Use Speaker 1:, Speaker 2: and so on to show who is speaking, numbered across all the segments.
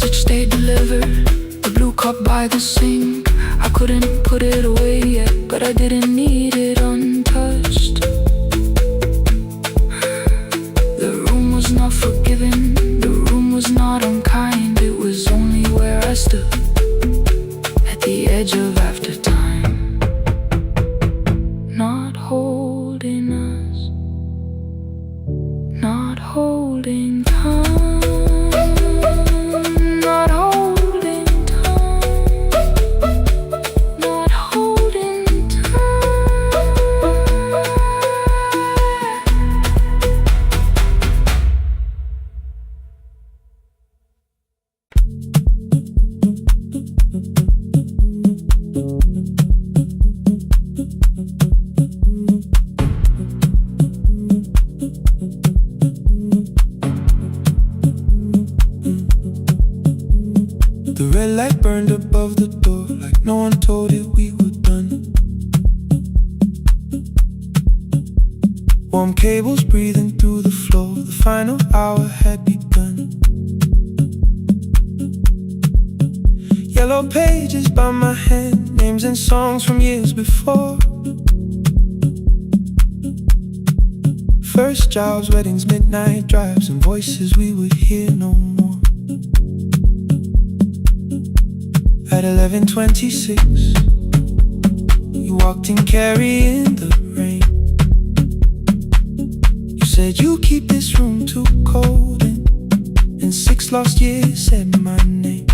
Speaker 1: message they delivered, the blue cup by the sink. I couldn't put it away yet, but I didn't need it untouched. The room was not forgiving, the room was not unkind. It was only where I stood, at the edge of after time, not holding us, not holding time, not holding time, not holding time.
Speaker 2: The red light burned above the door, like no one told it we were done. Warm cables breathing through the floor, the final hour had begun. Yellow pages by my hand, names and songs from years before. First jobs, weddings, midnight drives, and voices we would hear no more. At 11:26, you walked in carrying the rain. You said you keep this room too cold, and in 6 lost years said my name.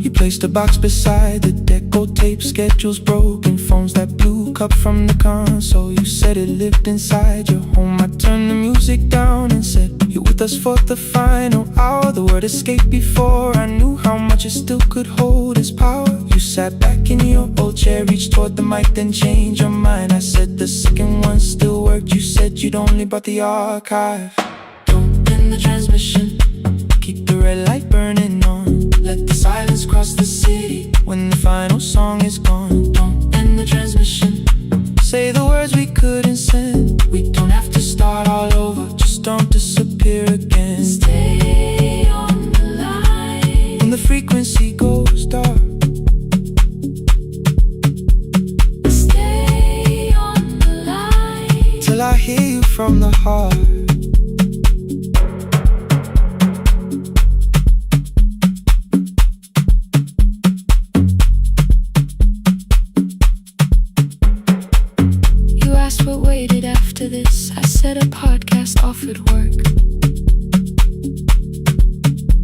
Speaker 2: You placed a box beside the deco tape, schedules broken, phones that blew cup from the console. You said it lived inside your home. I turned the music down and said, you're with us for the final hour. The word escaped before I knew how much it still could hold its power. You sat back in your old chair, reached toward the mic, then changed your mind. I said the second one still worked. You said you'd only brought the archive. Don't end the transmission, keep the red light burning on. Let the silence cross the city when the final song is gone. Don't end the transmission, say the words we couldn't send. We don't have to start all over, just don't disappear again. Stay on the line when the frequency goes dark. Stay on the line till I hear you from the heart.
Speaker 1: What waited after this? I said a podcast offered work.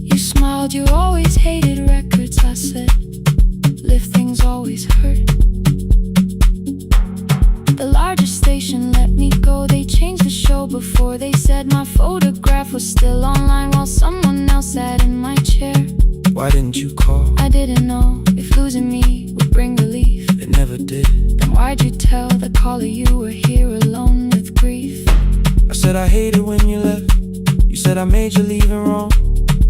Speaker 1: You smiled, you always hated records. I said, live things always hurt. The largest station let me go. They changed the show before they said my photograph was still online while someone else sat in my chair.
Speaker 2: Why didn't you call?
Speaker 1: I didn't know if losing me would bring relief.
Speaker 2: It never did.
Speaker 1: Then why'd you tell the caller you were here alone with grief?
Speaker 2: I said I hated when you left. You said I made you leaving wrong,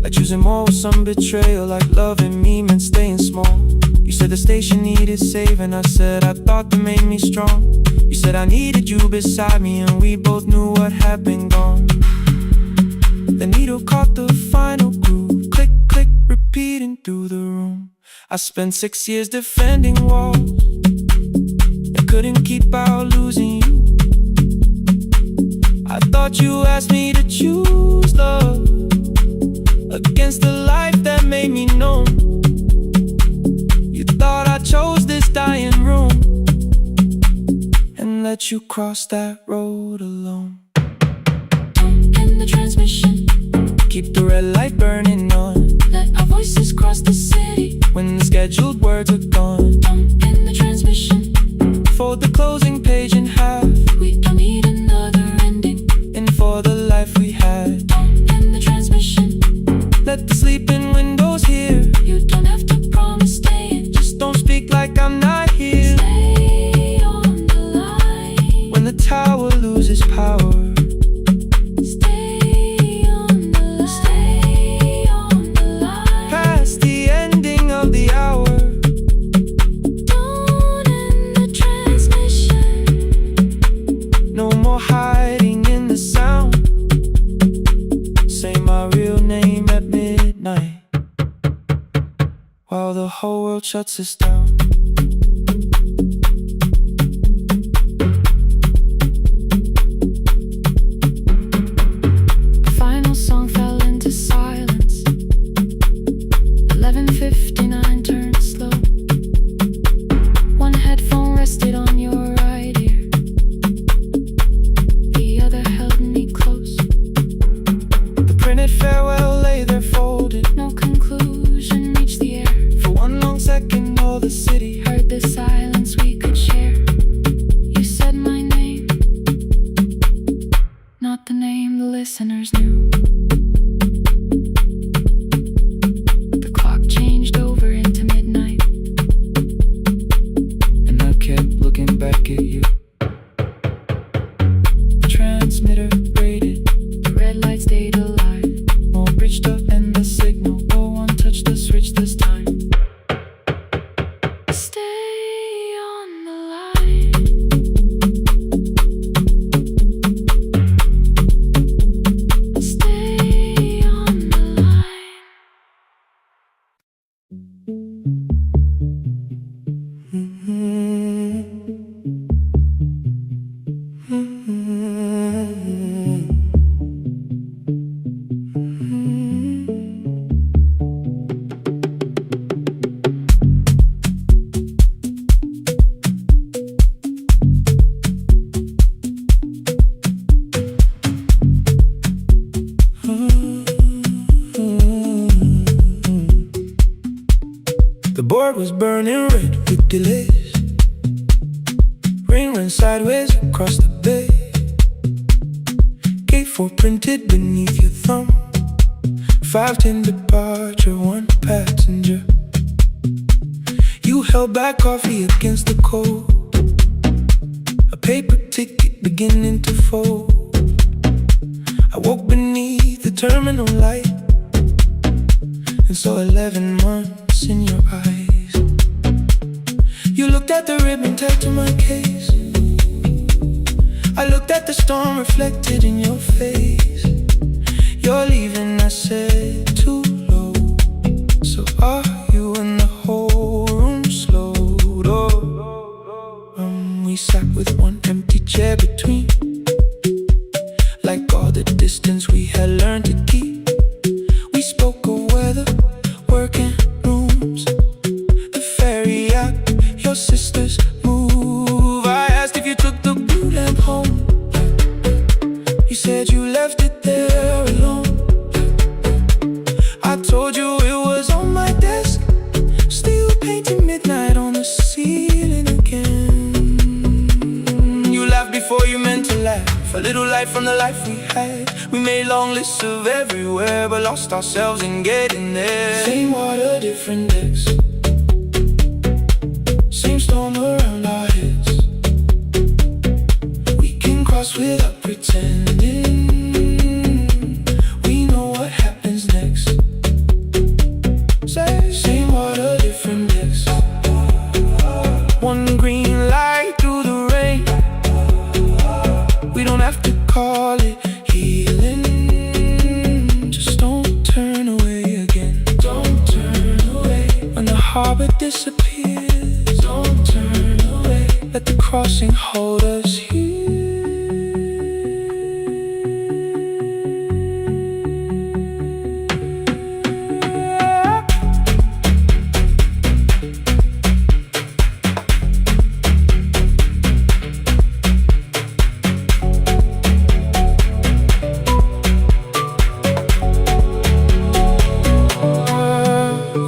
Speaker 2: like choosing more with some betrayal, like loving me meant staying small. You said the station needed saving. I said I thought that made me strong. You said I needed you beside me, and we both knew what had been gone. The needle caught the final groove, click, click, repeating through the room. I spent 6 years defending walls and couldn't keep out losing you. I thought you asked me to choose love against the life that made me numb. You thought I chose this dying room and let you cross that road alone.
Speaker 1: Don't end the transmission,
Speaker 2: keep the red light burning on.
Speaker 1: let our voices cross the city
Speaker 2: when the scheduled words are gone.
Speaker 1: Don't end the transmission,
Speaker 2: fold the closing page in half.
Speaker 1: we don't need another ending.
Speaker 2: And for the life we had,
Speaker 1: Don't end the transmission,
Speaker 2: let the sleeping windows hear.
Speaker 1: you don't have to promise staying.
Speaker 2: Just don't speak like I'm not here.
Speaker 1: Stay on the line
Speaker 2: When the tower loses power,
Speaker 1: stay on the line, stay on the line.
Speaker 2: past the ending of the hour.
Speaker 1: Don't end the transmission,
Speaker 2: No more hiding in the sound. Say my whole world shuts us down.
Speaker 1: Final song fell into silence. 11:59 turned slow. One headphone rested on your right ear. The other held me close.
Speaker 2: The printed farewell lay there folded.
Speaker 1: No conclusion reached the air.
Speaker 2: For one long second all the city
Speaker 1: Heard the silence we could share. You said my name, not the name the listeners knew. The clock changed over into midnight,
Speaker 2: and I kept looking back at you. Transmitter braided,
Speaker 1: the red light stayed alive.
Speaker 2: more bridged up and the signal. No one touched the switch this time.
Speaker 1: Stay on the line. Stay on the line.
Speaker 2: The board was burning red with delays. Rain ran sideways across the bay. Gate 4 printed beneath your thumb. 5:10 departure, 1 passenger. You held back coffee against the cold. A paper ticket beginning to fold. I woke beneath the terminal light and saw 11 months in your eyes. You looked at the ribbon tagged to my case. I looked at the storm reflected in your face. You're leaving, I said, too low. So are you? And the whole room slowed up. We sat with one empty chair between, like all the distance we had learned to keep. We spoke of weather, work and rooms, the ferry act, your sister's move. I asked if you took the blue lamp home. You said you left it there alone. I told you it was on my desk, still painting midnight on the ceiling again. You laughed before you meant to laugh. A little light from the life we had. We made long lists of everywhere, but lost ourselves in getting there. Same water, different decks. Same storm around our heads. We can cross without pretending. We know what happens next. Same water, different decks. One green light through the rain. We don't have to call it healing. Just don't turn away again. Don't turn away. When the harbor disappears, don't turn away. Let the crossing hold us here.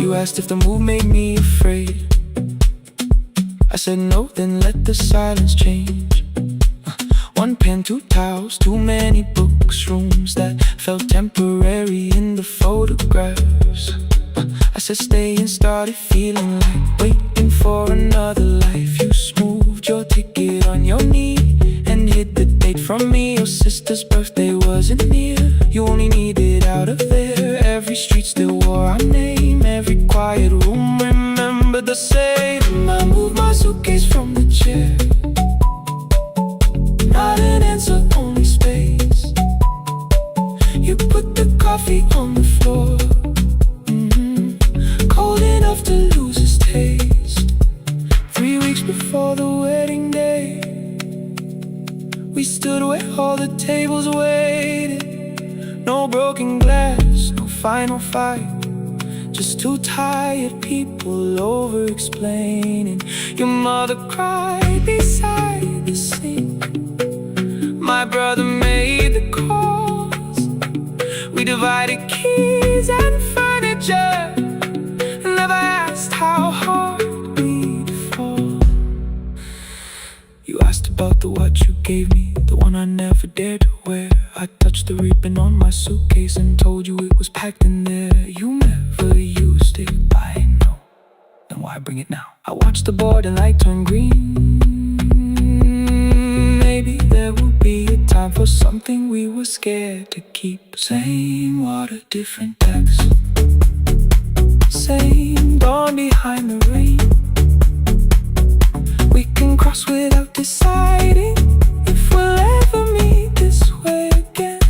Speaker 2: You asked if the move made me afraid. I said no, then let the silence change. One pen, 2 towels, too many books, rooms that felt temporary in the photographs. I said stay and started feeling like waiting for another life. You smoothed your ticket on your knee and hid the date from me. Your sister's birthday wasn't near. You only needed out of there. Every street still wore our name. Every quiet room remembered the same. I moved my suitcase from the chair. Not an answer, only space. You put the coffee on the floor, cold enough to lose a tables waited. No broken glass, no final fight. Just two tired people over-explaining. Your mother cried beside the sink. My brother made the calls. We divided keys and furniture. Never asked how hard we'd fall. You asked about the watch you gave me, the one I never dared to wear. I touched the ribbon on my suitcase and told you it was packed in there. You never used it, I know. Then why bring it now? I watched the border light turn green. Maybe there will be a time for something we were scared to keep. Same water, different text. Same dawn behind the rain. We can cross without deciding if we'll ever meet this way again.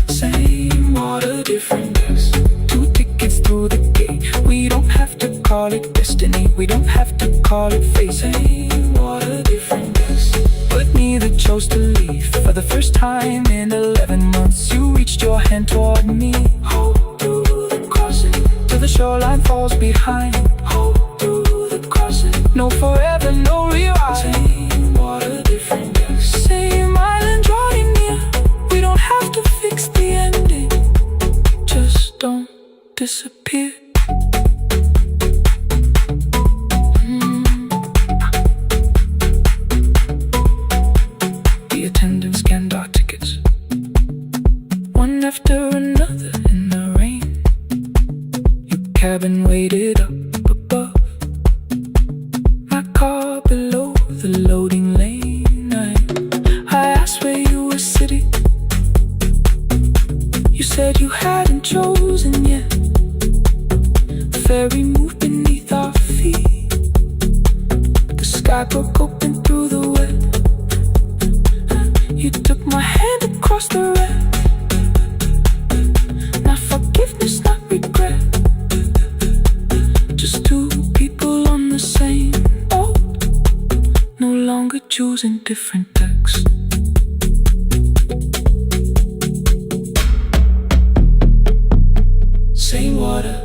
Speaker 2: Same water, different text. Two tickets through the gate. We don't have to call it destiny. We don't have to call it fate. Same water, different text. But neither chose to leave. For the first time in 11 months, you reached your hand toward me. Hold through the crossing till the shoreline falls behind. Hold through the crossing. No forever, no rewrite. Same water, different text. Same island drawing near. We don't have to fix the ending. Just don't disappear. The attendant scanned our tickets, one after another in the rain. Your cabin waited up above, my car below the loading lane. I asked where you were sitting. You said you hadn't chosen yet. The ferry moved beneath our feet. The sky broke open through the wet. You took my hand across the red. Not forgiveness, not regret. Just two people on the same boat, no longer choosing different texts. Same water.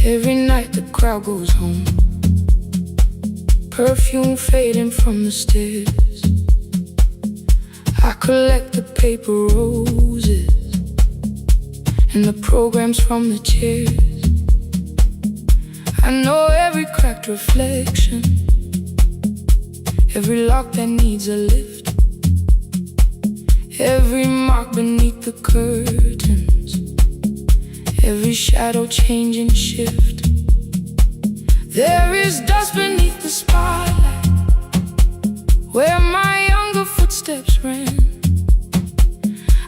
Speaker 2: Every night the crowd goes home, perfume fading from the stairs. I collect the paper roses and the programs from the chairs. I know every cracked reflection, every lock that needs a lift, every mark beneath the curtains, every shadow change and shift. There is dust beneath the spotlight where my younger footsteps ran.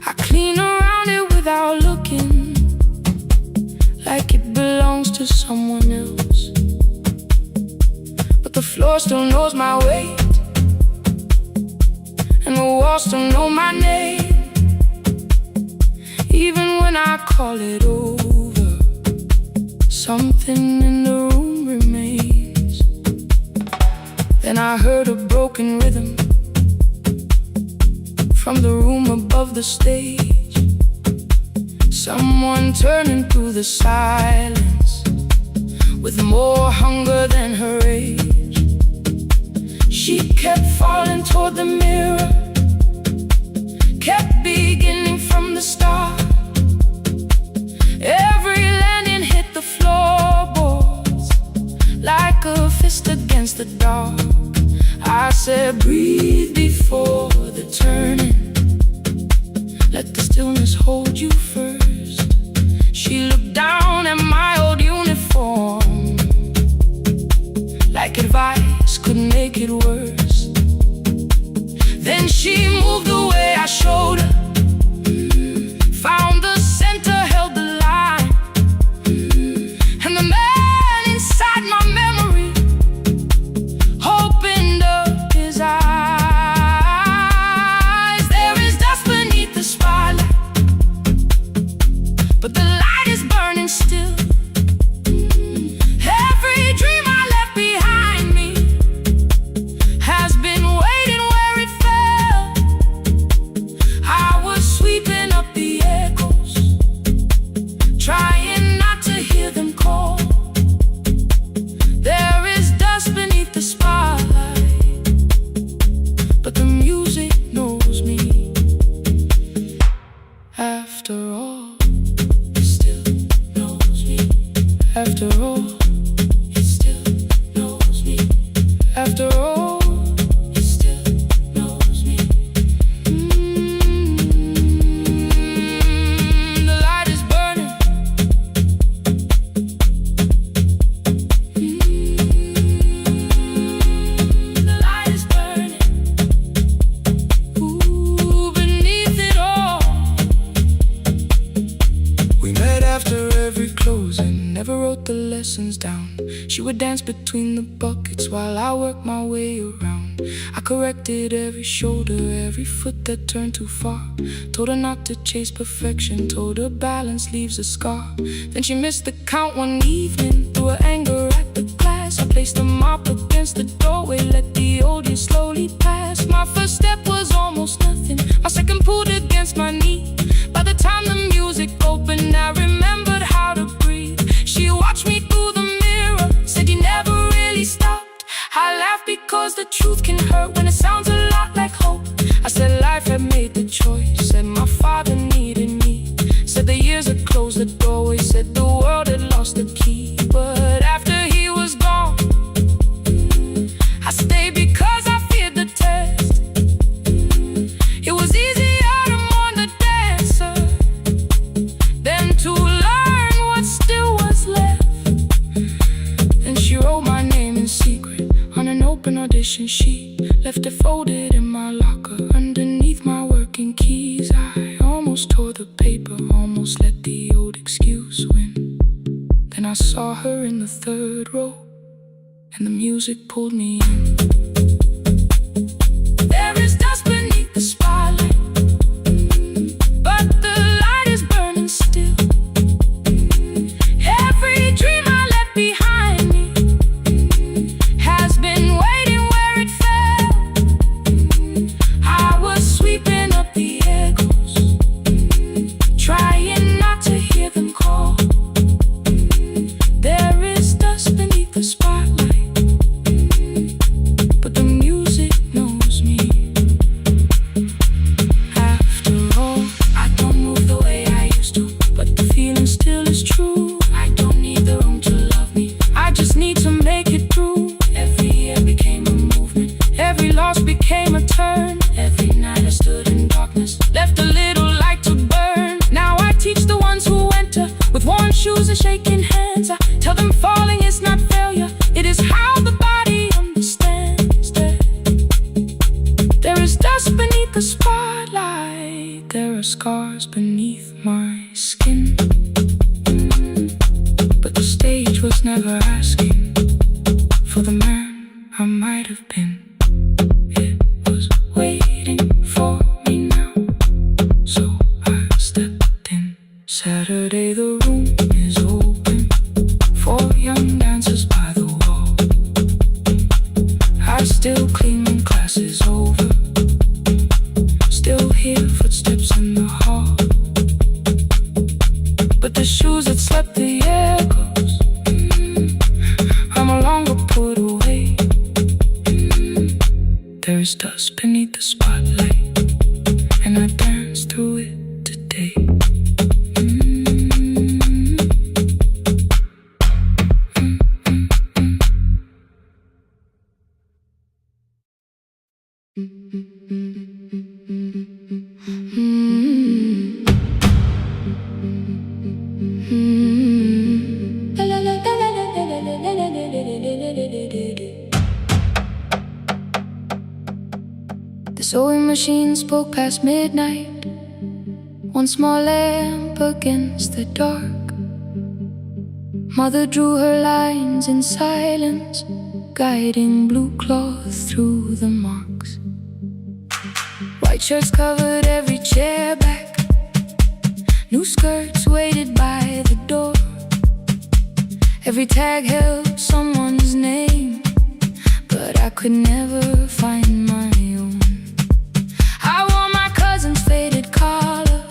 Speaker 2: I clean around it without looking, like it belongs to someone else. But the floor still knows my weight, and the walls still know my name. Even when I call it over, something in the room remains. Then I heard a broken rhythm from the room above the stage. Someone turning through the silence with more hunger than her age. She kept falling toward the mirror, kept beginning from the start. Every landing hit the floorboards like a fist against the dark. I said, breathe before the turning. Let the stillness hold you first. She looked down at my old uniform, like advice could make it worse. Then she moved the way I showed her, found the center, held the line, and the man inside my memory opened up his eyes. lessons down. She would dance between the buckets while I worked my way around. I corrected every shoulder, every foot that turned too far. Told her not to chase perfection, told her balance leaves a scar. Then she missed the count one evening, threw her anger at the glass. I placed the mop against the doorway, let the old years slowly pass. My first step was almost nothing, my second pulled against my knee. By the time the music opened, I remembered how to breathe. She watched me through the mirror, said you never really stopped. I laughed because the truth can hurt when it sounds a lot like hope. I said life had made the choice, said my father needed me. Said the years had closed the doorway, said the world had lost the key. But after he was gone, I stayed because I feared the test. It was easier to mourn the dancer than to learn what still was left. Then she wrote my name in secret on an open audition sheet, left it folded in my locker underneath my working keys. I almost tore the paper, almost let the old excuse win. Then I saw her in the third row, and the music pulled me in. There is dust beneath the spotlight, but the light is burning still. Every dream I left behind me has been waiting where it fell. I was sweeping up the echoes, trying not to hear them call. There is dust beneath the spotlight, but the music knows me. After all, I don't move the way I used to, but the feeling still is true. I don't need the room to love me, I just need to make it through. Every year became a movement, every loss became a turn. Every night I stood in darkness, left a little light to burn. Now I teach the ones who enter with worn shoes and shaking hands. I tell them falling is not failure, it is how the body understands that there is dust beneath the spotlight, there are scars beneath my skin. But the stage was never asking for the man I might have been. It was waiting for me now, so I stepped in. Saturday the room is open for young dancers by the wall. I still clean when class is over, still hear footsteps in the hall. But the shoes that slept the echoes are no longer put away. There is dust beneath the spotlight, and I dance through it today. The sewing machine spoke past midnight, one small lamp against the dark. Mother drew her lines in silence, guiding blue cloth through the marks. White shirts covered every chair back, new skirts waited by the door. Every tag held someone's name, but I could never find my own. I wore my cousin's faded collar,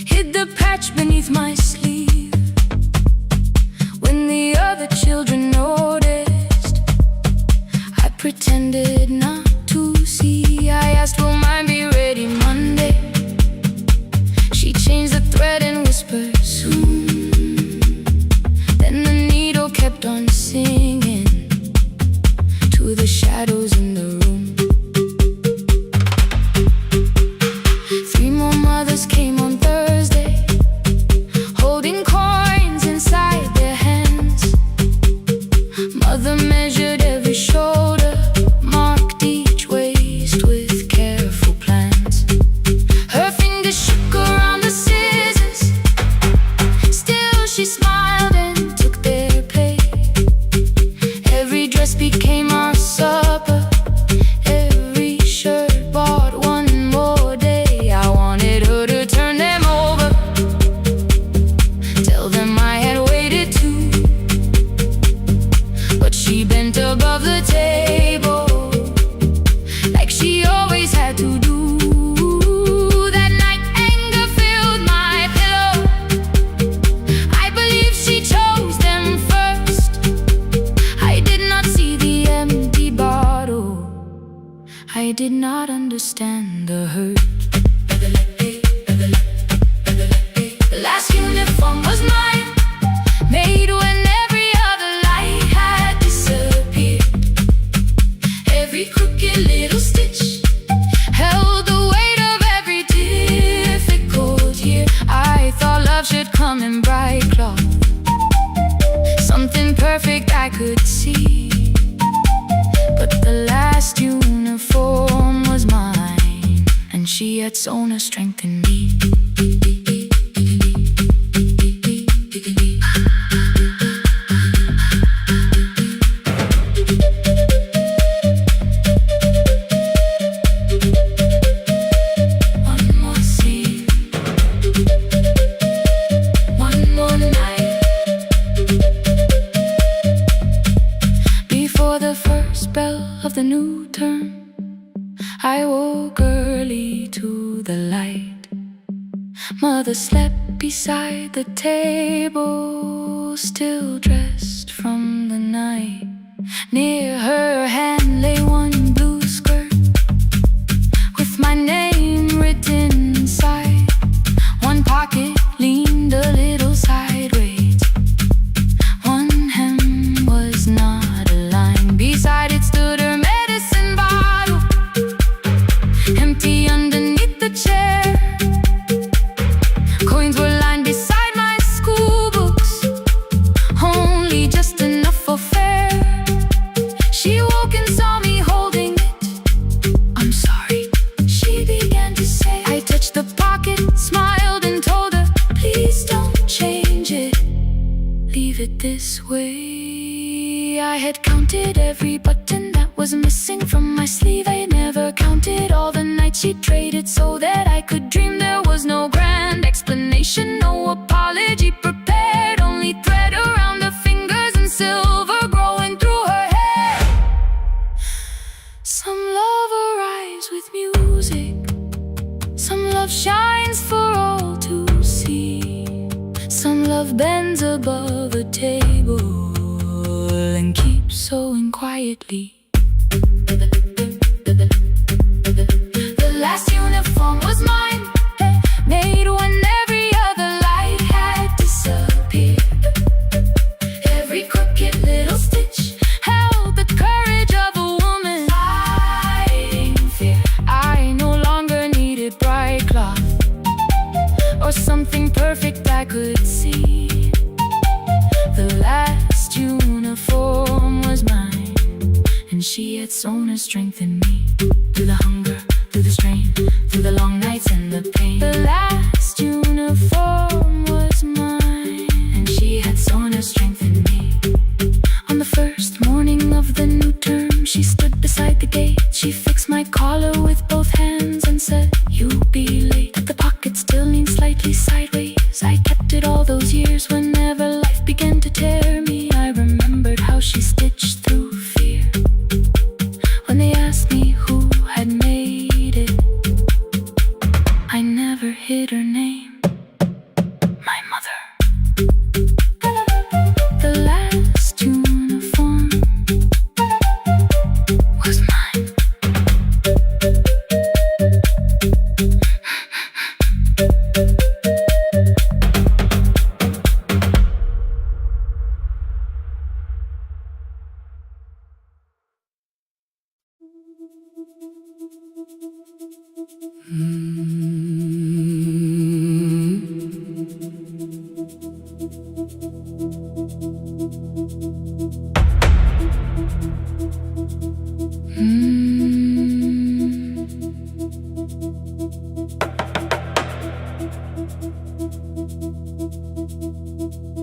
Speaker 2: hid the patch beneath my sleeve. When the other children noticed, I pretended not to see. I asked, will mine be ready Monday? She changed the thread and whispered, soon. Then the needle kept on singing to the shadows in the
Speaker 1: I did not understand the hurt. The last uniform was mine, made when every other light had disappeared. Every crooked little stitch held the weight of every difficult year. I thought love should come in bright cloth, something perfect I could see. But the last uniform was mine, and she had sewn her strength in me. One more scene, one more night. Before the first bell of the new term, I woke early to the light. Mother slept beside the table, still dressed from the night. Near her hand lay one blue skirt with my name written inside. One pocket leaned a little sideways, one hem was not aligned. Beside it stood her medicine bottle, empty underneath the chair. Coins were lined beside my school books, only just enough for fare. She woke and saw me holding it. I'm sorry, she began to say. I touched the pocket, smiled and told her, please don't change it, leave it this way. I had counted every button that was missing from my sleeve. I never counted all the nights she traded so that I could dream. There was no grand explanation, no apology prepared, only thread around her fingers and silver growing through her hair. Some love arrives with music, some love shines for all to see. Some love bends above a table and keeps sewing quietly. The last uniform was mine, made when every other light had disappeared. Every crooked little stitch held the courage of a woman fighting fear. I no longer needed bright cloth or something perfect I could see. The last uniform was mine, and she had sewn her strength in me. Through the hunger, through the strain, through the long nights and the pain. The last uniform was mine, and she had sewn her strength in me. On the first morning of the new term, she stood beside the gate. She fixed my collar with both hands and said, you'll be late. The pocket still leaned slightly sideways. I kept it all those years. Whenever life began to tear me, I remembered how she stitched through fear. When they asked me who had made it, I never hid her name, my mother. The last uniform was mine.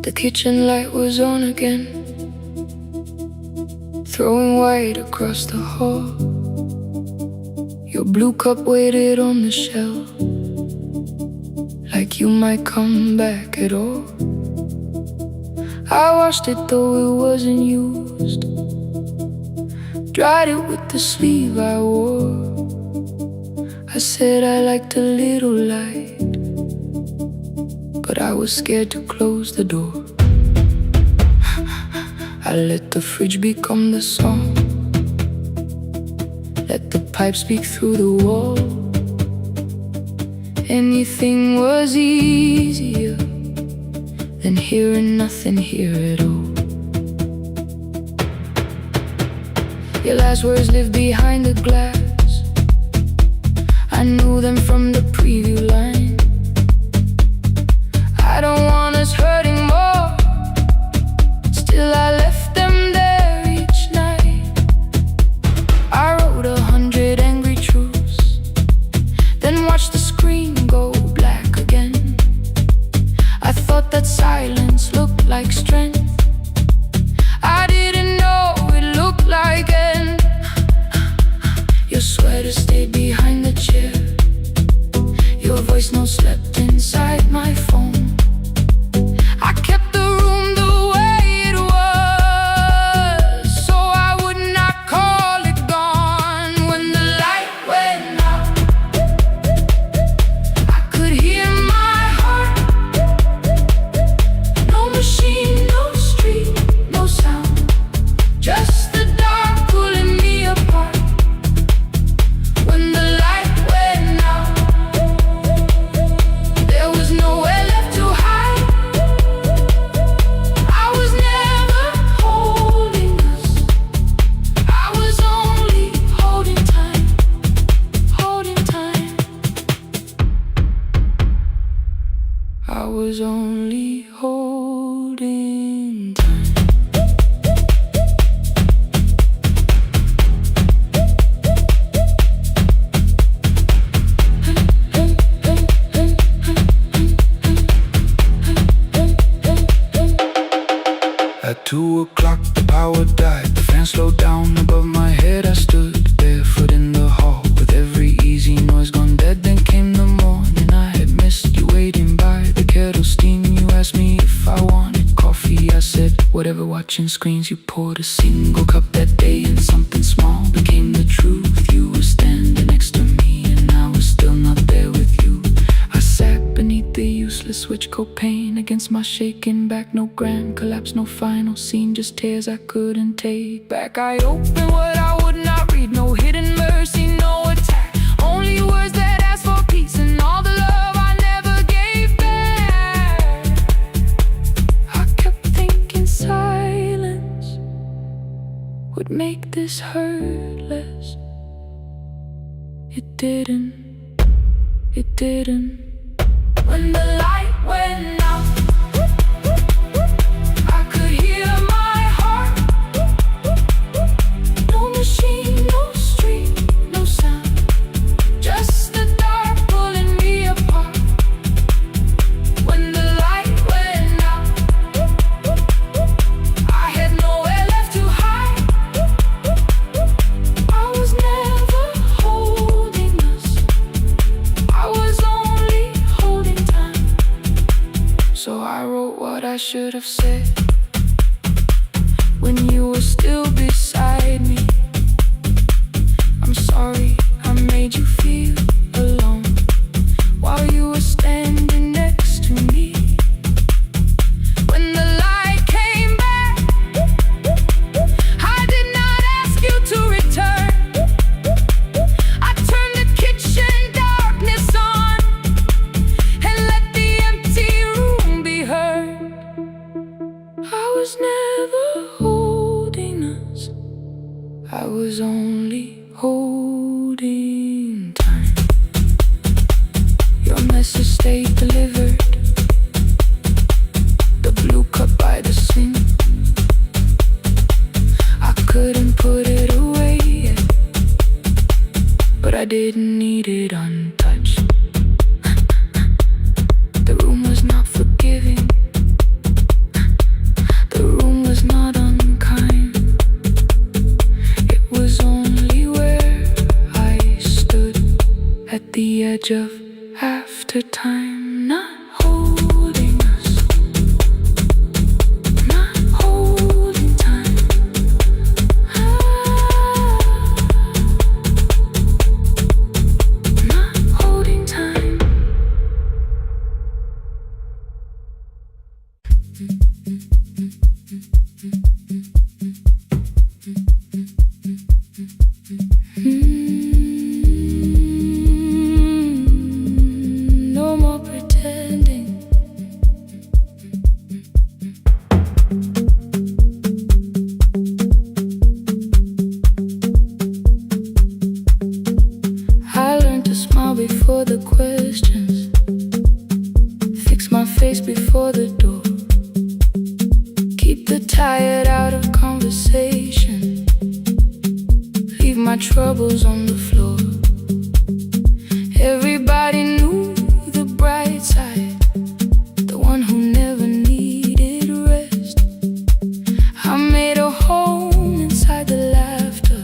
Speaker 1: The kitchen light was on again, throwing white across the hall. Your blue cup waited on the shelf, like you might come back at all. I washed it though it wasn't used, dried it with the sleeve I wore. I said I liked a little light, but I was scared to close the door. I let the fridge become the song,
Speaker 2: let the pipe speak through the wall. Anything was easier than hearing nothing here at all. Your last words live behind the glass. I knew them from the preview line. I don't want us hurting more. Still I left them there each night. I wrote 100 angry truths, then watched the screen go black again. I thought that silence looked like strength. I didn't know it looked like end. Your sweater stayed behind the chair. Your voice no slept inside my phone. I kept the room the way it was, so I would not call it gone. When the light went out, I could hear my heart. No machine, no street, no sound, just the dark pulling me apart. When the light went out, there was nowhere left to hide. I was never holding us. I was only holding time, holding time. I was only holding time. At 2 o'clock the power died. The fan slowed down above my head. I stood barefoot in the hall with every easy noise gone dead. Then came the morning. I had missed you waiting by the kettle steam. You asked me if I wanted coffee. I said whatever, watching screens. You poured a single cup that day, and something small became the truth. You were standing next to me, and I was still not there with you. I sat beneath the useless switch, copain against my shaking back. No grand collapse, no final scene, just tears I couldn't take back. I opened what I would not read, no hidden mercy, no attack. Only words that ask for peace and all the love I never gave back. I kept thinking silence would make this hurt less. It didn't, it didn't. When the light went out, I could hear my heart. No machine, no street, no sound, just the dark pulling me apart. When the light went out, I had nowhere left to hide. I was never holding us. I was only holding time. So I wrote what I should have said when you were still beside me. I'm sorry I made you feel alone while you were standing next to me. When the light came back, I did not ask you to return. I turned the kitchen darkness on and let the empty room be heard. I was never holding us. I was only holding time. Your message stayed delivered. The blue cup by the sink. I couldn't put it away yet, but I didn't need it untouched. The room was not forgiving. The room was not unkind. It was only where I stood at the edge of after time, not holding us, not holding time. Not holding time. Mm-hmm.
Speaker 1: for the questions, fix my face before the door, keep the tired out of conversation, leave my troubles on the floor. Everybody knew the bright side, the one who never needed rest. I made a home inside the laughter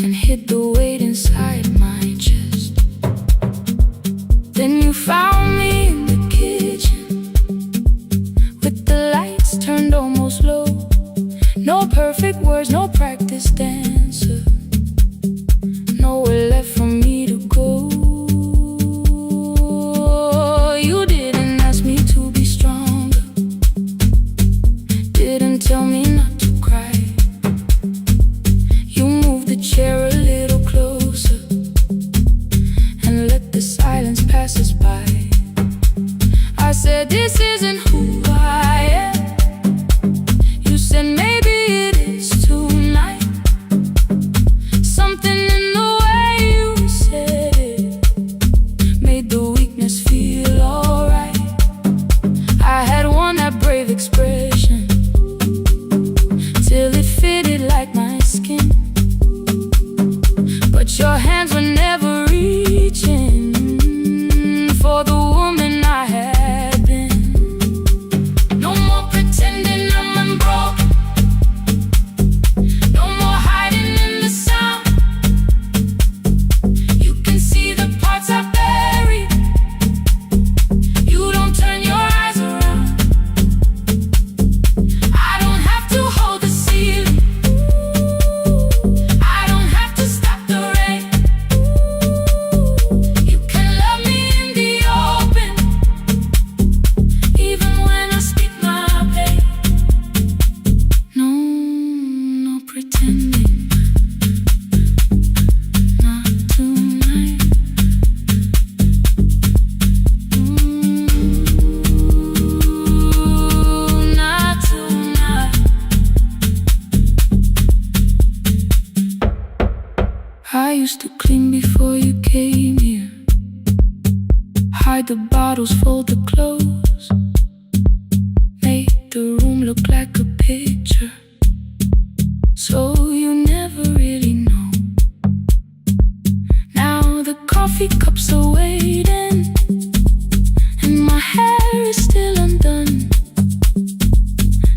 Speaker 1: and hid the weight inside my chest. Then you found me in the kitchen with the lights turned almost low. No perfect words, no practice dancer, nowhere left for me to go. You didn't ask me to be stronger, didn't tell me not to cry. You moved the chair a little closer and let the silence pass us by. I said, this isn't who I am. You said, maybe it is tonight. Something in the way you said it made the weakness feel alright. I had worn that brave expression till it fitted like my skin, but your hands were never reaching for the woman I had been. No more pretending I'm unbroken, no more hiding in the sound. You can see the parts I buried, you don't turn your eyes around. I don't have to hold the ceiling, I don't have to stop the rain. You can love me in the open, even when I speak my pain. No, no pretending, not tonight. Not tonight. I used to clean before you came here, hide the bottles, fold the clothes, make the room look like a picture, so you never really know. Now the coffee cups are waiting and my hair is still undone.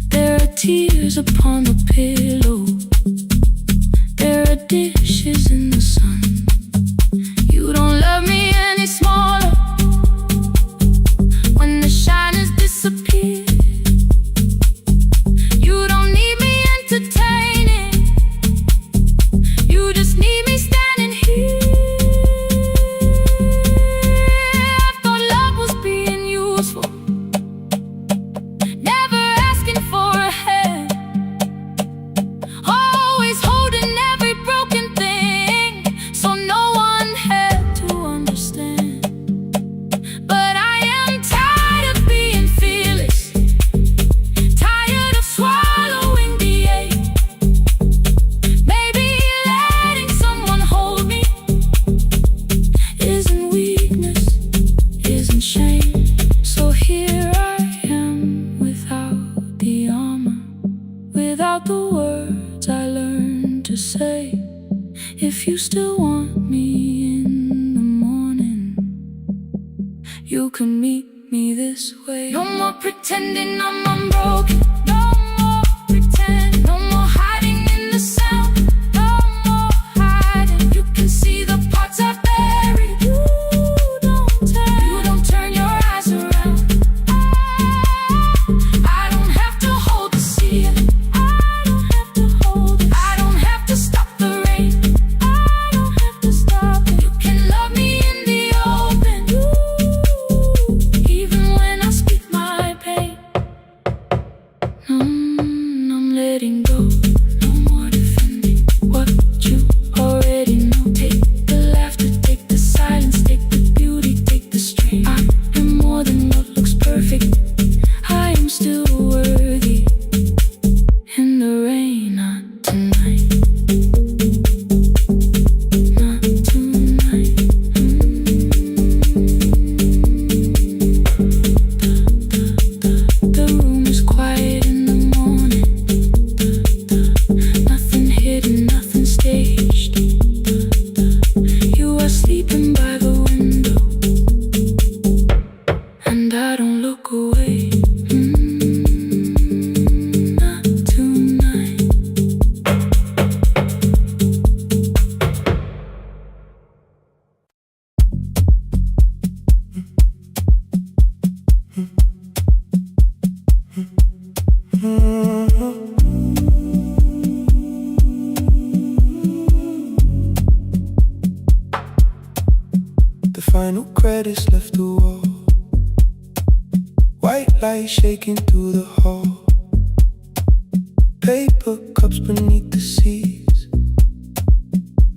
Speaker 1: There are tears upon the pillow, there are dishes in the sun. You don't love me any smaller when the shine has disappeared. You don't need me entertaining, you just need me standing here. I thought love was being useful, never asking for a hand, always holding every broken thing, so no one had to understand. But I am tired of being fearless, tired of swallowing the ache. Maybe letting someone hold me isn't weakness, isn't shame. So here I am without the armor, without the words I learned to say. If you still want me in the morning, you can meet me this way. No more pretending I'm unbroken, no more pretend, no more hiding in the sound, no more hiding. You can see the parts I buried, you don't turn your eyes around. I don't have to hold the ceiling, I don't have to hold it, I don't have to stop the rain, I don't have to stop it. You can love me in the open, even when I speak my pain.
Speaker 2: Final credits left the wall. White light shaking through the hall. Paper cups beneath the seas.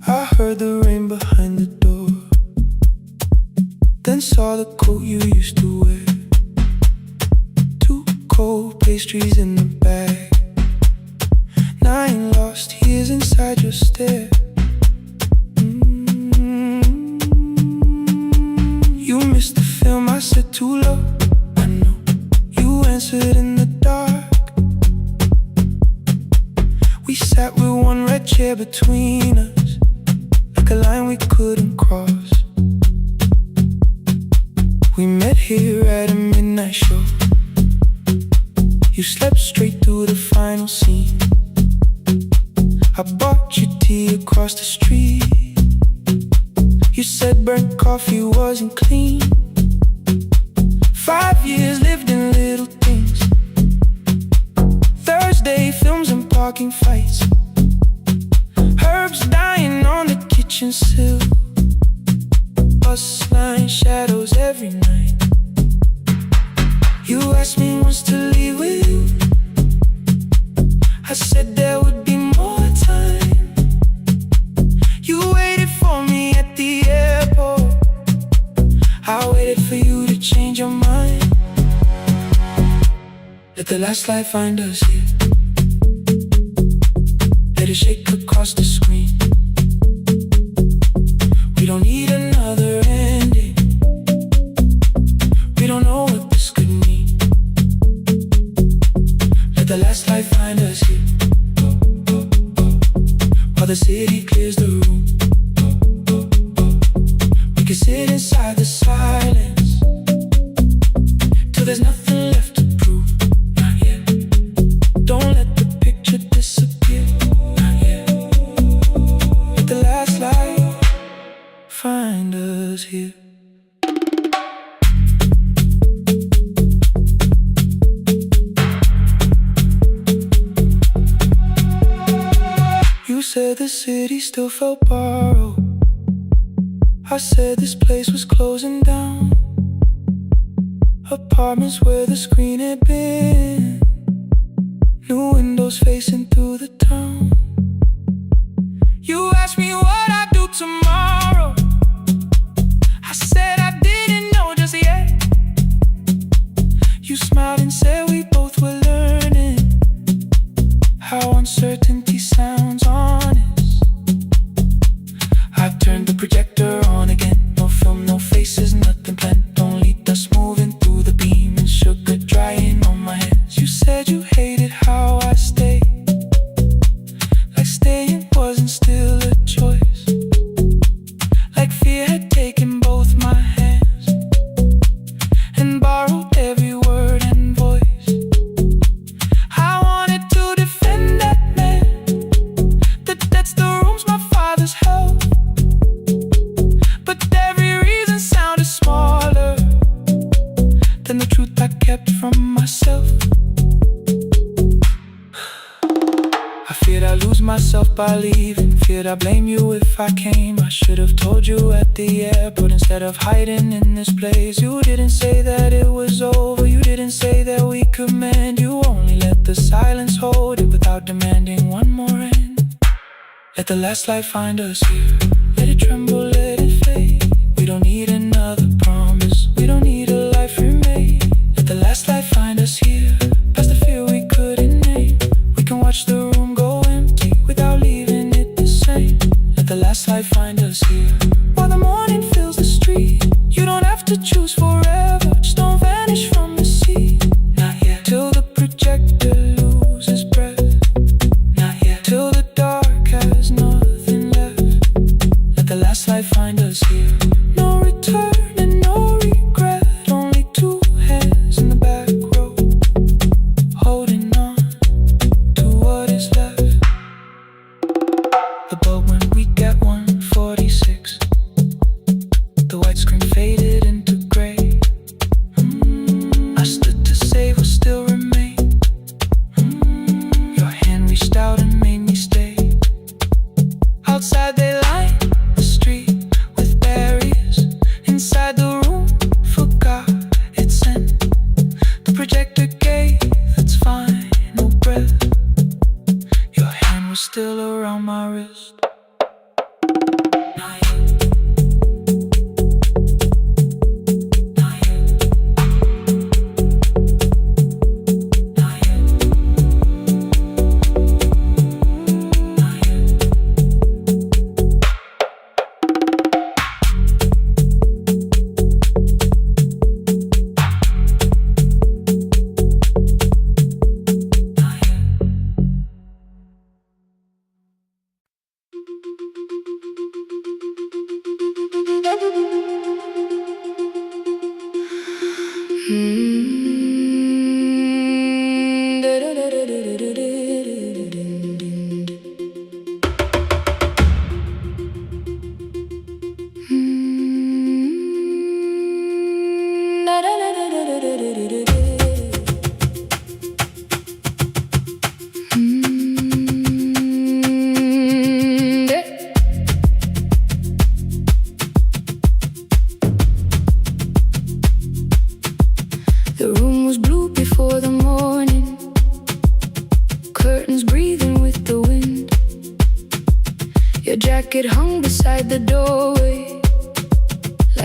Speaker 2: I heard the rain behind the door. Then saw the coat you used to wear. Two cold pastries in the bag. 9 lost years inside your stare. You missed the film, I said too low. I know, you answered in the dark. We sat with one red chair between us, like a line we couldn't cross. We met here at a midnight show. You slept straight through the final scene. I bought you tea across the street. You said burnt coffee wasn't clean. 5 years lived in little things. Thursday films and parking fights. Herbs dying on the kitchen sill. Bus line shadows every night. You asked me once to leave with you. I said there would be more time. You waited for me at the airport. I waited for you to change your mind. Let the last light find us here. Let it shake across the screen. We don't need another ending. We don't know what this could mean. Let the last light find us here. While the city clears the room, we can sit inside the silence till there's nothing left to prove. Not yet. Don't let the picture disappear. Not yet. Let the last light find us here. You said the city still felt borrowed. I said this place was closing down. Apartments where the screen had been. New windows facing through the town. You asked me what I'd do tomorrow. I said I didn't know just yet. You smiled and said we both were learning how uncertainty sounds honest. I've turned the projector on again. No film, no faces, nothing planned. Only dust moving through the beam and sugar drying on my hands. You said you hated how I stayed, like staying wasn't still a choice. Like fear had taken both my hands and borrowed every word and voice. I wanted to defend that man that's the rooms my father's held. But every reason sounded smaller than the truth I kept from myself. I feared I'd lose myself by leaving. Feared I'd blame you if I came. I should have told you at the airport instead of hiding in this place. You didn't say that it was over. You didn't say that we could mend. You only let the silence hold it without demanding one more end. Let the last light find us here. Let it tremble, let it fade. We don't need another promise. We don't need a life remade. Let the last light find us here. Past the fear we couldn't name. We can watch the room go empty without leaving it the same. Let the last light find us here. While the morning fills the street, you don't have to choose forever. Just don't vanish from the sea. Not yet. Till the projector loses breath. Not yet. Till the dark has nothing left. Let the last light find us here. No return and no regret. Only two hands in the back row, holding on to what is left. The bulb went weak at 1:46. The white screen faded into gray. I stood to save what still remained. Your hand reached out and made me stay. Outside they lined the street with barriers. Inside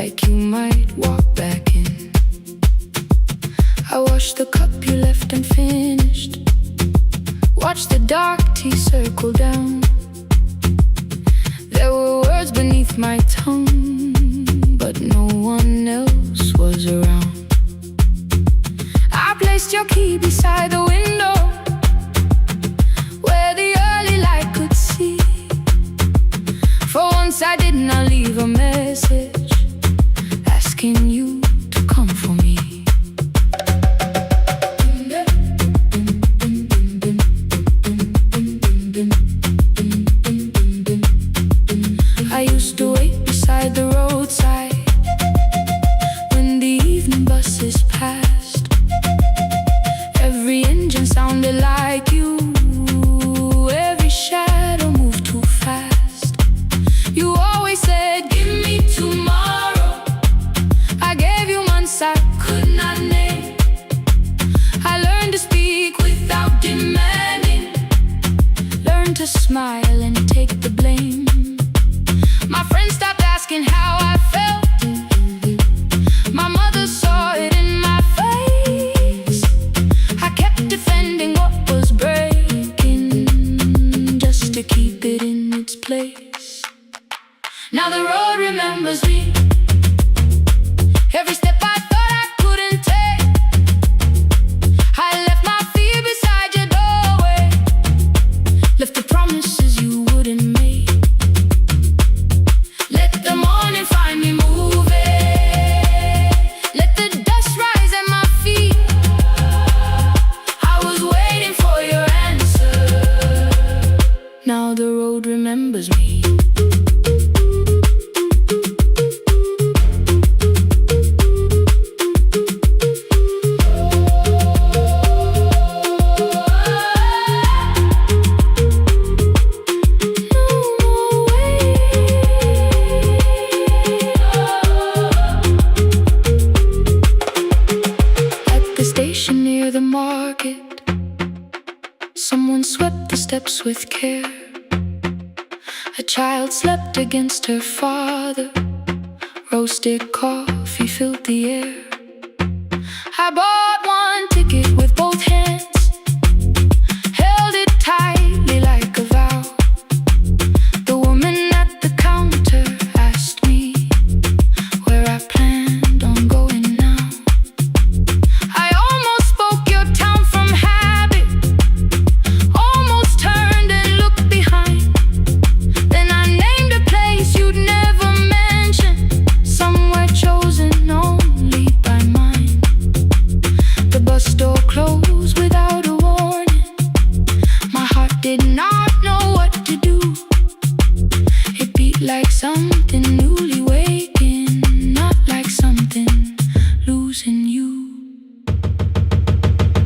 Speaker 1: like you might walk back in. I washed the cup you left unfinished, watched the dark tea circle down. There were words beneath my tongue, but no one else was around. I placed your key beside the window, where the early light could see. For once I did not leave a message asking you to come for me. I used to wait beside the roadside when the evening buses passed. Every engine sounded like you, every shadow moved too fast. You always said, give me tomorrow. I gave you months I could not name. I learned to speak without demanding, learned to smile and take the blame. My friends stopped asking how I felt. My mother saw it in my face. I kept defending what was breaking, just to keep it in its place. Now the road remembers me. Every step I thought I couldn't take, I left my fear beside your doorway, left the promises you wouldn't make. Let the morning find me moving, let the dust rise at my feet. I was waiting for your answer. Now the road remembers me. Near the market, someone swept the steps with care. A child slept against her father, roasted coffee filled the air. I bought one ticket with both hands, held it tightly like a vow. The woman at the counter asked me where I planned on going now. I almost spoke your town from habit, almost turned and looked behind. Then I named a place you'd never mention, somewhere chosen only by mine. The bus door closed without a warning. My heart did not know what to do. It beat like something newly waking, not like something losing you.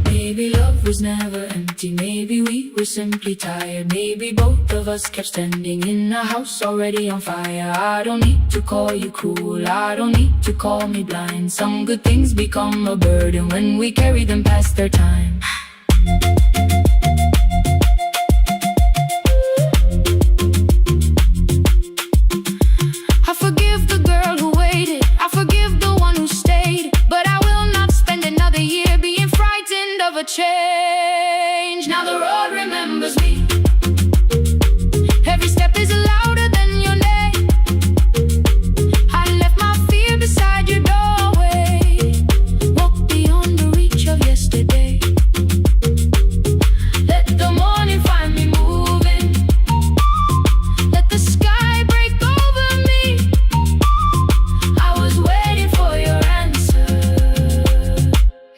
Speaker 1: Maybe love was never empty, maybe we were simply tired. Maybe both of us kept standing in a house already on fire. I don't need to call you cruel, I don't need to call me blind. Some good things become a burden when we carry them past their time. I forgive the girl who waited, I forgive the one who stayed, but I will not spend another year being frightened of a change. Now the road remembers me. Every step is louder than your name. I left my fear beside your doorway, walked beyond the reach of yesterday. Let the morning find me moving, let the sky break over me. I was waiting for your answer.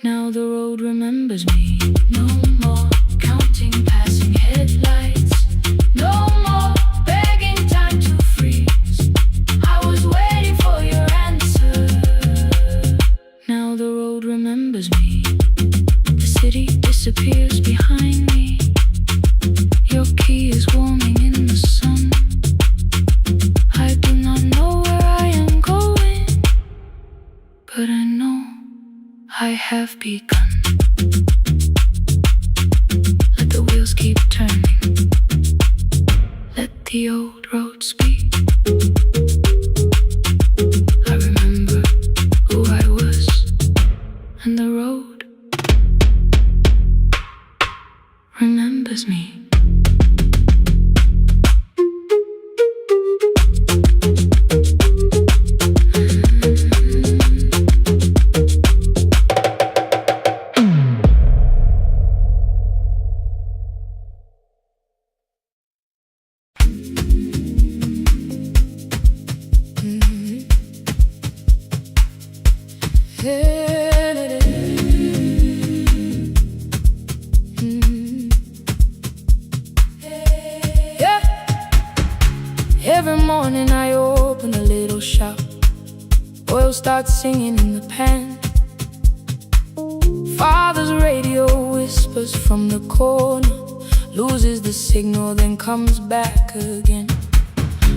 Speaker 1: Now the road remembers me. No more counting passing headlights, no more begging time to freeze. I was waiting for your answer. Now the road remembers me. The city disappears behind me. Your key is warming in the sun. I do not know where I am going, but I know I have begun. Let the wheels keep turning, let the old road speak. I remember Yeah. Every morning I open a little shop. Oil starts singing in the pan. Father's radio whispers from the corner, loses the signal, then comes back again.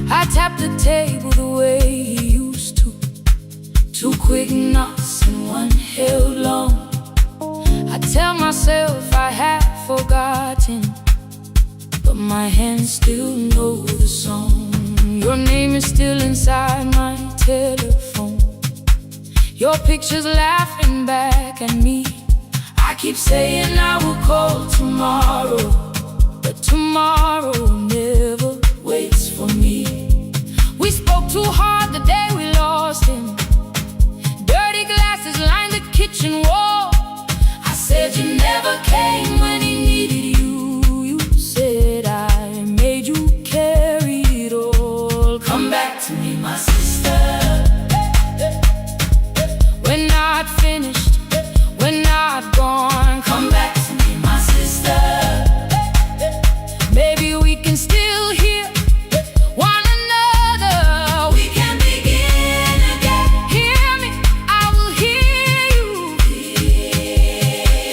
Speaker 1: I tap the table the way he used to. 2 quick knocks and 1 held long. I tell myself I have forgotten, but my hands still know the song. Your name is still inside my telephone. Your picture's laughing back at me. I keep saying I will call tomorrow, but tomorrow never waits for me. We spoke too hard the day we lost him. Dirty glasses lined the kitchen wall. I said you never came when he needed you. You said I made you carry it all. Come back to me, my sister. We're not finished, we're not gone. Come back to me, my sister. Maybe we can still hear one another. We can begin again. Hear me, I will hear you.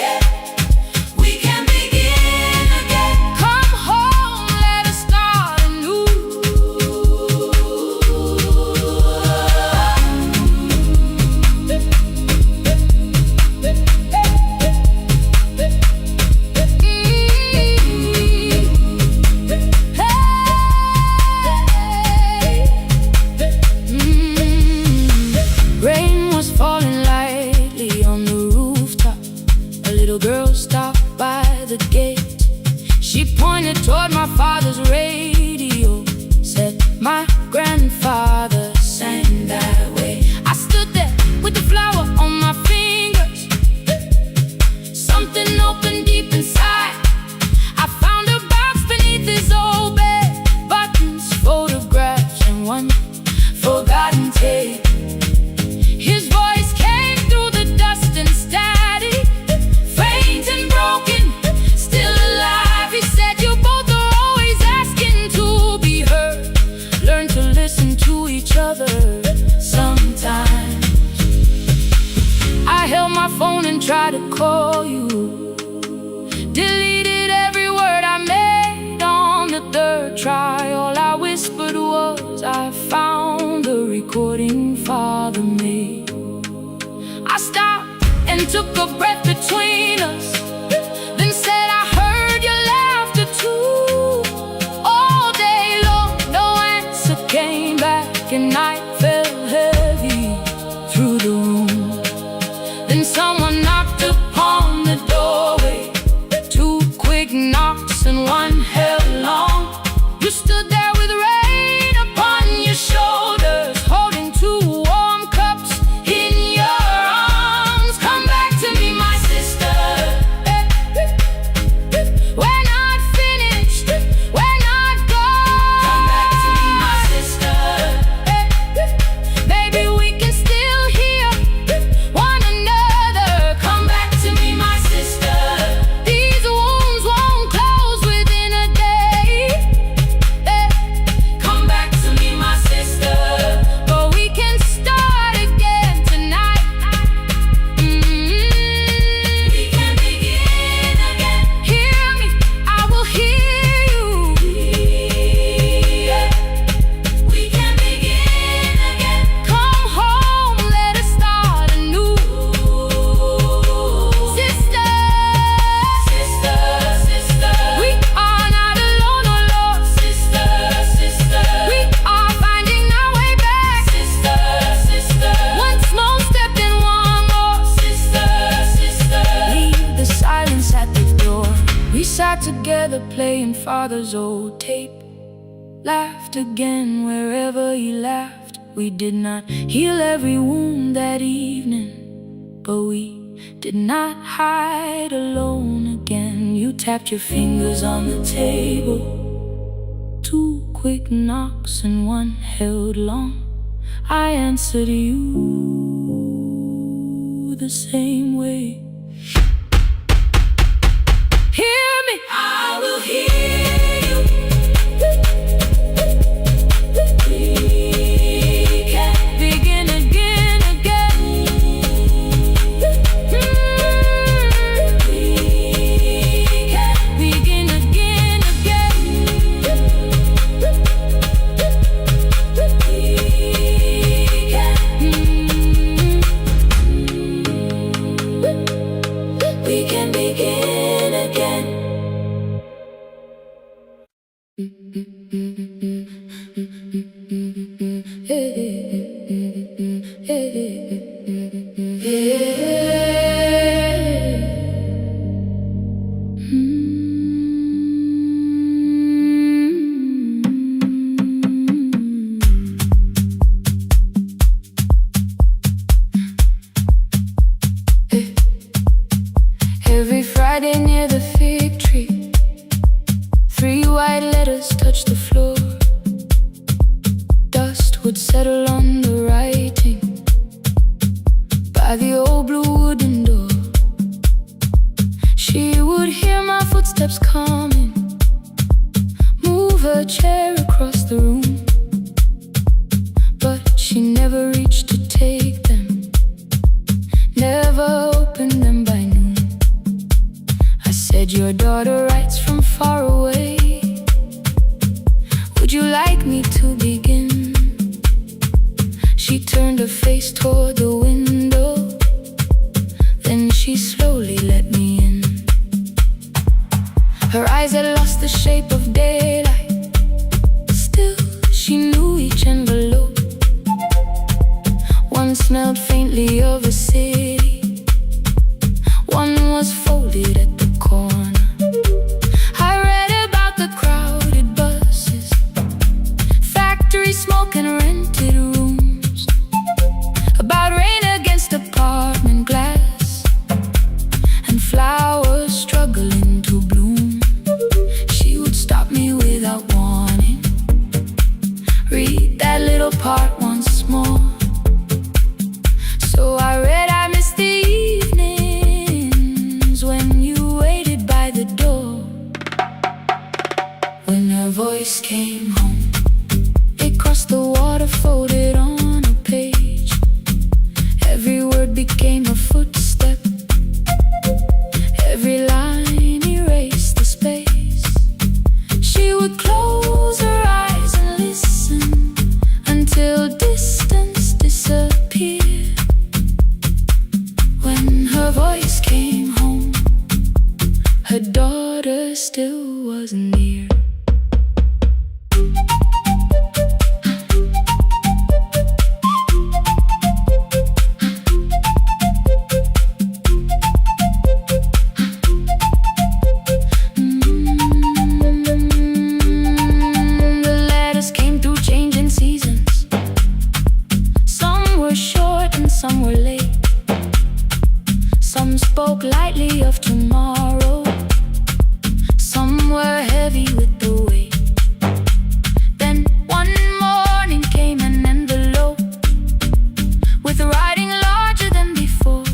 Speaker 1: Yeah. We can begin again. Come home, let us start anew. Rain was falling lightly on the rooftop. A little girl stopped by the gate. She pointed toward my father's radio, said my grandfather sang that way. I stood there with the flower on my fingers. Something opened deep inside. I found a box beneath his old bed, buttons, photographs, and 1 forgotten tape. His voice came through the dust and static, faint and broken, still alive. He said you both are always asking to be heard. Learn to listen to each other sometimes. I held my phone and tried to call you, deleted every word I made on the 3rd try. All I whispered was I found the recording Father made. I stopped and took a breath between us, then said I heard your laughter too. All day long, no answer came back, and night fell heavy through the room. Then someone knocked upon the doorway. 2 quick knocks and 1 held long. You stood there with rain upon your shoulders, holding 2 warm cups in your arms. Come back to me, my sister. We're not finished, we're not gone. Come back to me, my sister. Maybe we can still hear one another. Come back to me, my sister. These wounds won't close within a day. Come back to me, my sister. But we can start again tonight. We can begin again. Hear me, I will hear you. Yeah. We can begin again. Come home, let us start anew. Sister, sister, sister. We are not alone, oh Lord. Sister, sister. We are finding our way back. Sister, sister. 1 small step and 1 more. Sister, sister. Leave the silence at the door. We sat together playing Father's old tape. Laughed again wherever he laughed. We did not heal every wound that evening, but we did not hide alone again. You tapped your fingers on the table. 2 quick knocks and 1 held long. I answered you.
Speaker 2: the same way.
Speaker 1: Hear me, I will hear you. We can begin again, again. We can begin again, again. We can begin again. Every Friday near the fig tree, 3 white letters touched the floor. Dust would settle on the writing by the old blue wooden door. She would hear my footsteps coming, move her chair across the room, but she never reached to take them, never opened them by noon. I said, your daughter writes from far away. Would you like me to begin? She turned her face toward the window, then she slowly let me in. Her eyes had lost the shape of daylight, still she knew each envelope. One smelled faintly of a city, one was folded at the corner. I read about the crowded buses, factory smoke and rented rooms, about rain against apartment glass and flowers struggling to bloom. She would stop me without warning, read that little part once more. So I read, I missed the evenings when you waited by the door. When her voice came home, it crossed the water, folded on a page. Every word became a footstep, every line erased the space. She would close her eyes and listen until distance disappeared. When her voice came home, her daughter still wasn't near. The letters came through changing seasons. Some were short and some were late. Some spoke lightly of tomorrow, some were heavy with the weight. Then one morning came an envelope with writing larger than before.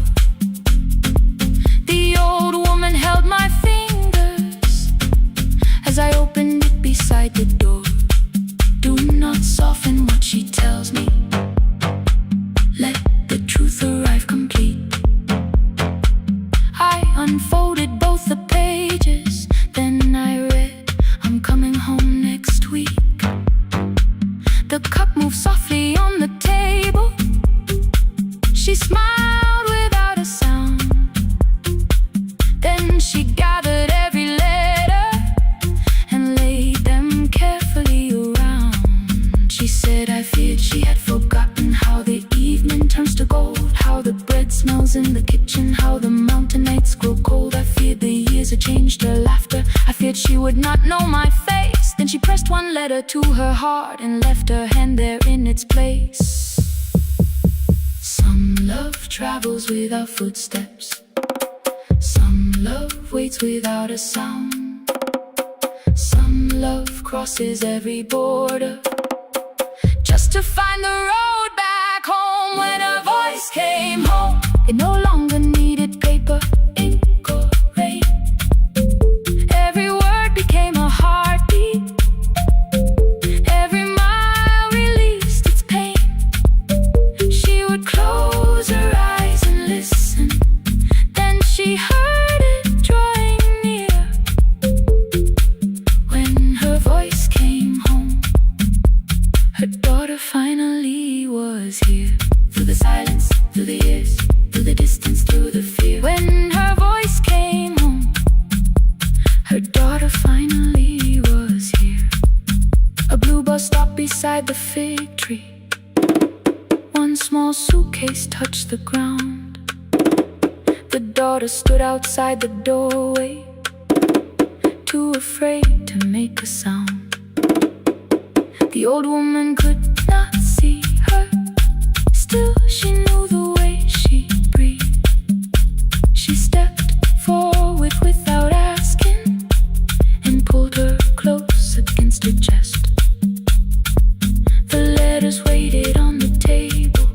Speaker 1: The old woman held my fingers as I opened it beside the door. Do not soften what she tells me, let the truth arrive complete. I unfolded both the pages, then I read, I'm coming home next week. The cup moved softly on the table. She smiled without a sound. Then she gathered every letter and laid them carefully around. She said, I feared she had forgotten how the evening turns to gold, how the bread smells in the kitchen, how the mountain nights grow cold. I feared the years had changed her laughter. I feared she would not know my face. Then she pressed one letter to her heart and left her hand there in its place. Some love travels without footsteps, some love waits without a sound, some love crosses every border just to find the road back home. When a voice came home, it no longer was here. Through the silence, through the years, through the distance, through the fear. When her voice came home, her daughter finally was here. A blue bus stopped beside the fig tree. One small suitcase touched the ground. The daughter stood outside the doorway, too afraid to make a sound. The old woman could not see her, still she knew the way she breathed. She stepped forward without asking and pulled her close against her chest. The letters waited on the table.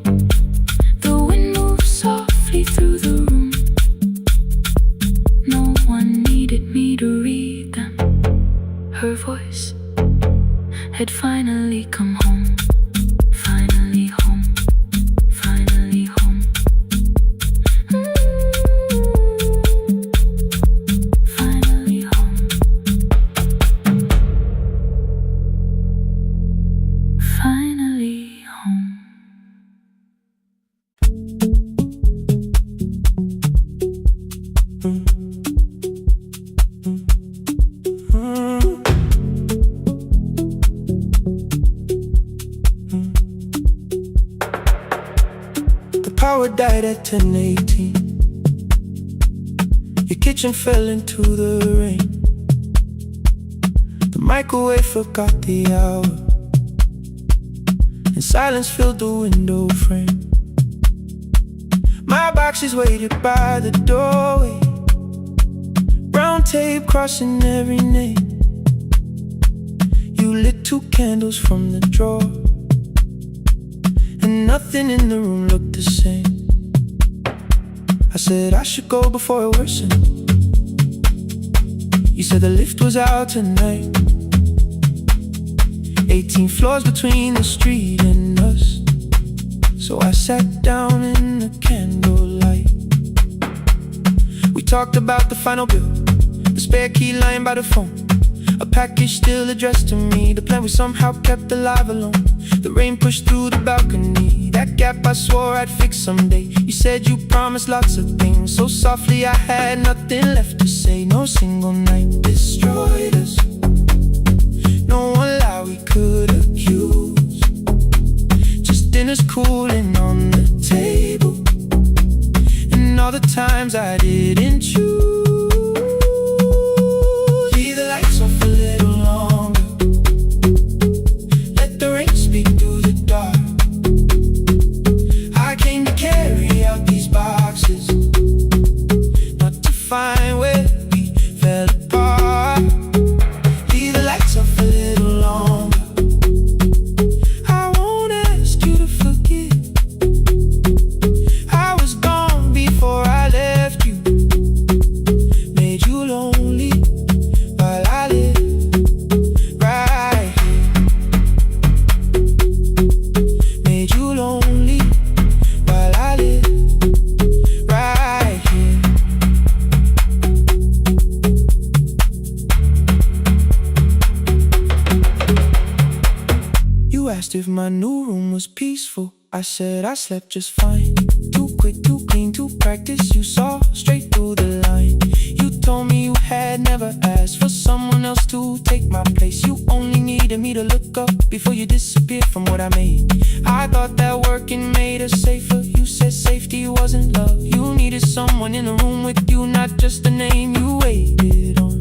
Speaker 1: The wind moved softly through the room. No one needed me to read them. Her voice had finally come home. Finally home. Finally home. Finally home. Finally home.
Speaker 2: The power died at 10:18. Your kitchen fell into the rain. The microwave forgot the hour, and silence filled the window frame. My boxes waited by the doorway, brown tape crossing every name. You lit 2 candles from the drawer, and nothing in the room looked the same. I said I should go before it worsened. You said the lift was out tonight. 18 floors between the street and us. So I sat down in the candlelight. We talked about the final bill, the spare key lying by the phone, a package still addressed to me, the plan we somehow kept alive alone. The rain pushed through the balcony, that gap I swore I'd fix someday. You said you promised lots of things, so softly I had nothing left to say. No single night destroyed us, no one lie we could accuse. Just dinners cooling on the table, and all the times I didn't choose. Leave the lights off a little longer, let the rain speak through the dark. I came to carry out these boxes, not to find where we fell apart. Leave the lights off a little longer. I won't ask you to forget. I was gone before I left you, made you lonely while I lived right here. Made you lonely while I lived right here. You asked if my new room was peaceful. I said I slept just fine. Too quick, too clean, too practiced. You saw straight through the line. You told me you had never asked for someone else to take my place. You only needed me to look up before you disappeared from what I made. I thought that working made us safer. You said safety wasn't love. You needed someone in the room with you, not just the name you waited on.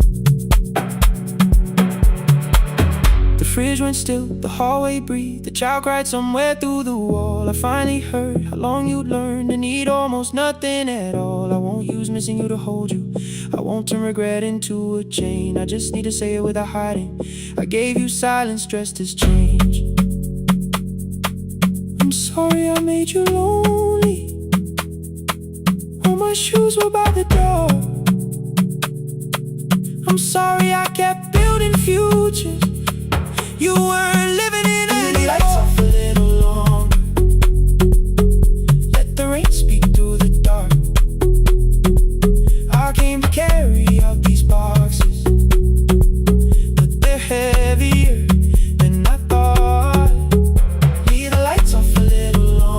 Speaker 2: The fridge went still, the hallway breathed, the child cried somewhere through the wall. I finally heard how long you'd learned to need almost nothing at all. I won't use missing you to hold you, I won't turn regret into a chain. I just need to say it without hiding. I gave you silence dressed as change. I'm sorry I made you lonely. All my shoes were by the door. I'm sorry I kept building futures you weren't living in anymore. Lights off a little longer, let the rain speak through the dark. I came to carry out these boxes, but they're heavier than I thought. Leave the lights off a little longer.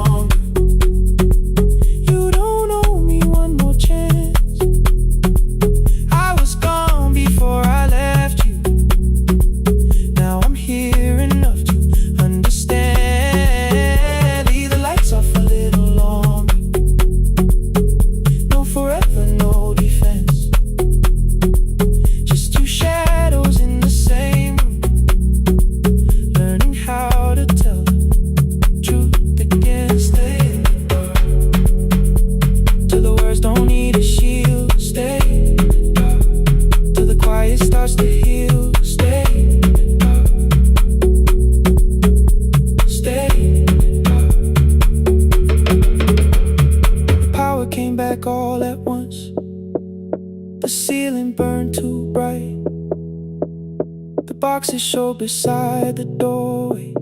Speaker 2: boxes show beside the doorway.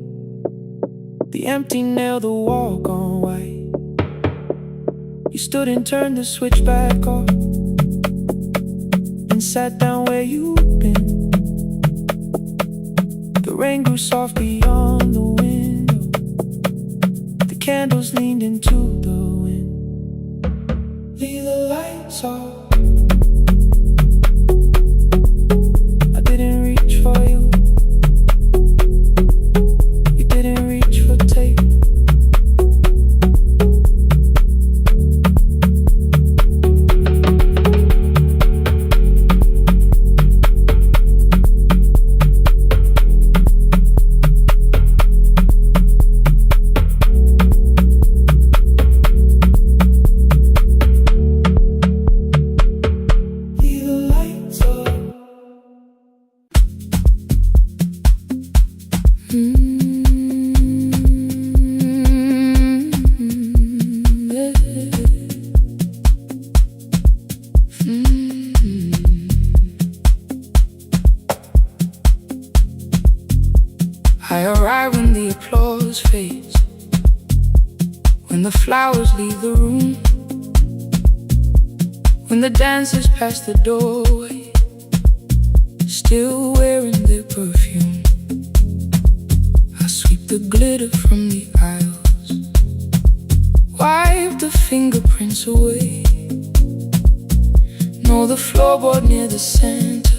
Speaker 2: The empty nail, the wall gone white. You stood and turned the switch back off and sat down where you've been. The rain grew soft beyond the window. The candles leaned into the wind. Leave the lights off. I didn't reach for you. You didn't reach for tape. I arrive when the applause fades, when the flowers leave the room, when the dancers pass the doorway, still wearing their perfume. I sweep the glitter from the aisles, wipe the fingerprints away. Know the floorboard near the center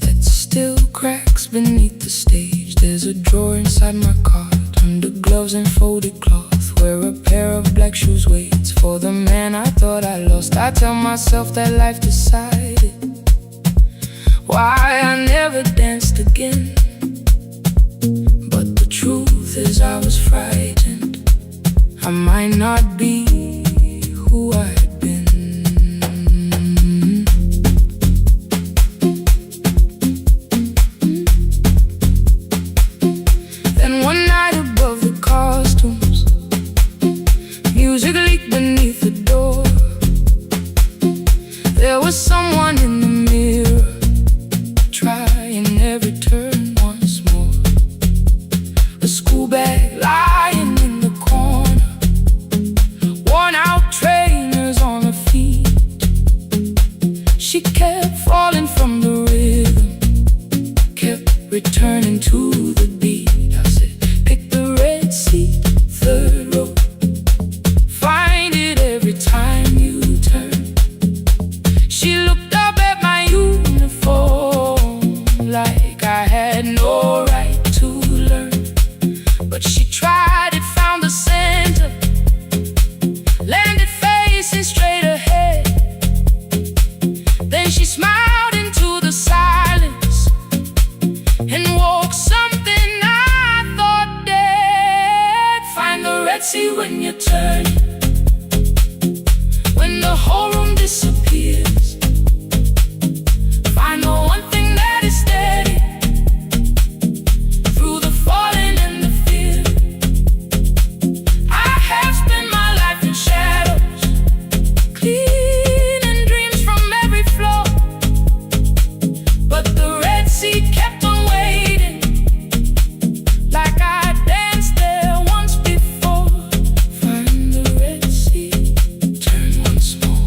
Speaker 2: that still cracks beneath the stage. There's a drawer inside my cart, under gloves and folded cloth, where a pair of black shoes waits for the man I thought I lost. I tell myself that life decided why I never danced again. But the truth is I was frightened I might not be who I'd been. Then one night above the costumes, music leaked beneath the door. There was someone in the mirror, trying every turn once more. A school bag lying in the corner, worn out trainers on her feet. She kept falling from the rhythm, kept returning to the beat. I said, pick the red seat, third row, find it every time you turn. She looked up at my uniform like I had no right to learn. But she tried it, found the center, landed facing straight ahead. Then she smiled into the silence and woke something I thought dead. Find the red sea when you turn, when the whole room disappears. Find the one thing that is steady through the falling and the fear. I have spent my life in shadows, cleaning dreams from every floor. But the red sea kept on waiting, like I danced there once before. Find the red sea, turn once more.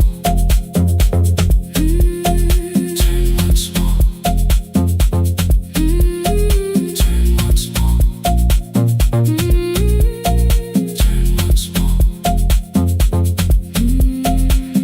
Speaker 2: Turn once more. Turn once more. Turn once more.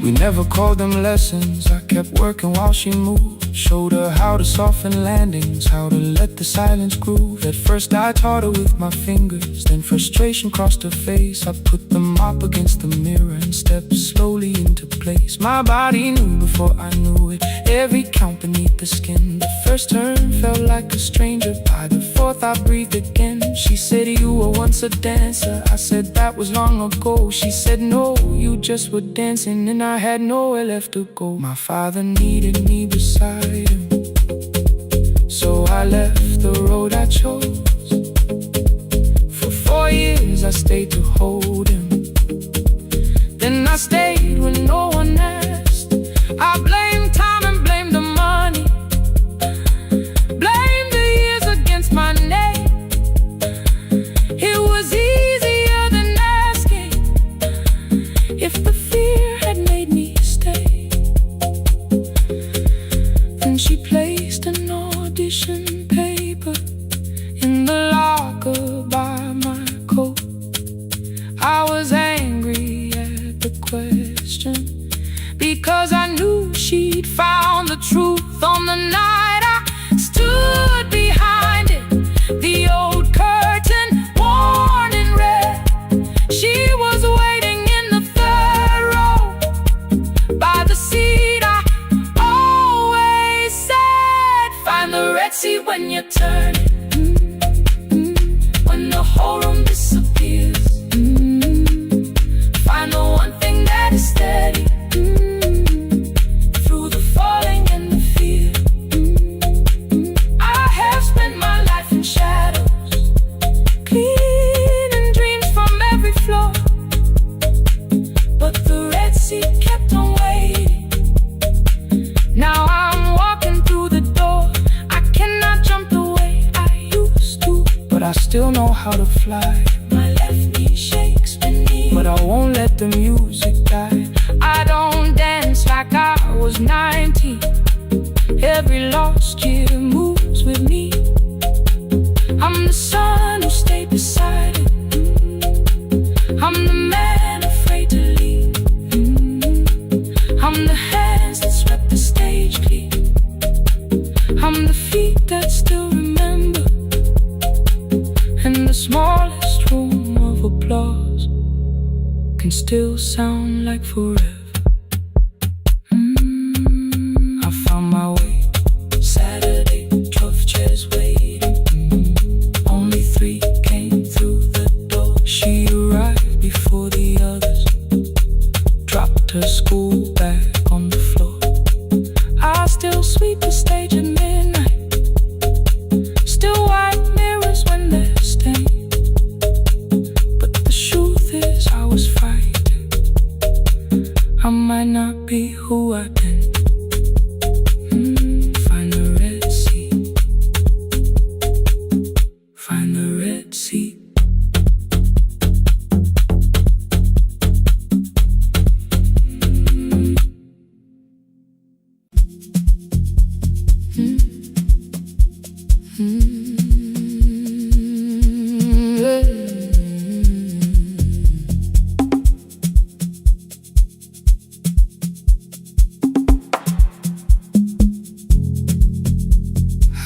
Speaker 2: We never called them lessons. I kept working while she moved, showed her how to soften landings, how to let the silence groove. At first I taught her with my fingers, then frustration crossed her face. I put them up against the mirror and stepped slowly into place. My body knew before I knew it, every count beneath the skin. The first turn felt like a stranger, by the fourth I breathed again. She said, you were once a dancer. I said, that was long ago. She said, no, you just were dancing, and I had nowhere left to go. My father needed me beside him, so I left the road I chose. For 4 years I stayed to hold him, then I stayed when no one asked. I blamed time and blamed the money, blamed the was angry at the question, because I knew she'd found the truth on the night I stood behind it. The old curtain, worn in red. She was waiting in the third row by the seat I always said, find the red seat when you turn it. When the whole room disappears, find the one thing that is steady through the falling and the fear. I have spent my life in shadows, cleaning dreams from every floor, but the red seat kept on waiting. Now I'm walking through the door. I cannot jump the way I used to, but I still know how to fly. My left knee shakes beneath, but I won't let the music die. I don't dance like I was 19. Every lost year moves with me. I'm the son who stayed beside it. I'm the man afraid to leave. I'm the hands that swept the stage clean. I'm the feet that still remember, and the smallest room of applause can still sound like forever. I found my way. Saturday, 12 chairs waiting. Only 3 came through the door. She arrived before the others, dropped her school bag on the floor. I still sweep the stage at midnight, still wipe mirrors when they're stained. But the truth is I was frightened. I might not be who I've been. Find the red seat. Find the red seat.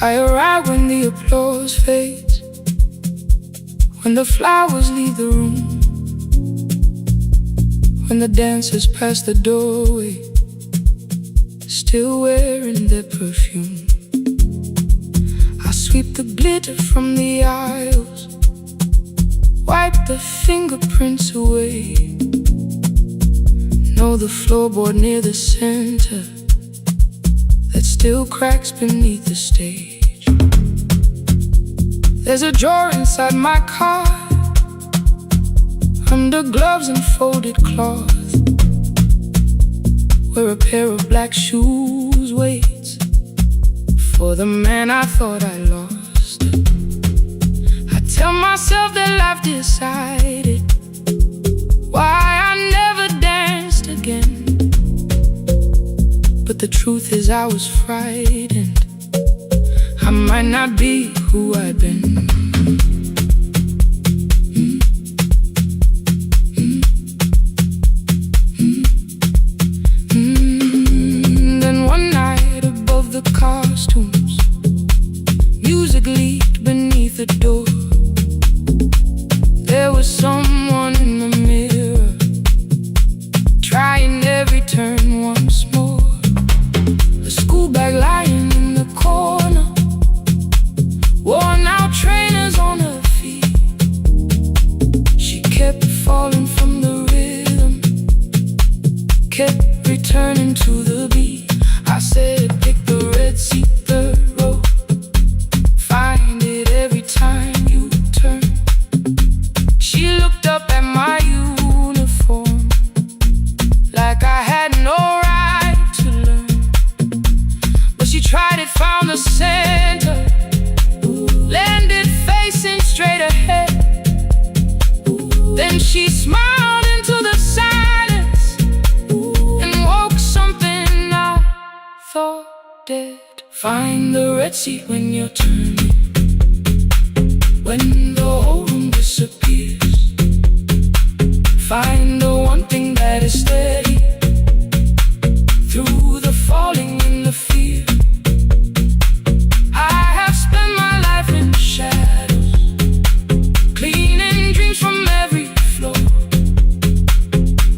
Speaker 2: I arrive when the applause fades, when the flowers leave the room, when the dancers pass the doorway, still wearing their perfume. I sweep the glitter from the aisles, wipe the fingerprints away. Know the floorboard near the center that still cracks beneath the stage. There's a drawer inside my car, under gloves and folded cloth, where a pair of black shoes waits for the man I thought I lost. I tell myself that life decided why I never danced again, but the truth is I was frightened. I might not be who I've been. Then one night above the costumes, music leaked beneath the door. There was someone in the mirror, trying every turn once more. A school bag lying in the corner, worn out trainers on her feet. She kept falling from the rhythm, kept returning to the beat. I said, pick the red seat, third row, find it every time you turn. She looked up at my uniform like I had no right to learn, but she tried it, found the center, landed facing straight ahead. Then she smiled into the silence and woke something I thought dead. Find the red seat when you're turning, when the whole room disappears. Find the one thing that is steady through the falling and the fear. I have spent my life in shadows, cleaning dreams from every floor.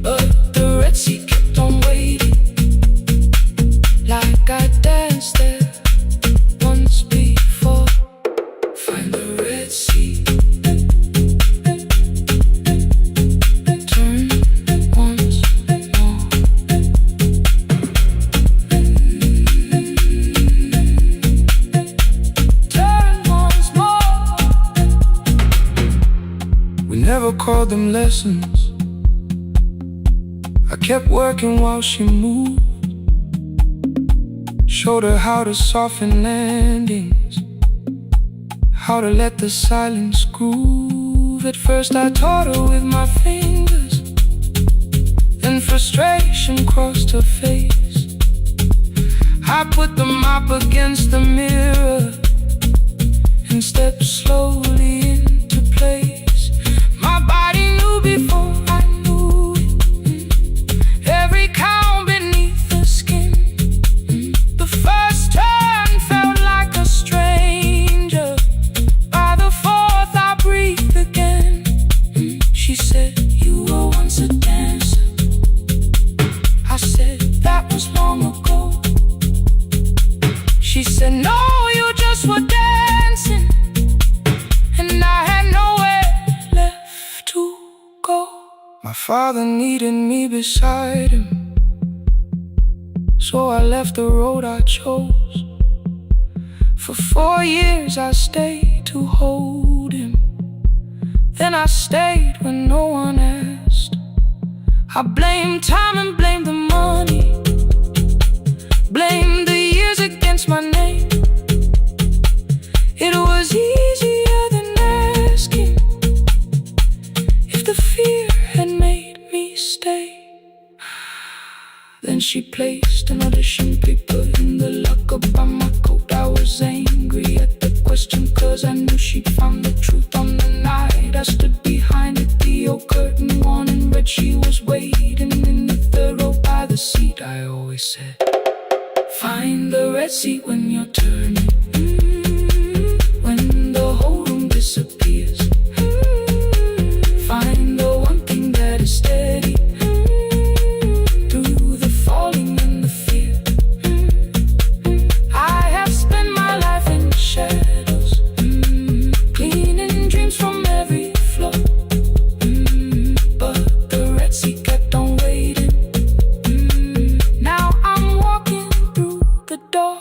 Speaker 2: But the Red Sea kept on waiting, like I danced there once before. Find the Red Sea, turn once more. Turn once more. We never called them lessons. I kept working while she moved, showed her how to soften landings, how to let the silence groove. At first I taught her with my fingers, then frustration crossed her face. I put the mop against the mirror and stepped slowly into place. My body knew before I knew it, every count beneath the skin. The first turn felt like a stranger. By the fourth I breathed again. She said, "You were once a dancer." I said, "That was long ago." She said, "No, you just were dancing." And I had nowhere left to go. My father needed me beside him, so I left the road I chose. For 4 years I stayed to hold him, then I stayed when no one asked. I blamed time and blamed the money, blamed the years against my name. It was easier than asking if the fear had made me stay. Then she placed an audition paper in the locker by my coat. I was angry at the question, cause I knew she'd found the truth on the night I stood behind it. The old curtain worn in red, she was waiting in the third row by the seat. I always said, find the Red Sea when you're turning, when the whole room disappears. Find the one thing that is steady through the falling and the fear. I have spent my life in shadows, cleaning dreams from every floor. But the Red Sea kept on waiting. Now I'm walking through the door.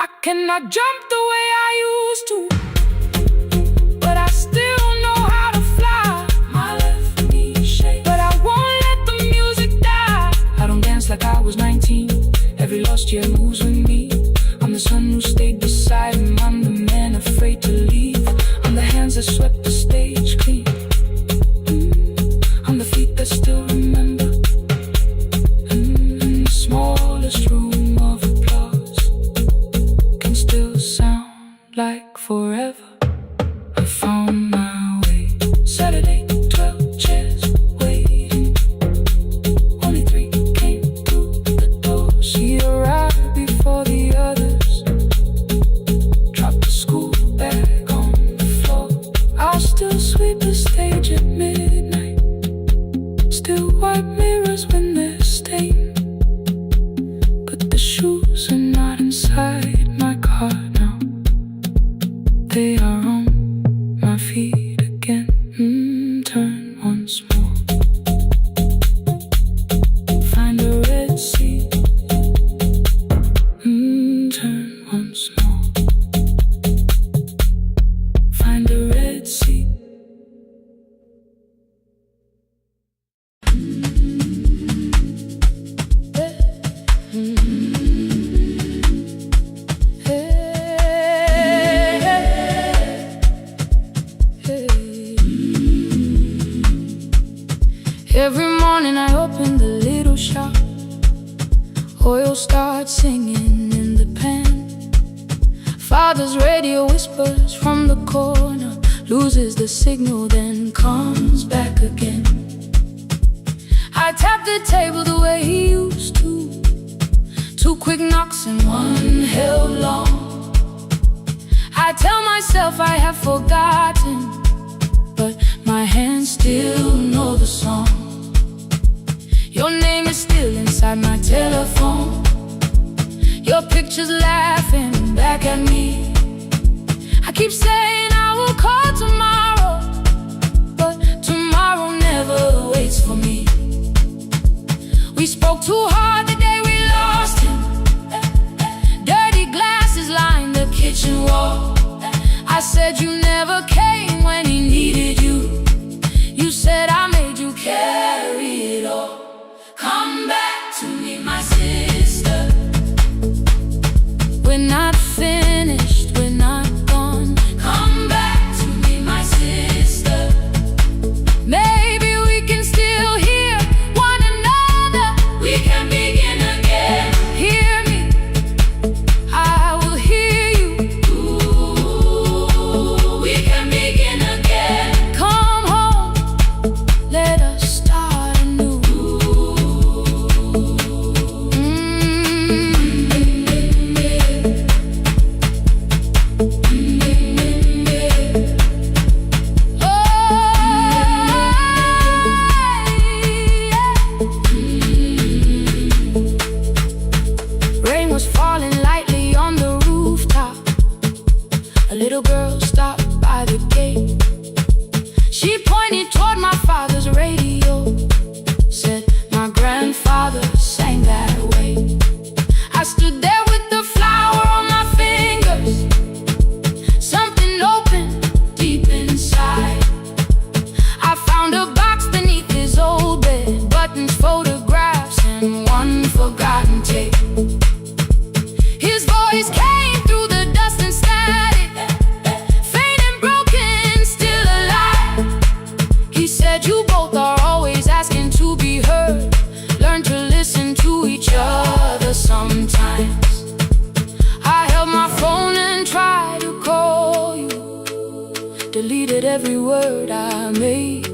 Speaker 2: I cannot jump the way I used to, but I still know how to fly. My left knee shakes, but I won't let the music die. I don't dance like I was 19. Every lost year moves with me. I'm the son who stayed beside him. I'm the man afraid to leave. I'm the hands that swept the stage clean. I'm the feet that still remember. In the smallest room of applause can still sound like forever. I found my way. Saturday, 12 chairs waiting. Only 3 came through the door. She arrived before the others, dropped the school bag on the floor. I'll still sweep the stage at midnight, still wipe mirrors when they're stained. But the shoes are not inside my car now. They are on my feet again. Turn once more. Find a Red Sea. Turn once more. Find a Red Sea. Every morning I open the little shop. Oil starts singing in the pan. Father's radio whispers from the corner, loses the signal, then comes back again.
Speaker 1: I tapped the table the way he used to. 2 quick knocks and 1 held long. I tell myself I have forgotten, but my hands still know the song. Your name is still inside my telephone. Your picture's laughing back at me. I keep saying I will call tomorrow, but tomorrow never waits for me. We spoke too hard the day we lost him. Dirty glasses line the kitchen wall. I said you never came when he needed you. You said I made you carry it all. Come back to me, my sister. We're not finished, we're not gone. Come back to me, my sister. Maybe we can still hear one another. We can begin again. Hear me, I will hear you. Ooh, we can begin again. Come home, let us start anew. Rain was falling lightly on the rooftop. A little girl stopped by the gate. She pointed toward my father's radio. Said my grandfather sang that way. I stood there with the flower on my fingers. Something opened deep inside. I found a box beneath his old bed. Buttons, photographs, and 1 forgotten tape. His voice came through the dust and static. Faint and broken, still alive. He said you both are always asking to be heard. Learn to listen to each other sometimes. I held my phone and tried to call you. Deleted every word I made.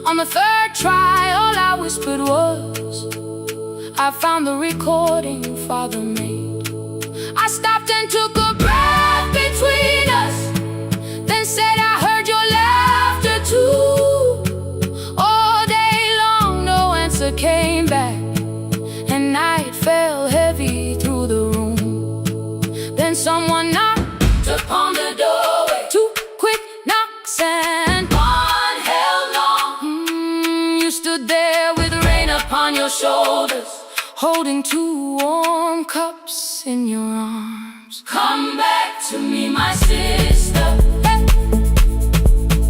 Speaker 1: On the 3rd try, all I whispered was, I found the recording Father made. I stopped and took a breath between us, then said I heard your laughter too. All day long no answer came back, and night fell heavy through the room. Then someone knocked upon the doorway. 2 quick knocks and 1 held long. You stood there with rain upon your shoulders, holding 2 warm cups in your arms. Come back to me, my sister. Hey.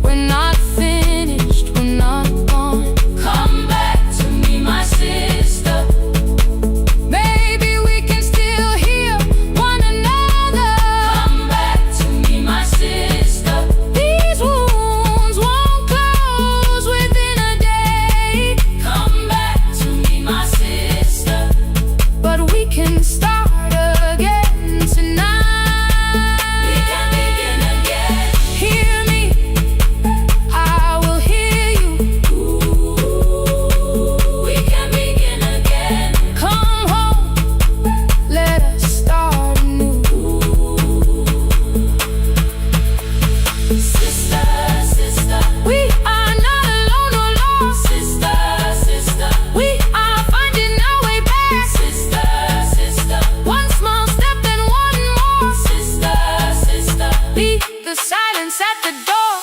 Speaker 1: We're not finished, we're not gone. Come back to me, my sister. Maybe we can still hear one another. Come back to me, my sister. These wounds won't close within a day. Come back to me, my sister. But we can start again tonight. We can begin again. Hear me, I will hear you. Ooh, we can begin again. Come home, let us start anew. Sister, sister, we are not alone or lost. Sister, sister, we are finding our way back. Sister, sister, 1 small step and 1 more. Sister, sister, beat the silence at the door.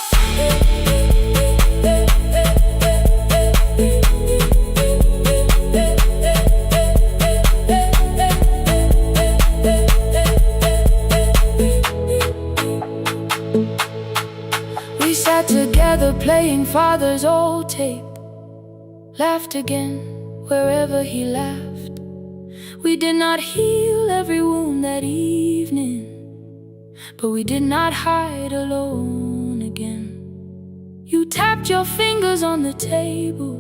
Speaker 1: We sat together playing Father's old tape. Laughed again wherever he laughed. We did not heal every wound that evening, but we did not hide alone again. You tapped your fingers on the table.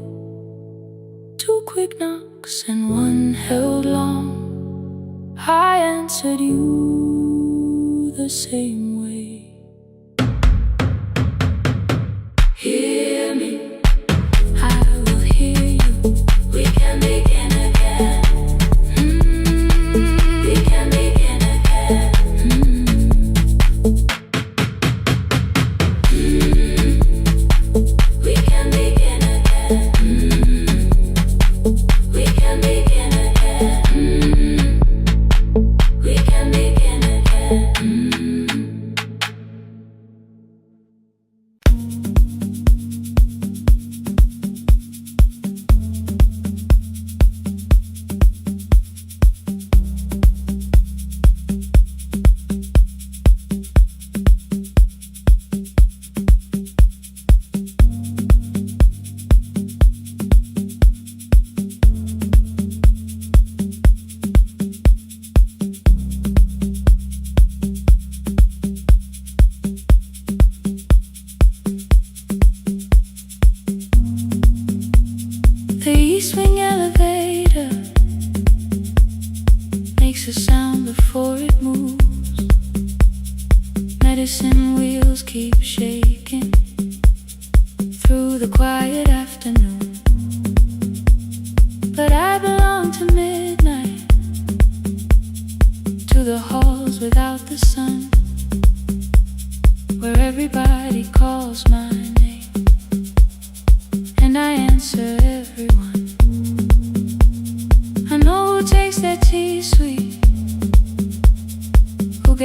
Speaker 1: 2 quick knocks and 1 held long. I answered you the same way. Hear me, I will hear you.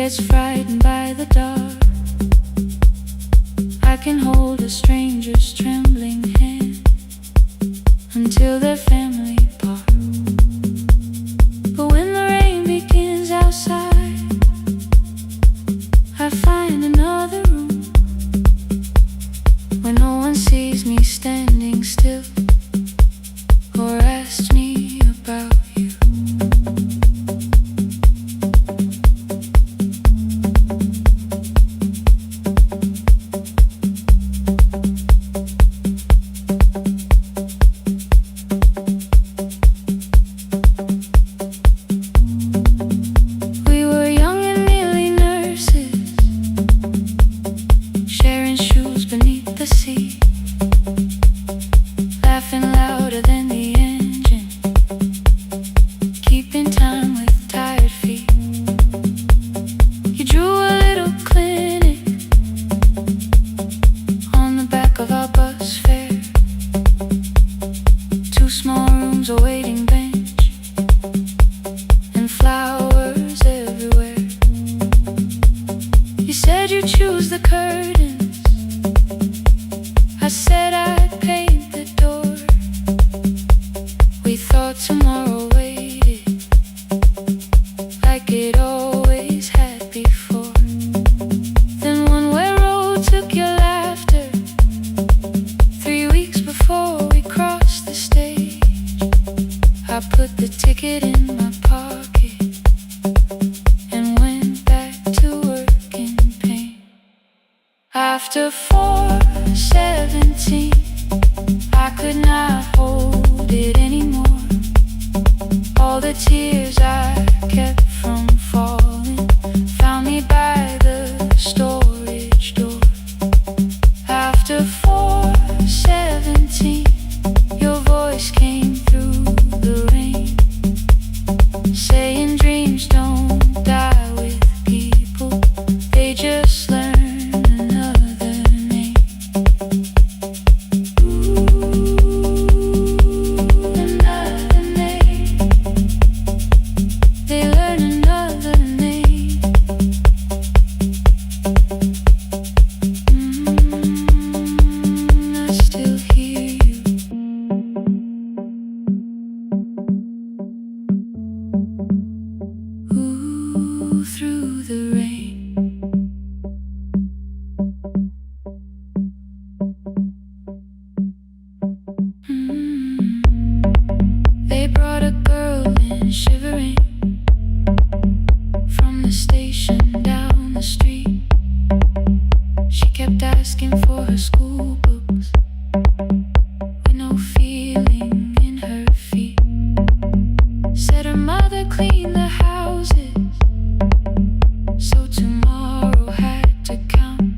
Speaker 1: gets frightened by the dark. I can hold a stranger's trembling hand until their family part. But when the rain begins outside, I find another room where no one sees me standing still or asks me about you. We were young and nearly nurses, sharing shoes beneath the sea, laughing louder than the engine, keeping time with tired feet. You drew a little clinic on the back of our bus fare, 2 small rooms, a waiting bench, and flowers everywhere. You said you'd choose the curtains, I said I'd paint the door. We thought tomorrow waited like it always had before. Then one way road took your laughter, 3 weeks before we crossed the stage. I put the ticket in my pocket and went back to work in pain. After 4:17, I could not hold it anymore. All the tears I kept from falling found me by the storage door. After 4:17, your voice came through the rain, saying dreams don't die with people, they just learn another name. Another name. They learn another name. I still hear you. Ooh, through the rain. They brought a girl in shivering from the station down the street. She kept asking for her school books with no feeling in her feet. Said her mother cleaned the houses, so tomorrow had to count.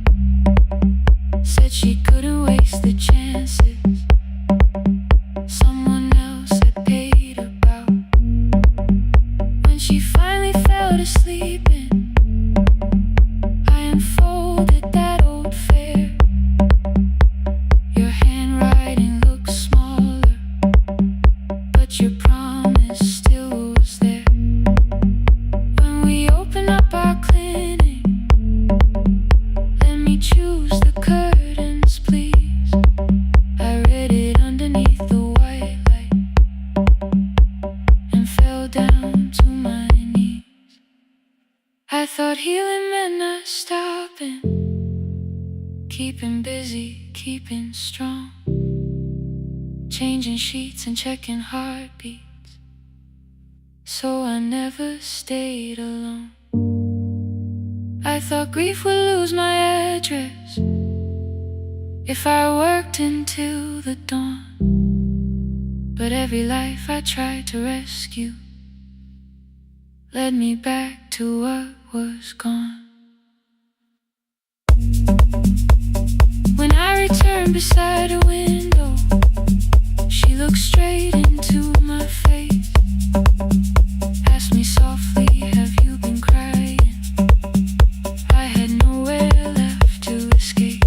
Speaker 1: Said she couldn't waste the chances someone else had paid about. When she finally fell to sleeping, I unfolded that old fare. Your handwriting looks smaller, but your promise still was there. When we open up our clinic, let me choose the curtains, please. I read it underneath the white light and fell down to my knees. I thought healing meant not stopping, keeping busy, keeping strong, changing sheets and checking heartbeats, so I never stayed alone. I thought grief would lose my address if I worked until the dawn. But every life I tried to rescue led me back to what was gone. When I returned beside a window, she looked straight into my face, asked me softly, have you been crying? I had nowhere left to escape,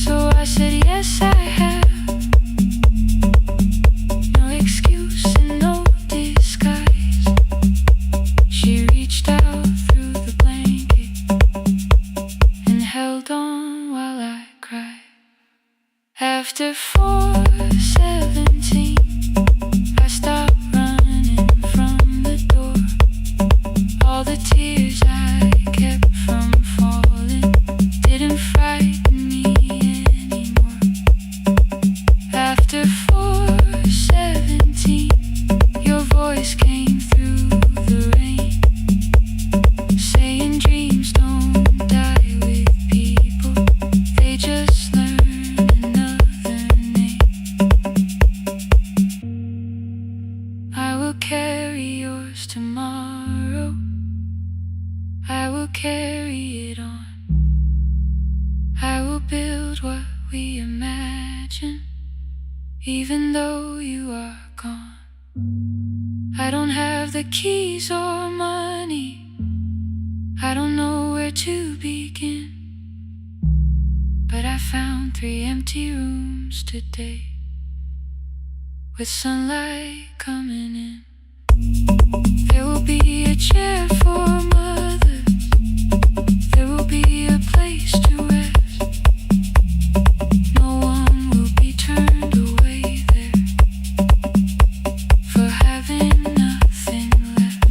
Speaker 1: so I said yes I have. No excuse and no disguise. She reached out through the blanket you are gone. I don't have the keys or money, I don't know where to begin, but I found 3 empty rooms today, with sunlight coming in. There will be a chair for mothers, there will be a place to rest. No one will be turned away there for having nothing left.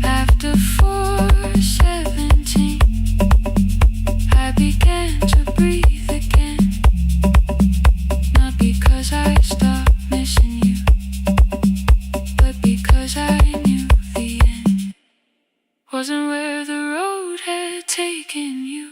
Speaker 1: After 4:17, I began to breathe again, not because I stopped missing you, but because I knew the end wasn't where the road had taken you.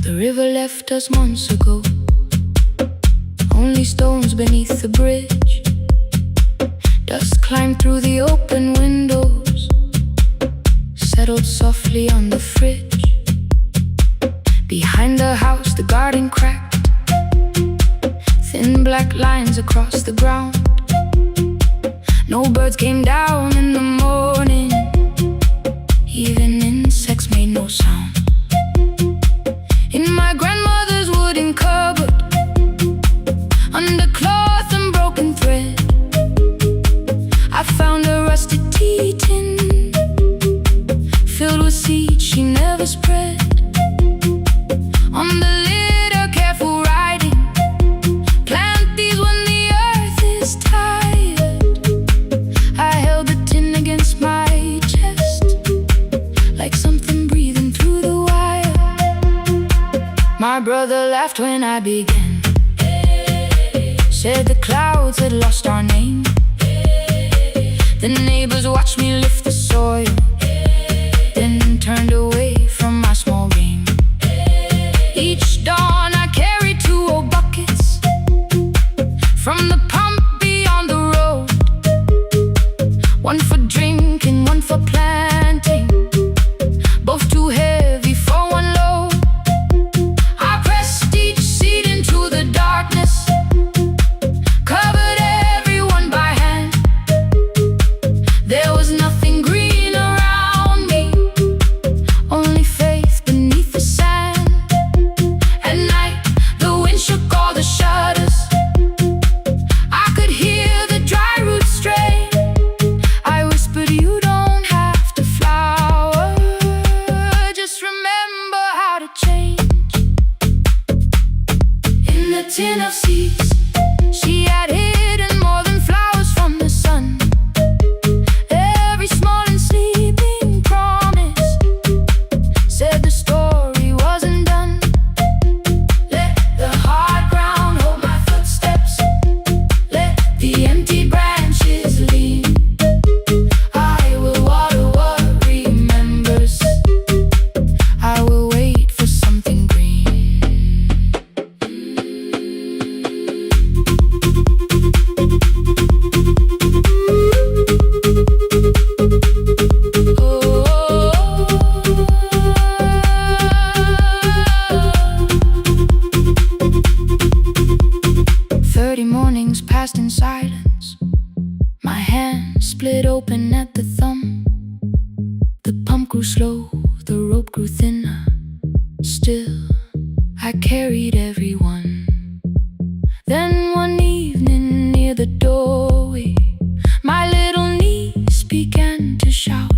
Speaker 1: The river left us months ago, only stones beneath the bridge. Dust climbed through the open windows, settled softly on the fridge. Behind the house the garden cracked, thin black lines across the ground. No birds came down in the morning, even insects made no sound. In my grandmother's wooden cupboard, under cloth and broken thread, I found a rusted tea tin filled with seeds she never spread. On the lid a careful writing, plant these when the earth is tired. I held the tin against my chest, like something breathing through the wire. My brother laughed when I began, said the clouds had lost our name. The neighbors watched me lift the soil, then turned away from my small game. Each dawn I carried 2 old buckets from the pump beyond the road, one for drinking, one for planting, both too heavy for one load. I pressed each seed into the darkness, covered everyone by hand. There was nothing green around me, only faith beneath the sand. At night the wind shook all the shutters, I could hear the dry roots stray. I whispered, you don't have to flower, just remember how to change. In the tin of seeds she had hidden more than flowers from the sun. Every small and sleeping promise said the story wasn't done. Let the hard ground hold my footsteps, let the empty branches lean. I will water what remembers, I will wait for something green. Oh. 30 mornings passed in silence, my hand split open at the thumb. The pump grew slow, the rope grew thinner, still I carried everyone. Then one evening near the doorway, my little niece began to shout.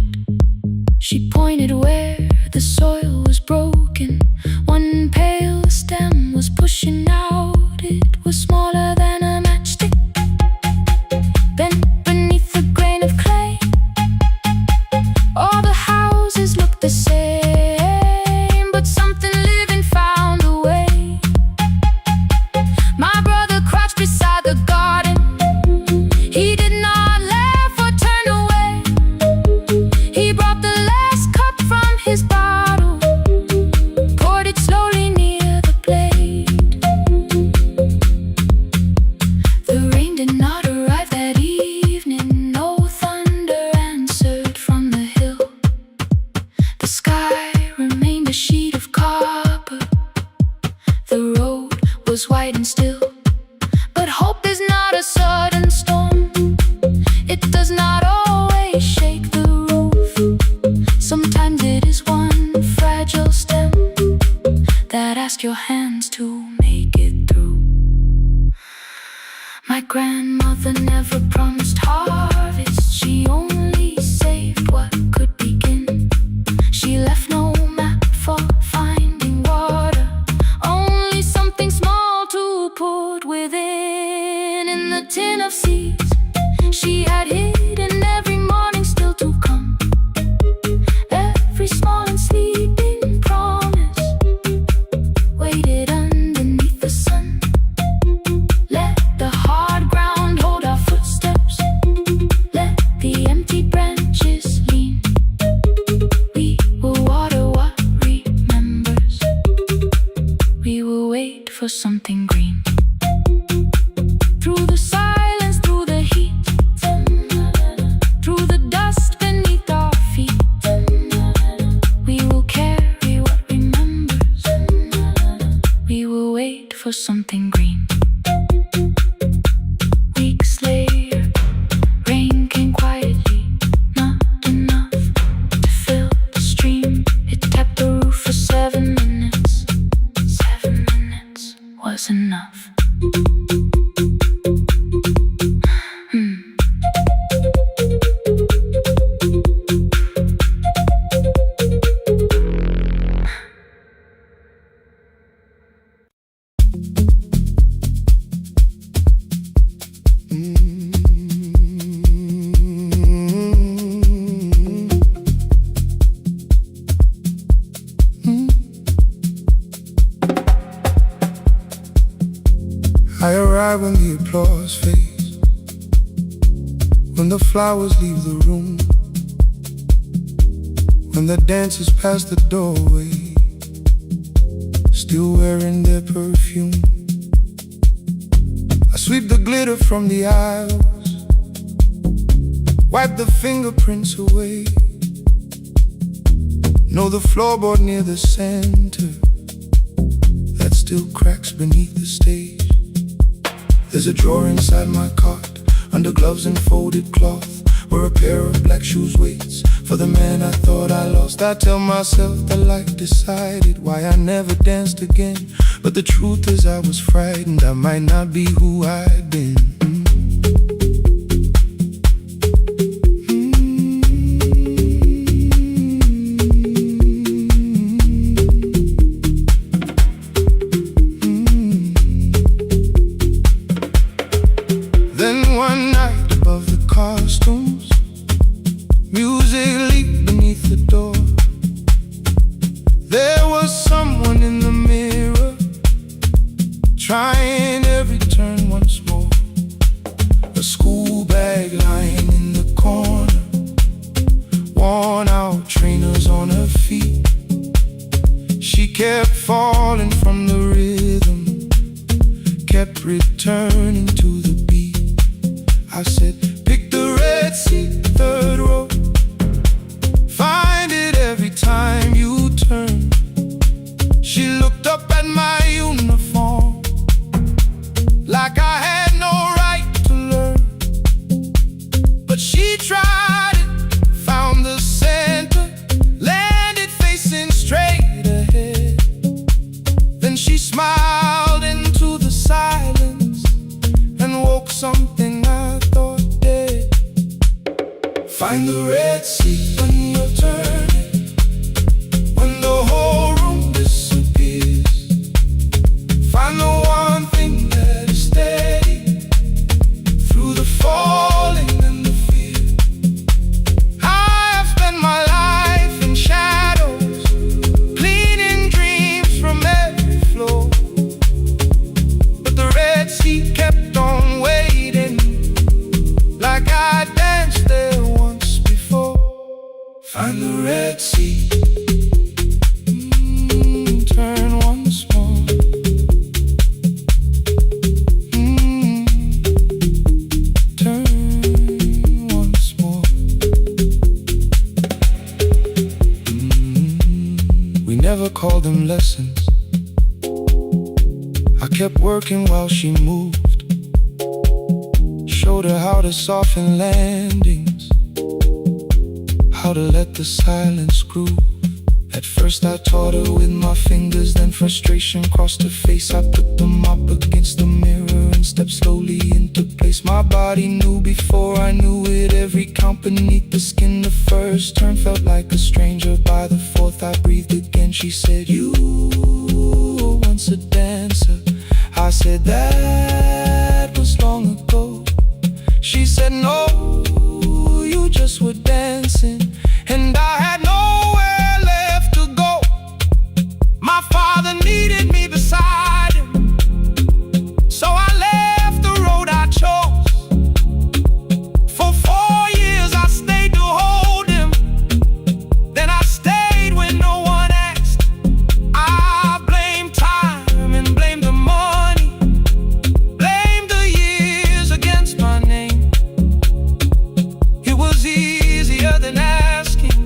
Speaker 1: She pointed where the soil was broken, one pale stem was pushing out. It was smaller than a matchstick, bent beneath a grain of clay. All the houses looked the same. a sheet of copper. The road was wide and still, but hope is not a sudden storm. It does not always shake the roof. Sometimes it is one fragile stem that asks your hands to make it through. My grandmother never promised harvest. She only saved what could begin. She left no map for finding water, only something small to put within. In the tin of seeds she had hidden every morning still to come, every small and sleeping promise waited underneath the sun. Let the hard ground hold our footsteps, let the empty branches lean. We will water what remembers, we will wait for something green. Through the silence, through the heat, through the dust beneath our feet, we will carry what remembers, we will wait for something green. Weeks later, rain came quietly, not enough to fill the stream. It tapped the roof for 7 minutes. 7 minutes was enough.
Speaker 2: I arrive when the applause fades, when the flowers leave the room, when the dancers pass the doorway, still wearing their perfume. I sweep the glitter from the aisles, wipe the fingerprints away. Know the floorboard near the center that still cracks beneath the stage. There's a drawer inside my cart, under gloves and folded cloth, where a pair of black shoes waits for the man I thought I lost. I tell myself that life decided why I never danced again, but the truth is I was frightened I might not be who I'd been. Then one night above the costumes, music leaked beneath the door. There was someone in the mirror, trying every turn once more. A school bag lying in the corner, worn out trainers on her feet. She kept falling from the rhythm, kept returning to the beat. I said, pick the red seat, third row. Find it every time you turn. She looked up at my uniform like I had no right to learn. But she tried it, found the center, landed facing straight ahead. Then she smiled into the silence, never called them lessons. I kept working while she moved, showed her how to soften landings, how to let the silence groove. At first I taught her with my fingers, then frustration crossed her face. I put the mop against the mirror and stepped slowly into place. My body knew before I knew it, every count beneath the skin. The first turn felt like a stranger, by the fourth I breathed again. She said, "You were once a dancer." I said, "That was long ago." She said, "No, you just were dancing." And I had nowhere left to go. My father needed me beside him, so I left the road I chose. For 4 years I stayed to hold him, then I stayed when no one asked. I blamed time and blamed the money, blamed the years against my name. It was easier than asking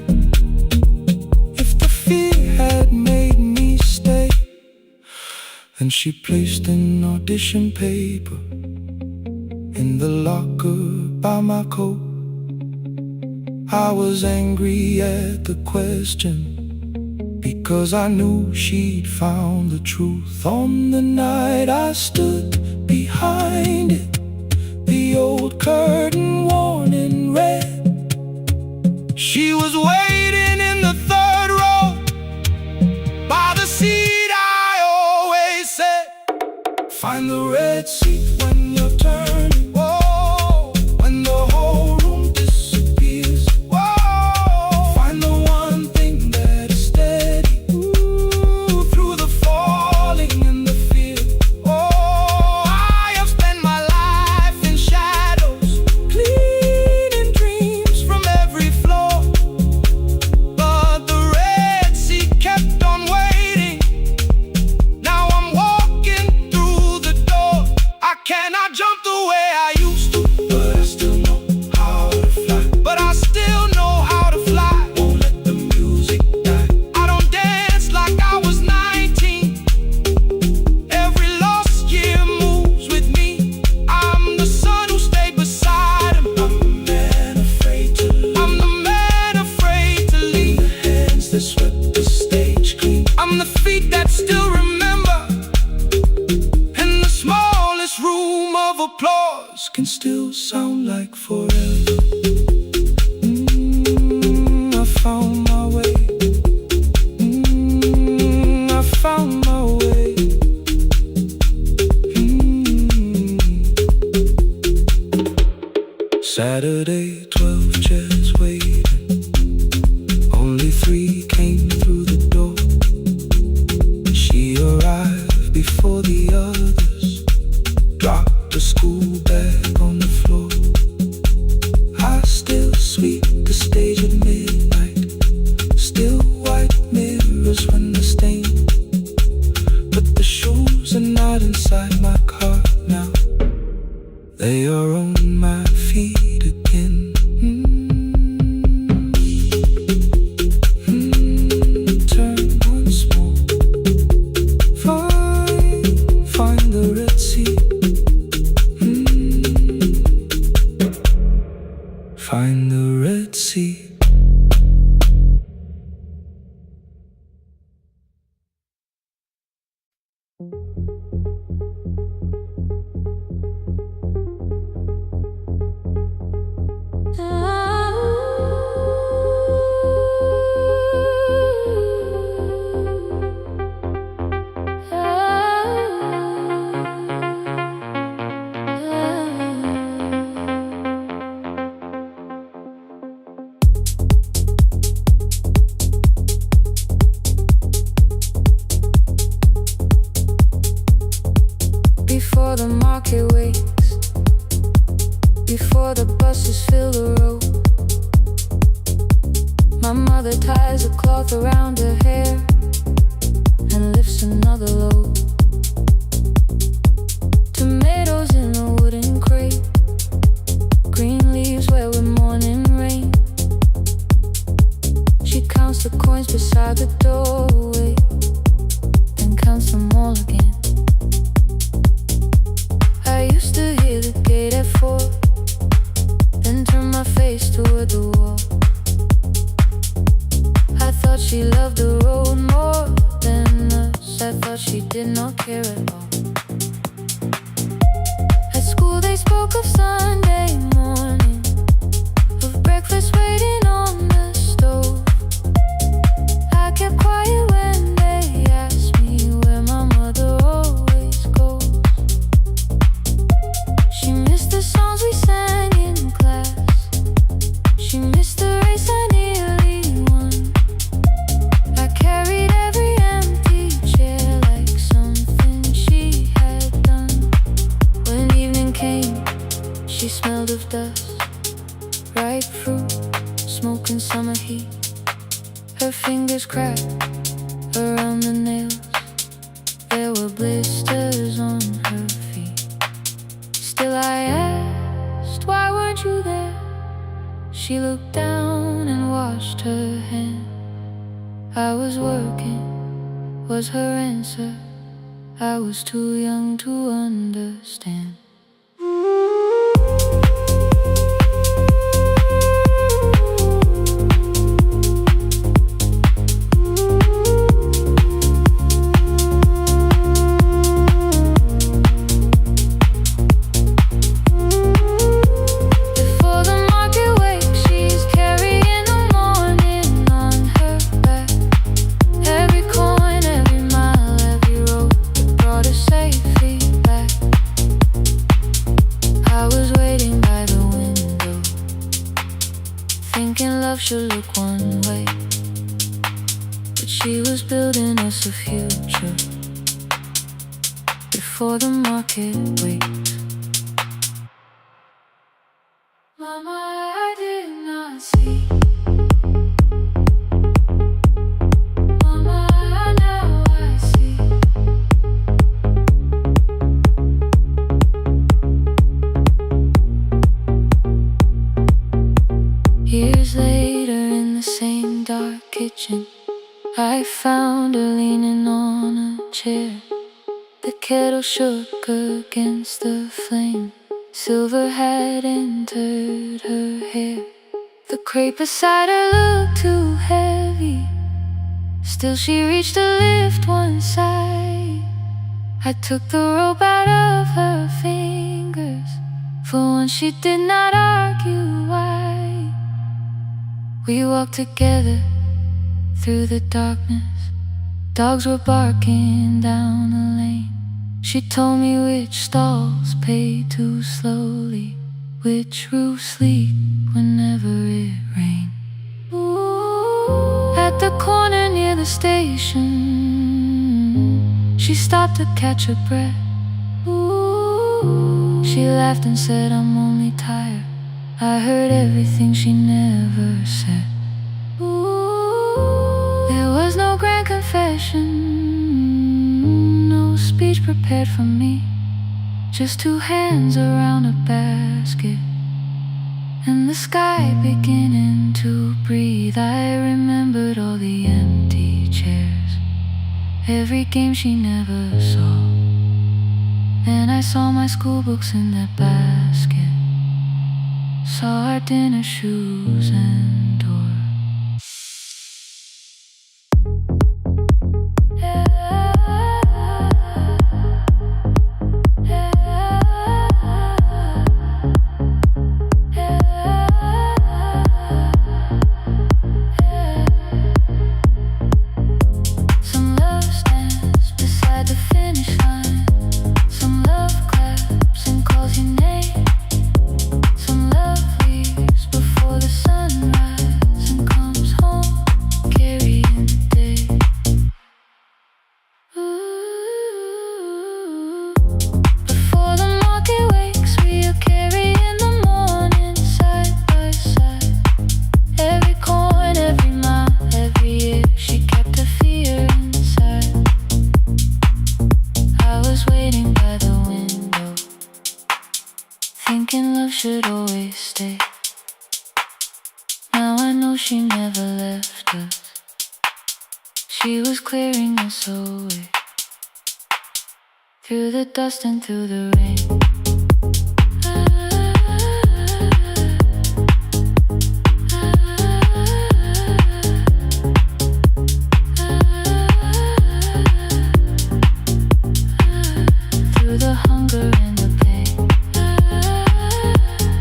Speaker 2: if the fear had made me stay. Then she placed an audition paper in the locker by my coat. I was angry at the question, because I knew she'd found the truth. On the night I stood behind it, the old curtain worn in red. She was waiting in the third row, by the seat I always said, "Find the red seat when you're turning." Whoa, when the whole room disappears. Whoa, find the one thing that is steady. Ooh, through the falling and the fear. Oh, I have spent my life in shadows, cleaning dreams from every floor. But the red sea kept on waiting. Now I'm walking through the door. I cannot jump the way I used to, but I still know how to fly. But I still know how to fly. Won't let the music die. I don't dance like I was 19. Every lost year moves with me. I'm the son who stayed beside him. I'm the man afraid to leave. I'm the man afraid to leave. The hands that swept the stage clean. I'm the feet that still remember. And the smallest room of applause can still sound like forever. I found my way. I found my way. Saturday, 12 chairs waiting. Only 3 came through the door. She arrived before the others, dropped the school bag on the floor. I still sweep the stage at midnight, still white mirrors when the stain. But the shoes are not inside my car now, they are on my feet again. Turn once more. Find the red sea. Find the red sea.
Speaker 1: Before the market waits, before the buses fill the road, my mother ties a cloth around her hair and lifts another load. Tomatoes in a wooden crate, green leaves where we're morning rain. She counts the coins beside the doorway. around the nails. There were blisters on her feet. Still I asked, why weren't you there? She looked down and washed her hand. I was working, was her answer. I was too young to understand. Thinking love should look one way, but she was building us a future before the market waits. Mama, I did not see. Mama, now I see. Years later in the same dark kitchen, I found her leaning on a chair. The kettle shook against the flame. Silver had entered her hair. The crepe beside her looked too heavy. Still she reached to lift one side. I took the rope out of her fingers. For once she did not argue why. We walked together through the darkness. Dogs were barking down the lane. She told me which stalls pay too slowly, which roofs leak whenever it rained. At the corner near the station, she stopped to catch her breath. She laughed and said, I'm only tired. I heard everything she never said. There was no grand confession, no speech prepared for me. Just two hands around a basket, and the sky beginning to breathe. I remembered all the empty chairs, every game she never saw. And I saw my school books in that basket, saw our dinner shoes and door. Some love stands beside the finish line. Some love claps and calls your name. Some love leaves before the sunrise and comes home carrying the day. Ooh. Before the market wakes, we are carrying the morning side by side. Every coin, every mile, every year, she kept her fear inside. I was waiting by the window, thinking love should always stay. Now I know she never left us. She was clearing us away, through the dust and through the rain. Through the hunger and the pain.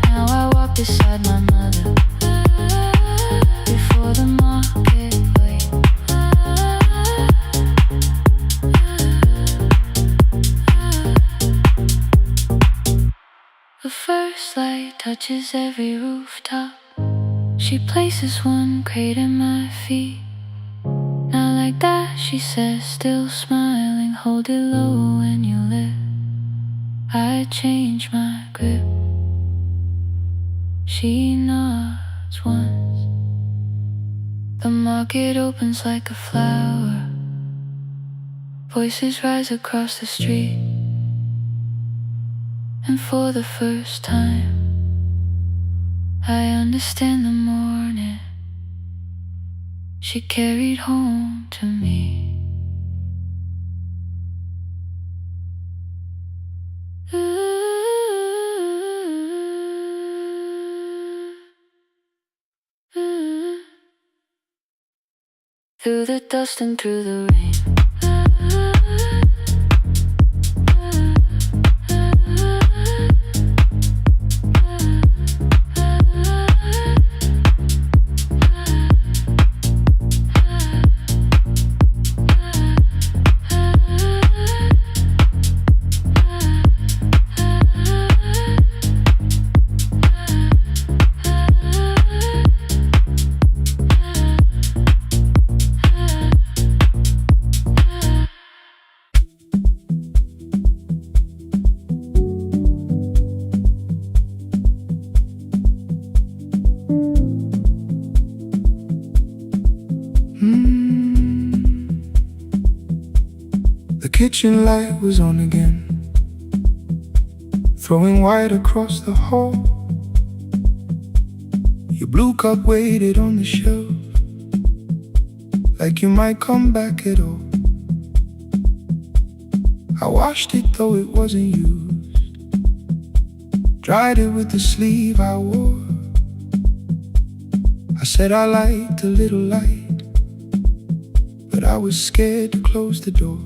Speaker 1: Now I walk beside my mother, before the market waits. The first light touches every rooftop. She places one crate at my feet. Now like that, she says, still smiling, hold it low when you lift. I change my grip. She nods once. The market opens like a flower. Voices rise across the street, and for the first time I understand the morning she carried home to me. Through the dust and through the rain,
Speaker 2: The kitchen light was on again, throwing white across the hall. Your blue cup waited on the shelf, like you might come back at all. I washed it though it wasn't used, dried it with the sleeve I wore. I said I liked a little light, but I was scared to close the door.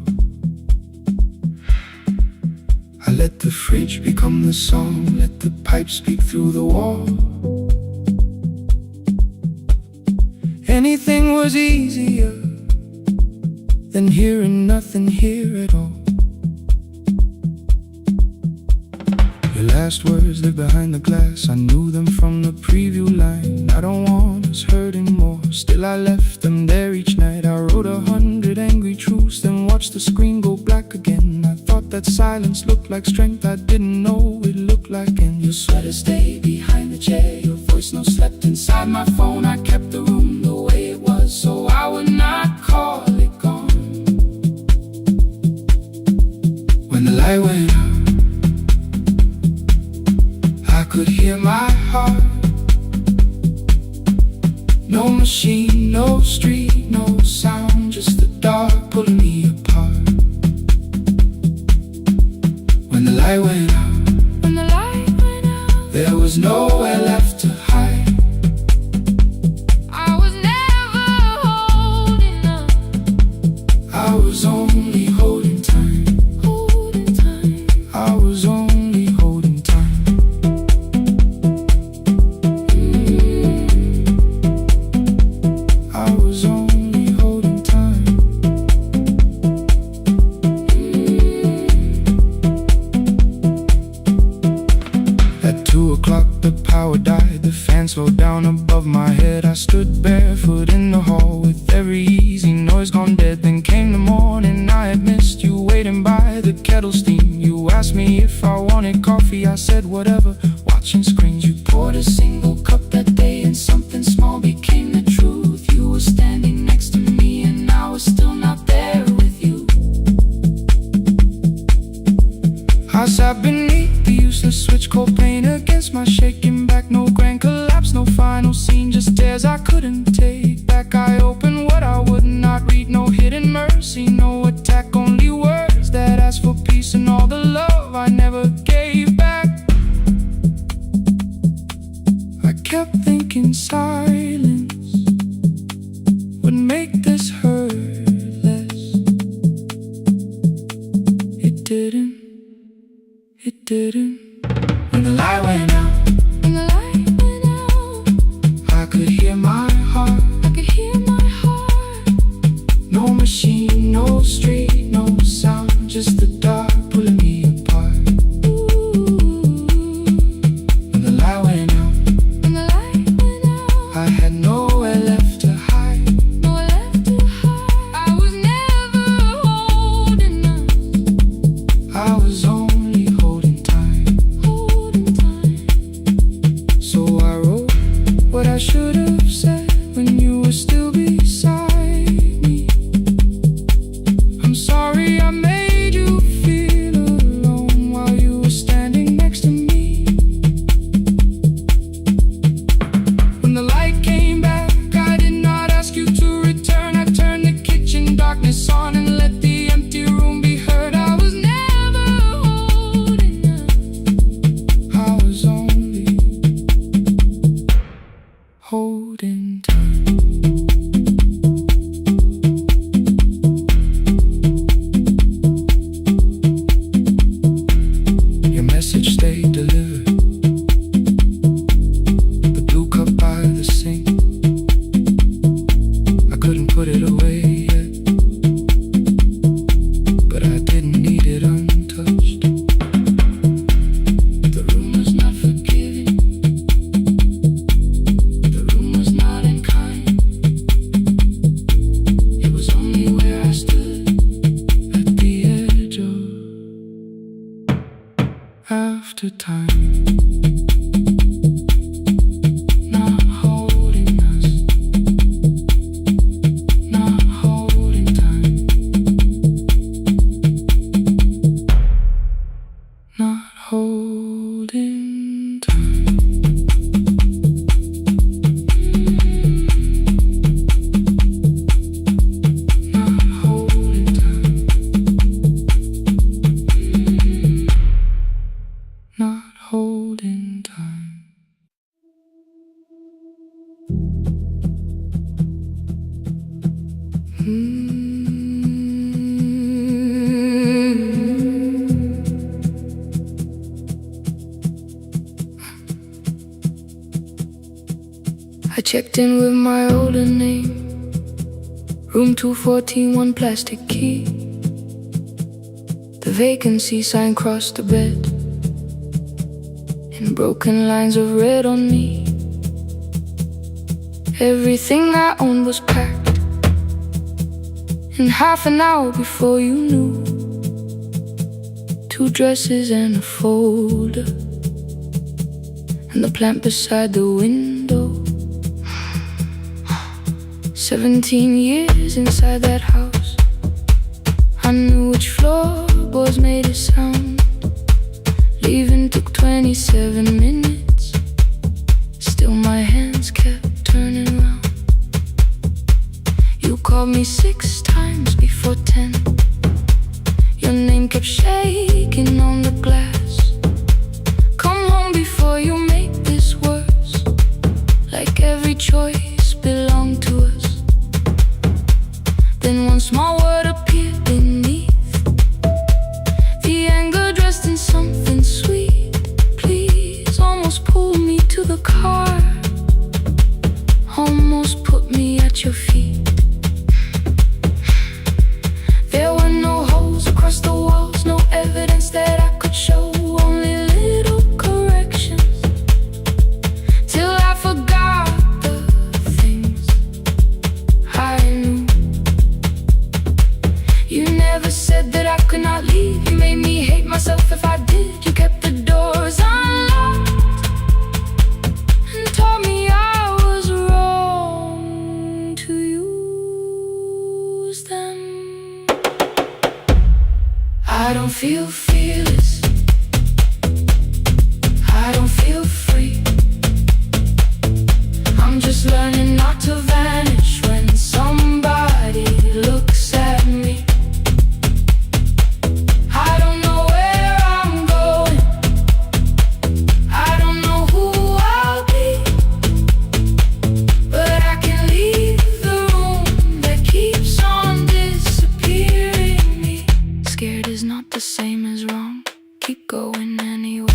Speaker 2: I let the fridge become the song, let the pipe speak through the wall. Anything was easier than hearing nothing here at all. Your last words live behind the glass, I knew them from the preview line. I don't want us hurting more, still I left them there each night. I wrote 100 angry truths, then watched the screen go black again. I thought that silence looked like strength, I didn't know it looked like. And your sweater stayed behind the chair, your voice no slept inside my phone. I kept the room the way it was, so I would not call it gone. When the light went out, I could hear my heart. No machine, no street, no sound, just the dark pulling me apart. When the light went out, there was nowhere left to hide.
Speaker 1: I was never holding up,
Speaker 2: I was only holding time. I was only holding time. I was only holding time. At 2 o'clock the power died, the fan slowed down above my head. I stood barefoot in the hall with every easy noise gone dead. Then came the morning, I had missed you waiting by the kettle steam. You asked me if I wanted coffee, I said whatever, watching screens. You poured a single cup that day and something small became the truth. You were standing next to me and I was still not there with you. I sat beneath the useless switch, cold pain against my shaking back. No grand collapse, no final scene, just tears I couldn't take back. I opened what I would not read, no hidden mercy, no attack, only words that asked for peace and all the love I never gave back. I kept thinking silence would make this hurt less. It didn't. It didn't. When the light went out, I could hear my heart. No machine, no street, no sound, just the dark pulling me apart. When the light went out, I had nowhere left to hide.
Speaker 1: I was never holding up,
Speaker 2: I was only holding time. So I wrote what I should have said when you were still beside me. I'm on and let the empty room be heard. I was never holding on, I was only holding time. Your message stayed delivered, the blue cup by the sink. I couldn't put it away yet, but I didn't need it untouched. The room was not forgiving, the room was not unkind. It was only where I stood at the edge of after time. Not holding us, not holding time, not holding time. Not holding time, not holding time. I checked in with my older name, room 214, one plastic key. The vacancy sign crossed the bed, and broken lines of red on me. Everything I owned was packed in half an hour before you knew. 2 dresses and a folder, and the plant beside the window. 17 years inside that house, I knew which floorboards made a sound. Leaving took 27 minutes, still my hands kept turning round. You called me 6 times before 10. Your name kept shaking on the glass. Come home before you make this worse, like every choice belonged to us. Then one small word appeared beneath, the anger dressed in something sweet. Please, almost pulled me to the car, almost put me at your feet. There were no holes across the walls, no evidence that I could show, only little corrections, till I forgot the things I knew. You never said that I could not leave, you made me hate myself if I did. You kept the doors unlocked and told me I was wrong to use them. I don't feel fearless, I don't feel free. I'm just learning not to vanish when somebody looks at me. I don't know where I'm going, I don't know who I'll be, but I can leave the room that keeps on disappearing me. Scared is not the same as wrong, keep going anyway.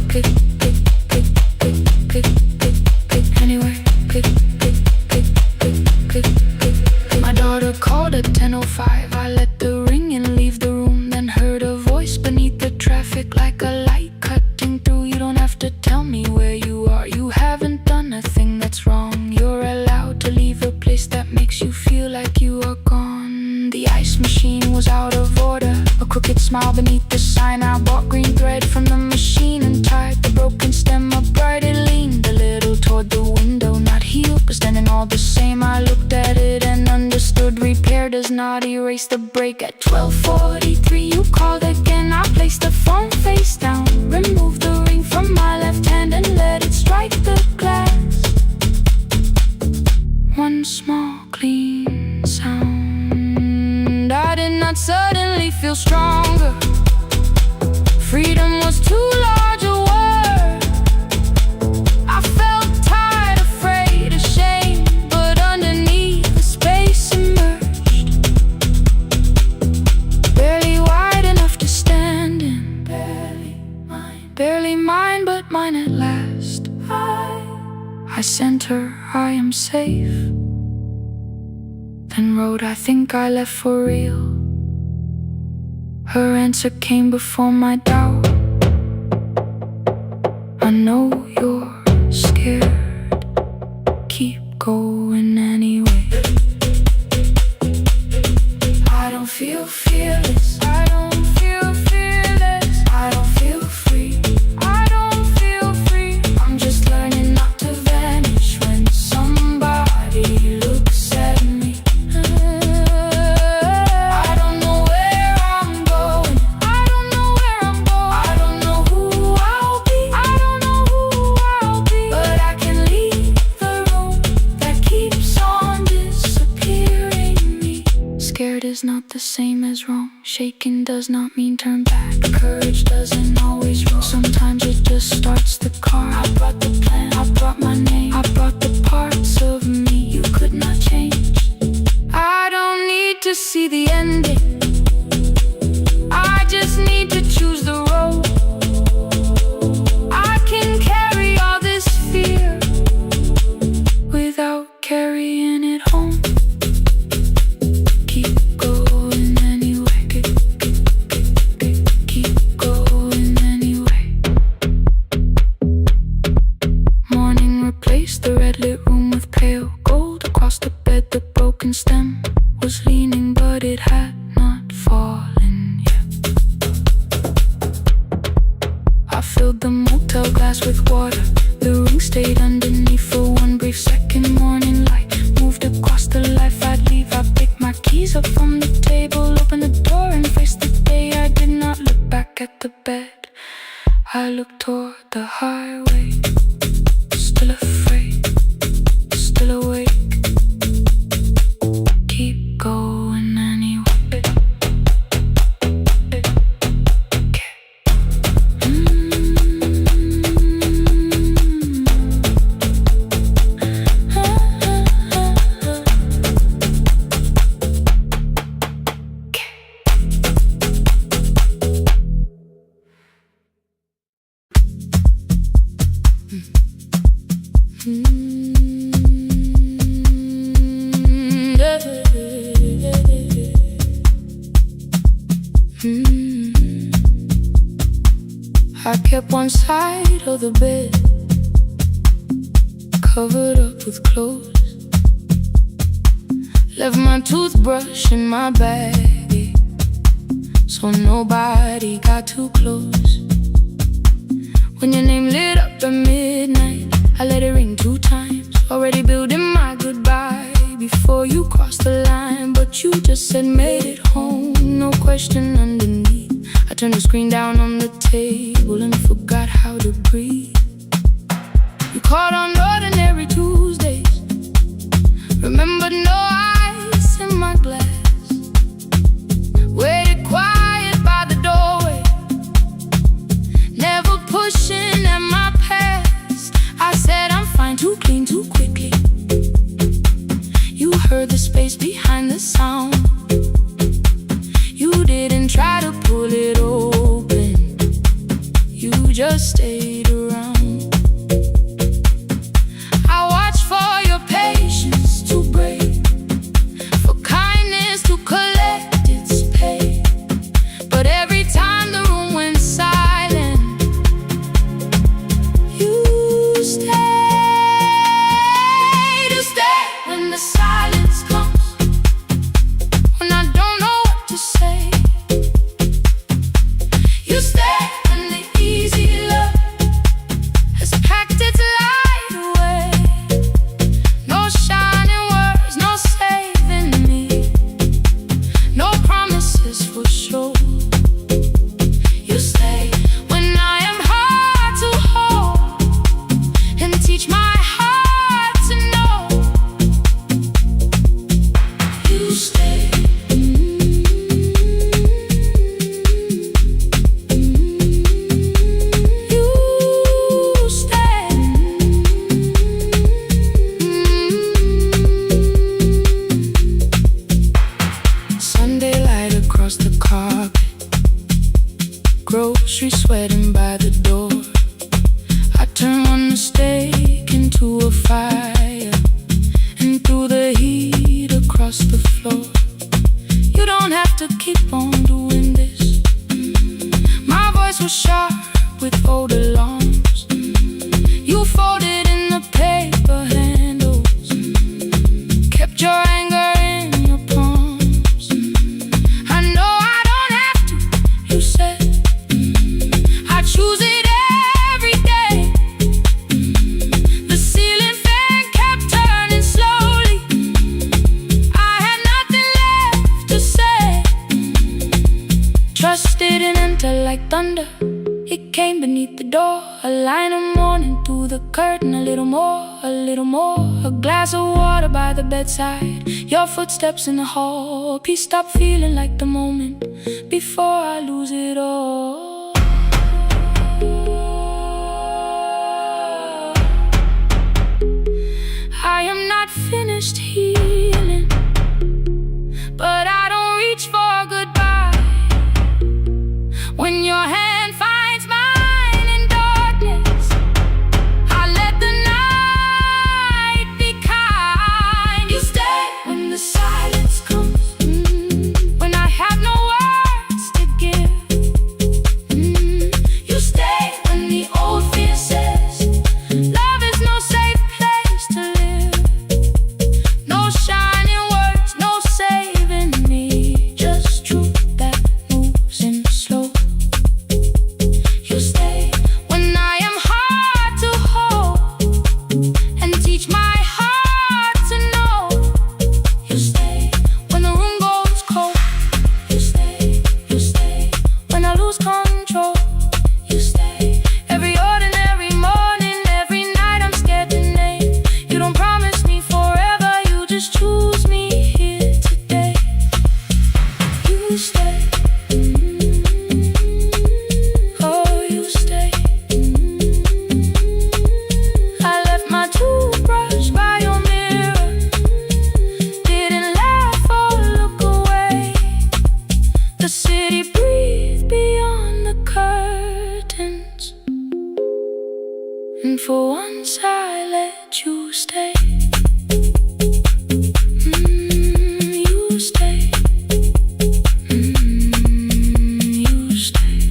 Speaker 2: Pick, pick, pick, pick, pick, pick, pick, anyway. Pick, pick, pick, pick, pick, pick, pick. My daughter called at 10:05. I let the ring and leave the room, then heard a voice beneath the traffic like a light cutting through. You don't have to tell me where you are, you haven't done a thing that's wrong. You're allowed to leave a place that makes you feel like you are gone. The ice machine was out of order, a crooked smile beneath the sign. I bought green thread from the machine and tied the broken stem upright. It leaned a little toward the window, not healed but standing all the same. I looked at it and understood repair does not erase the break. At 12:43 you called again, I placed the phone face down, removed the ring from my left hand and let it
Speaker 1: like the glass. One small clean sound. I did not suddenly feel stronger. Freedom was too large a word. I felt tired, afraid, ashamed, but underneath the space emerged. Barely wide enough to stand in. Barely mine, but mine at last. I sent her, I am safe. Then wrote, I think I left for real. Her answer came before my doubt. I know you're scared. Keep going anyway. I don't feel fearless. I don't feel fearless. I don't feel free. I don't feel free. I'm just learning not to vanish when somebody looks at me. I don't know where I'm going. I don't know where I'm going. I don't know who I'll be. I don't know who I'll be. But I can leave the room that keeps on disappearing me. Scared is not the same as wrong. Shaken does not mean turn back. Courage doesn't always roll. Sometimes it just starts the car. I brought the plan, I brought my name, I brought the parts of me you could not change. I don't need to see the ending. I just need to choose the road. I can carry all this fear without carrying it home. Keep going anyway. Keep going anyway. Morning replaced the red lit room with pale gold. Across the bed the broken stem was leaning, but it had not fallen yet. I filled the motel glass with water. The ring stayed underneath for one brief second. Morning light moved across the life I'd leave. I picked my keys up from the table, opened the door and faced the day. I did not look back at the bed. I looked toward the highway. Still afraid, still awake. Keep going anyway. I kept one side of the bed covered up with clothes. Left my toothbrush in my bag so nobody got too close. When your name lit up at midnight, I let it ring 2 times. Already building my goodbye before you crossed the line. But you just said made it home, no question underneath. I turned the screen down on the table and forgot how to breathe. You called on ordinary Tuesdays. Remember no ice in my glass. Waited quiet by the doorway, never pushing at my past. I said I'm fine, too clean, too quickly. You heard the space behind the sound. You didn't try to pull it open, you just stayed around.
Speaker 2: mistake into a fire, and through the heat across the floor. You don't have to keep on doing this. My voice was sharp with old alarms. You folded in the paper handles, kept your anger in your palms. I know I don't have to, you said. I choose it every day. The ceiling fan kept turning slowly. I had nothing left to say. Trust didn't enter like thunder. It came beneath the door, a line of morning through the curtain. A little more, a little more. A glass of water by the bedside, your footsteps in the hall. Peace stopped feeling like the moment before I lose it all. I am not finished healing, but I don't reach for a goodbye. When your hand finds mine in darkness, I let the night be kind. You stay when the silence comes, when I have no words to give. You stay when the old fear says love is no safe place to live. No shining words, no saving me, just truth that moves in slow. You stay when I am hard to hold, and teach my heart to know. You stay when the room goes cold. You stay when I lose control. You stay every ordinary morning, every night I'm scared to name. You don't promise me forever, you just choose me here today. You stay. Oh, you stay. I left my toothbrush by your mirror, didn't laugh or look away. The city breathed beyond the curtains, and for once I let you stay. You stay. You stay.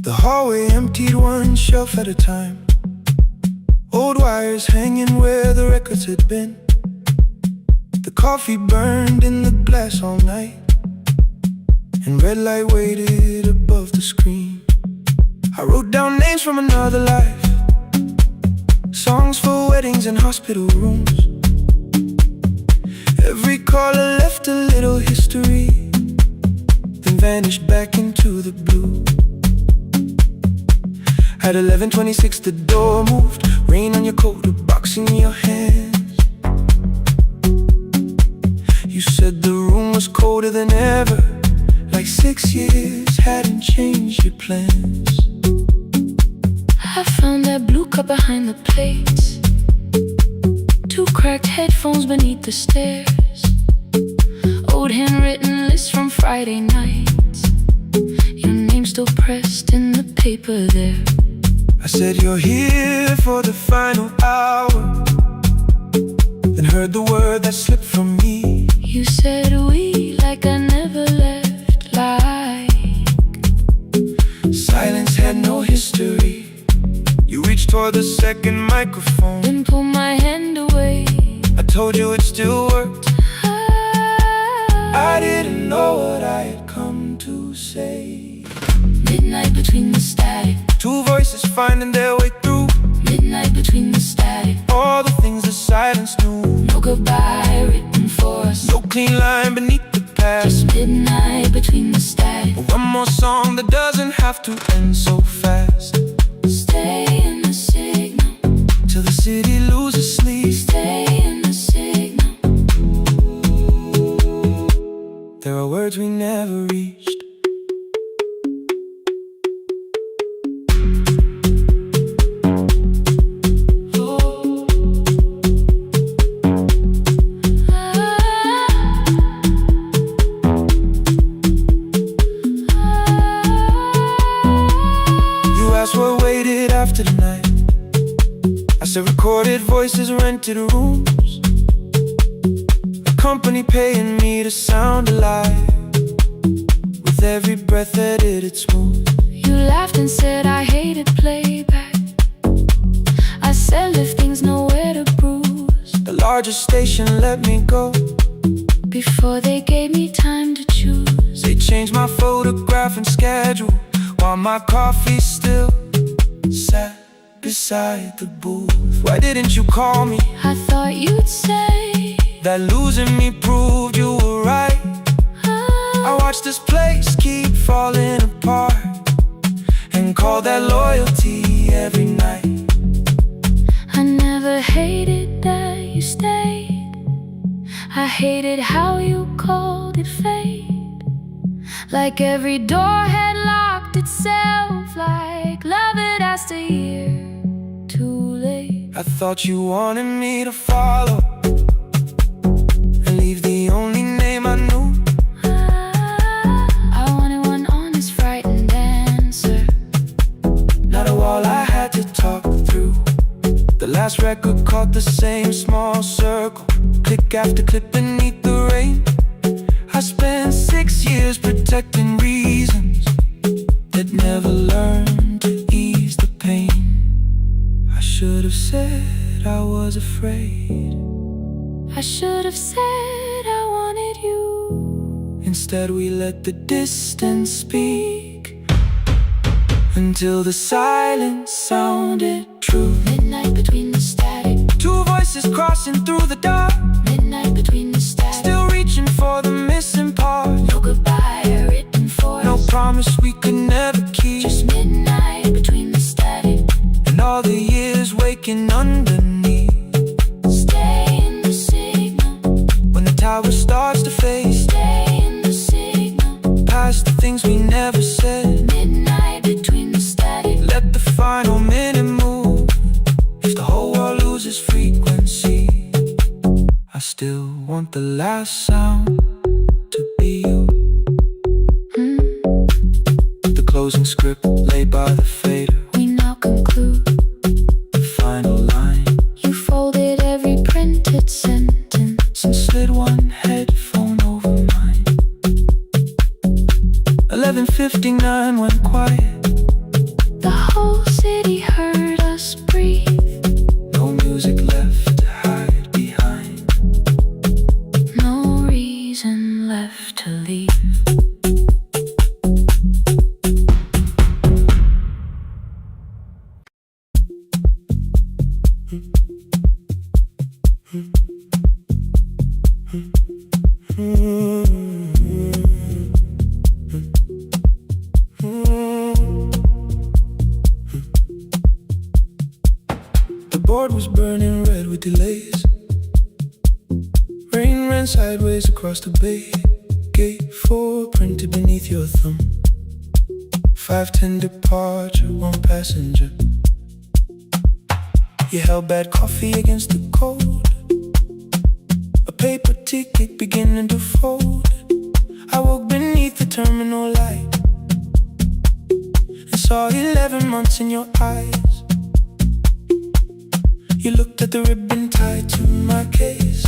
Speaker 2: The hallway emptied one shelf at a time. Old wires hanging where the records had been. The coffee burned in the glass all night, and red light waited above the screen. I wrote down names from another life, songs for weddings and hospital rooms. Every caller left a little history, then vanished back into the blue. At 11:26 the door moved, rain on your coat, a box in your hands. You said the room was colder than ever, like 6 years hadn't changed your plans. I found that blue cup behind the plates, 2 cracked headphones beneath the stairs, old handwritten lists from Friday nights, your name still pressed in the paper there. I said you're here for the final hour, then heard the word that slipped from me. You said we like I never left, like silence had no history. You reached for the second microphone, then pulled my hand away. I told you it still worked. I didn't know what I had come to say. Midnight between the static, 2 voices finding their way through. Midnight between the static, all the things the silence knew. No goodbye written for us, no clean line beneath the past. Just midnight between the static, one more song that doesn't have to end so fast. Stay in the signal till the city loses sleep. Stay in the signal. about words we never reached. What waited after the night? I said recorded voices, rented rooms, a company paying me to sound alive, with every breath edited smooth.
Speaker 1: You laughed and said I hated playback. I said lifting's nowhere to bruise.
Speaker 2: The largest station let me go
Speaker 1: before they gave me time to choose.
Speaker 2: They changed my photograph and schedule, while my coffee still sat beside the booth. Why didn't you call me?
Speaker 1: I thought you'd say
Speaker 2: that losing me proved you were right. I watched this place keep falling apart and call that loyalty every night.
Speaker 1: I never hated that you stayed. I hated how you called it fate. Like every door had locked itself, like love had asked a year too late.
Speaker 2: I thought you wanted me to follow and leave the only name I knew.
Speaker 1: I wanted one honest, frightened answer,
Speaker 2: not a wall I had to talk through. The last record caught the same small circle, click after click beneath the rain. I spent 6 years protecting reasons that never learned to ease the pain. I should have said I was afraid.
Speaker 1: I should have said I wanted you.
Speaker 2: Instead we let the distance speak until the silence sounded true.
Speaker 1: Midnight between the static,
Speaker 2: two voices crossing through the dark.
Speaker 1: Midnight between the static,
Speaker 2: still reaching for the missing part.
Speaker 1: no goodbye written for
Speaker 2: no
Speaker 1: us,
Speaker 2: promise we could never keep.
Speaker 1: just midnight between the static,
Speaker 2: and all the years waking underneath.
Speaker 1: stay in the signal,
Speaker 2: when the tower starts to fade,
Speaker 1: stay in the signal,
Speaker 2: past the things we never said.
Speaker 1: midnight between the static,
Speaker 2: let the final minute move. If the whole world loses frequency, I still want the last sound to be you. The closing script laid by the fader,
Speaker 1: we now conclude
Speaker 2: the final line.
Speaker 1: You folded every printed sentence
Speaker 2: and slid one headphone over mine. 11:59 went quiet.
Speaker 1: The whole city heard us breathe.
Speaker 2: No music left to hide behind.
Speaker 1: No reason left to leave.
Speaker 2: The board was burning red with delays. Rain ran sideways across the bay. Gate 4 printed beneath your thumb. 5:10 departure, 1 passenger. You held bad coffee against the cold. A paper ticket beginning to fold. I woke beneath the terminal light and saw 11 months in your eyes. You looked at the ribbon tied to my case.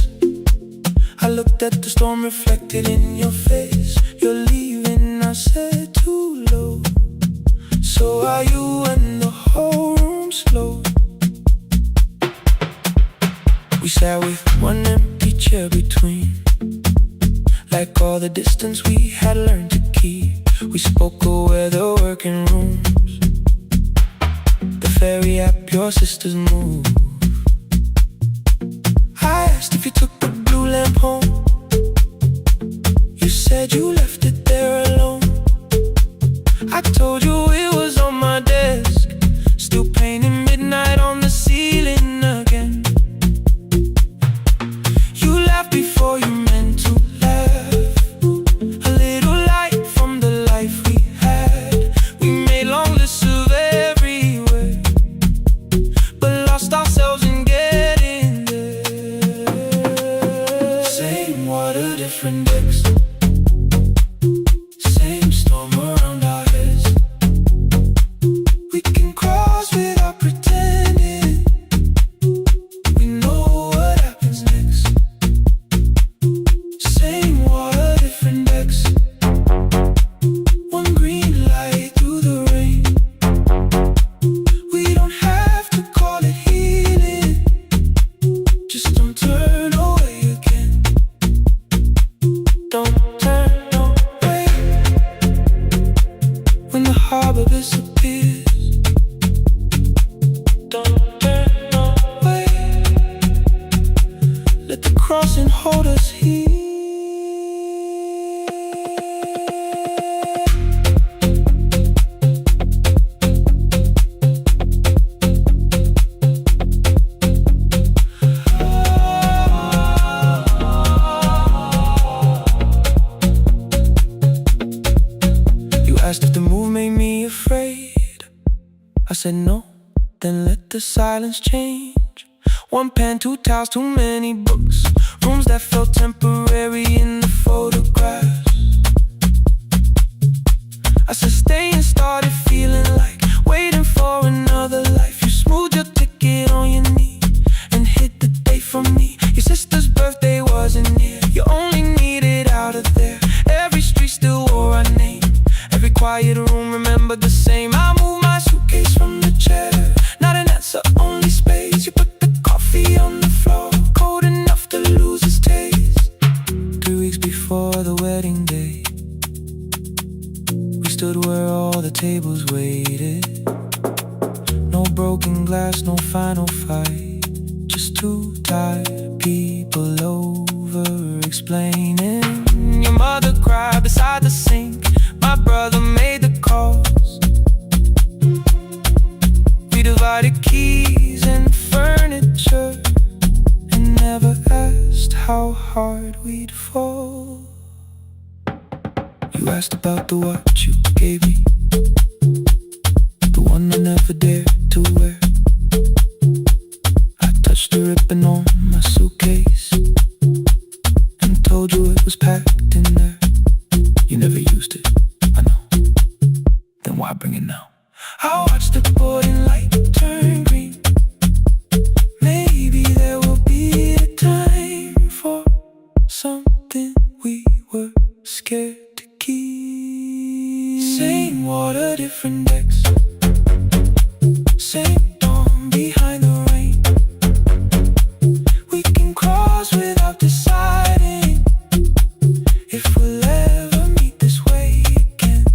Speaker 2: I looked at the storm reflected in your face. You're leaving, I said, too low. So are you, and the whole room slowed. We sat with one empty chair between, like all the distance we had learned to keep. We spoke of weather, working rooms, the ferry app your sisters moved. I asked if you took the blue lamp home. You said you left it there alone. I told you it was on my desk, still painting midnight on the ceiling again. You laughed before you meant to laugh. A decks. Same storm around our heads. We can cross without pretending. We know what happens next. Same water, different decks. One green light through the rain. We don't have to call it healing. Just don't turn away again. Don't turn away. When the harbor disappears, don't turn away. Let the crossing hold us here. You asked if the move made me afraid. I said no, then let the silence change. One pen, two towels, too many books. Rooms that felt temporary in the photographs. I said stay and started feeling like waiting for another life. You smoothed your ticket on your knee and hid the date from me. Your sister's birthday wasn't near. You only needed out of there. Every street still wore our name. Every quiet room remembered the same. I moved my suitcase from the chair. Not an answer, only space. You put the coffee on the floor, cold enough to lose its taste. 3 weeks before the wedding day, we stood where all the tables waited. No broken glass, no final fight. Just two tired people over-explaining. Your mother cried beside the sink. My brother made the calls. We divided keys and furniture and never asked how hard we'd fall. You asked about the watch you gave me, the one I never dared to wear. I touched the ribbon on my suitcase and told you it was packed in there. You never used it, I know. Then why bring it now? I watched the boarding light turn green. Maybe there will be a time for something we were scared to keep. Same water, different decks. Same dawn behind the rain. We can cross without deciding if we'll ever meet this way again.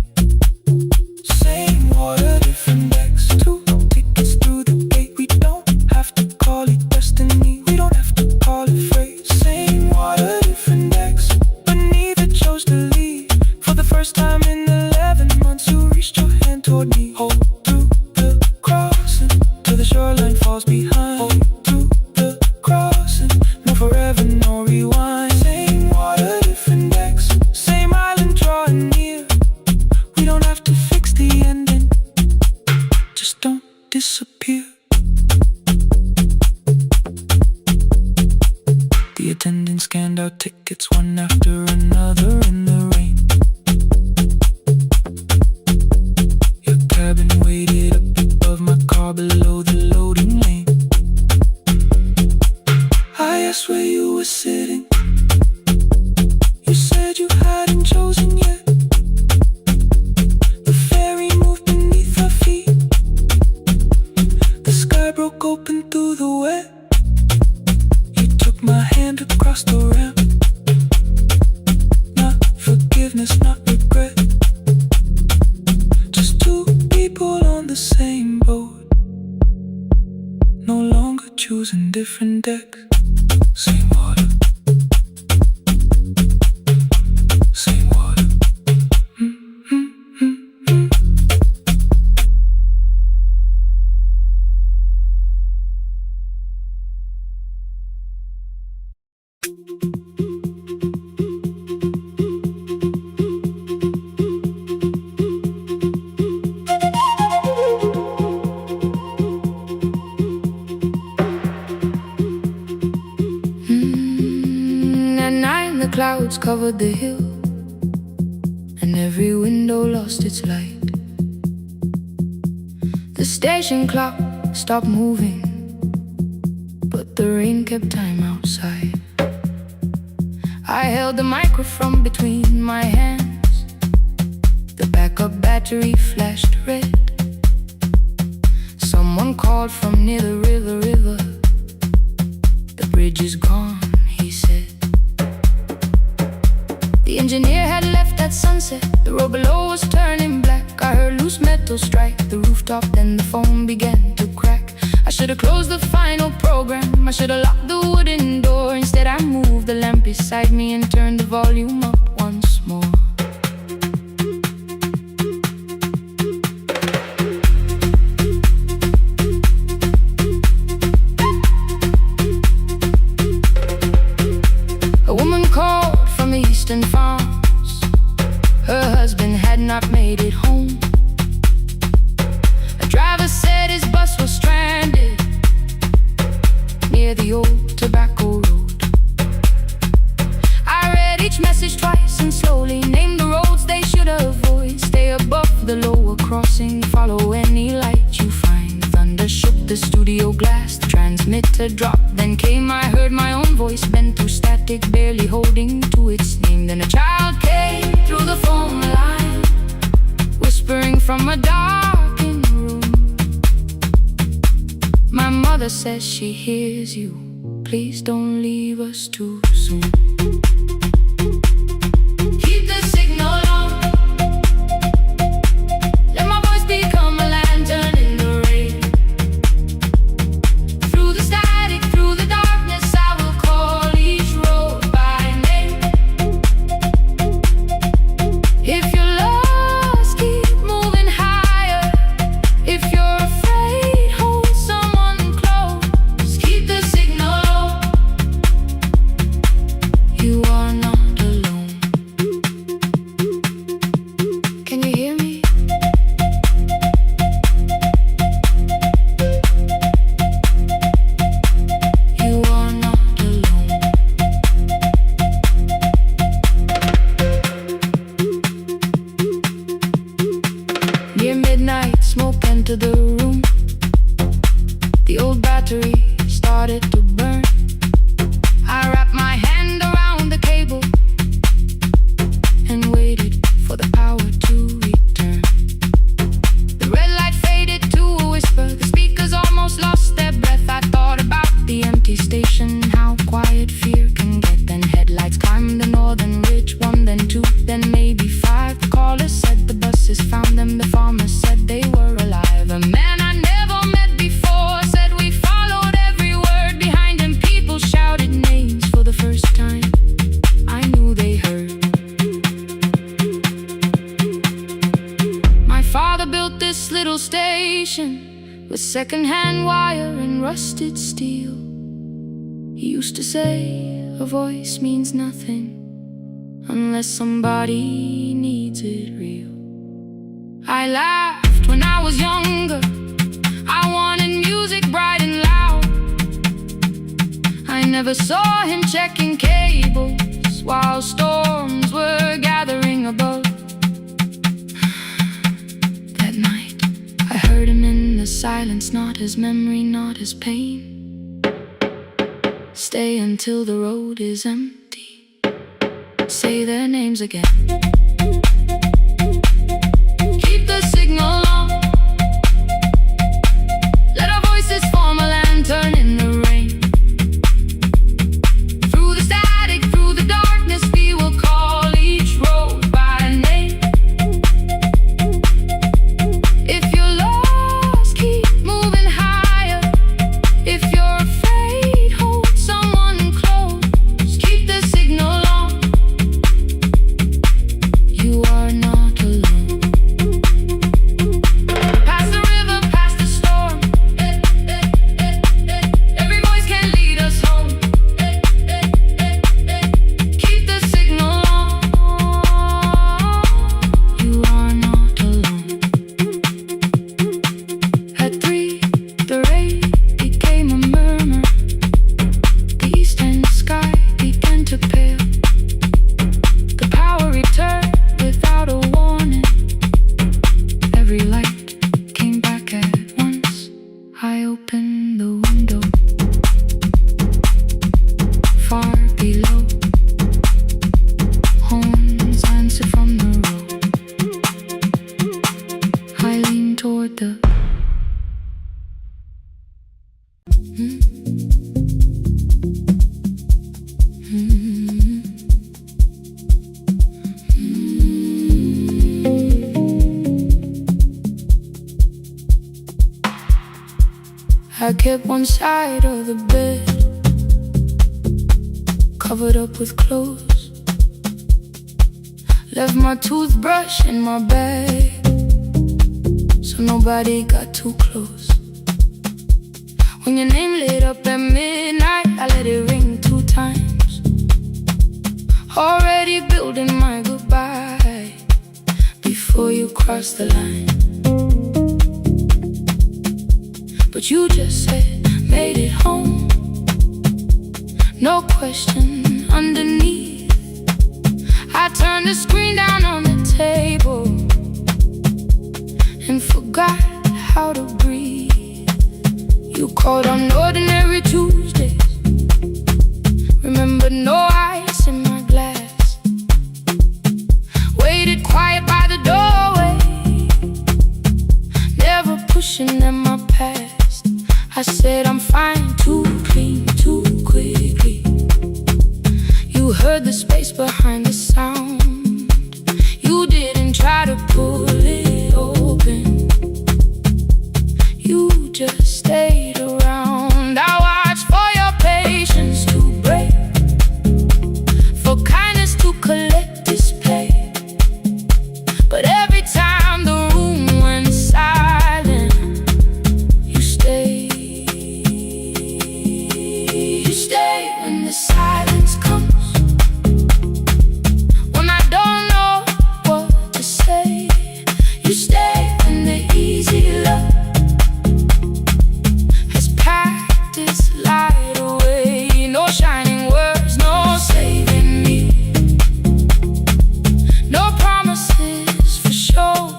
Speaker 2: Same water, different decks. 2 tickets through the gate. We don't have to call it destiny. We don't have to call it fate. Same water, different decks. But neither chose to leave. For the first time in 11 months, you reached your hand toward me. Hold through the crossing till the shoreline falls behind. Hold through the crossing. No forever, no rewind. Same water, different decks. Same island drawing near. We don't have to fix the ending. Just don't disappear. The attendant scanned our tickets one after another in the rain. Your cabin waited up above my car below the loading lane. I asked where you were sitting. You said you hadn't chosen yet. The ferry moved beneath our feet. The sky broke open through the wet. You took my hand across the ramp. Not forgiveness, not regret. Just two people on the same boat. No longer choosing different decks. Same water. Same water.
Speaker 1: clouds covered the hill, and every window lost its light. The station clock stopped moving, but the rain kept time outside. I held the microphone between my hands. The backup battery flashed red. Someone called from near the river. The bridge is gone, he said. The engineer had left at sunset. The road below was turning black. I heard loose metal strike the rooftop, then the phone began to crack. I should have closed the final program. I should have locked the wooden door. Instead I moved the lamp beside me and turned the volume up once more. A woman called from the eastern farms. Her husband had not made it home. A driver said his bus was stranded near the old tobacco road. I read each message twice and slowly named the roads they should avoid. Stay above the lower crossing, follow any light you find. Thunder shook the studio glass, the transmitter dropped. Then came, I heard my own voice bent through static, barely holding to its name. Then a child came through the phone line, whispering from a darkened room. My mother says she hears you. Please don't leave us too soon. Keep the signal on. Let my voice become a lantern in the rain. Through the static, through the darkness, I will call each road by name. If you're lost, keep moving higher. If you're afraid, hold someone close. Keep the signal on. You are not alone. Can you hear me? You are not alone. Near midnight, smoke entered the room. The old battery started to burn. I wrapped my hand around the cable and waited for the power to return. The red light faded to a whisper. The speakers almost lost their breath. I thought about the empty station, how quiet fear can get. Then headlights climbed the northern ridge. One, then two, then maybe five. The caller said the buses found them. The farmer said they were alive. A man I never met before said we followed every word behind him. People shouted names for the first time. I knew they heard. My father built this little station with second-hand wire and rusted steel. He used to say a voice means nothing unless somebody needs it real. I laughed when I was younger. I wanted music bright and loud. I never saw him checking cables while storms were gathering above. That night, I heard him in the silence, not his memory, not his pain. Stay until the road is empty. Say their names again. Keep the signal on. Let our voices form a lantern in the rain. Through the static, through the darkness, we will call each road by name. If you're lost, keep moving higher. If you're afraid, hold someone close. Keep the signal on. I kept one side of the bed covered up with clothes. Left my toothbrush in my bag so nobody got too close. When your name lit up at midnight, I let it ring 2 times. Already building my goodbye before you cross the line. But you just said, made it home. No question underneath. I turned the screen down on the table and forgot how to breathe. You called on ordinary Tuesdays. Remember, no ice in my glass. Waited quiet by the doorway, never pushing at my past. I said I'm fine, too clean, too quickly. You heard the space behind the sound. You didn't try to pull it open. You just stayed around. I watched for your patience to break, for kindness to collect display. But every time the room went silent, you stayed. You stay when the silence comes, when I don't know what to say. You stay when the easy love has packed its light away. No shining words, no saving me, no promises for sure.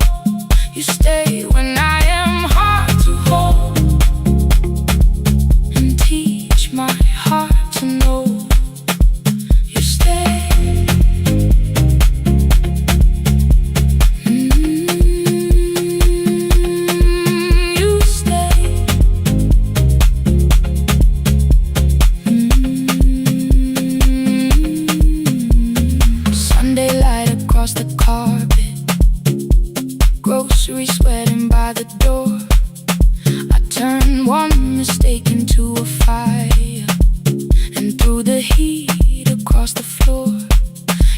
Speaker 1: You stay when I am hard to hold and teach my heart to know. You stay. You stay. Sunday light across the carpet, groceries sweating by the door. I turned one mistake into a fire and threw the heat across the floor.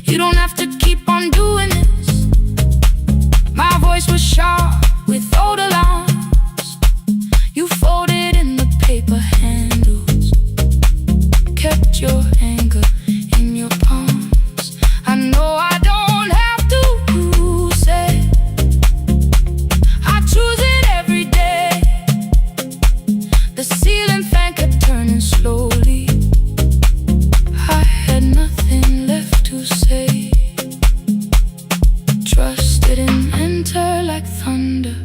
Speaker 1: You don't have to keep on doing this. My voice was sharp with old alarms. You folded in the paper handles, kept your anger in your palms. I know I don't have to say I choose it every day. The ceiling fan kept turning slowly. I had nothing left to say. Trust didn't enter like thunder.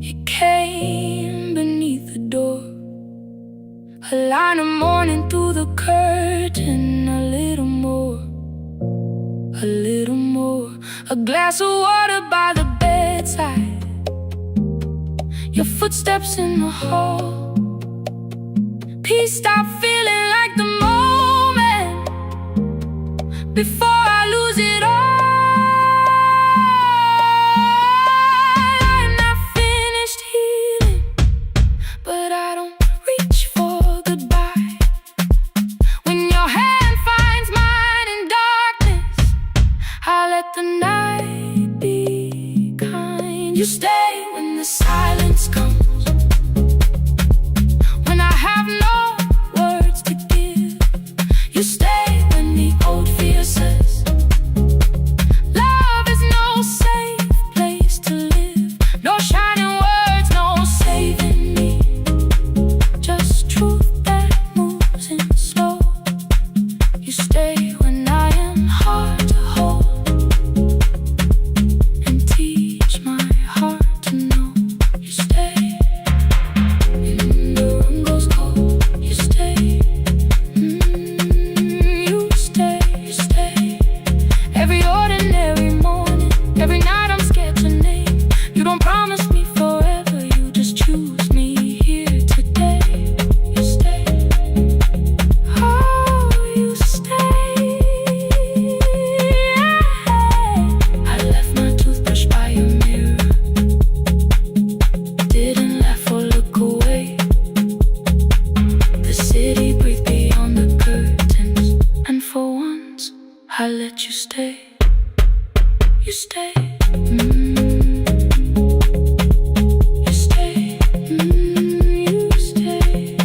Speaker 1: It came beneath the door. A line of morning through the curtain. A little more, a little more. A glass of water by the bedside. Your footsteps in the hall. Peace stopped feeling like the moment before I lose it all. I'm not finished healing, but I don't reach for goodbye. When your hand finds mine in darkness, I let the night be kind. You stay when the silence comes, when I have no words to give. You stay when the old fear says love is no safe place to live. No shining words, no saving me, just truth that moves in slow. You stay when I am hard to hold and teach my heart to know. stay, you stay. You stay, you stay.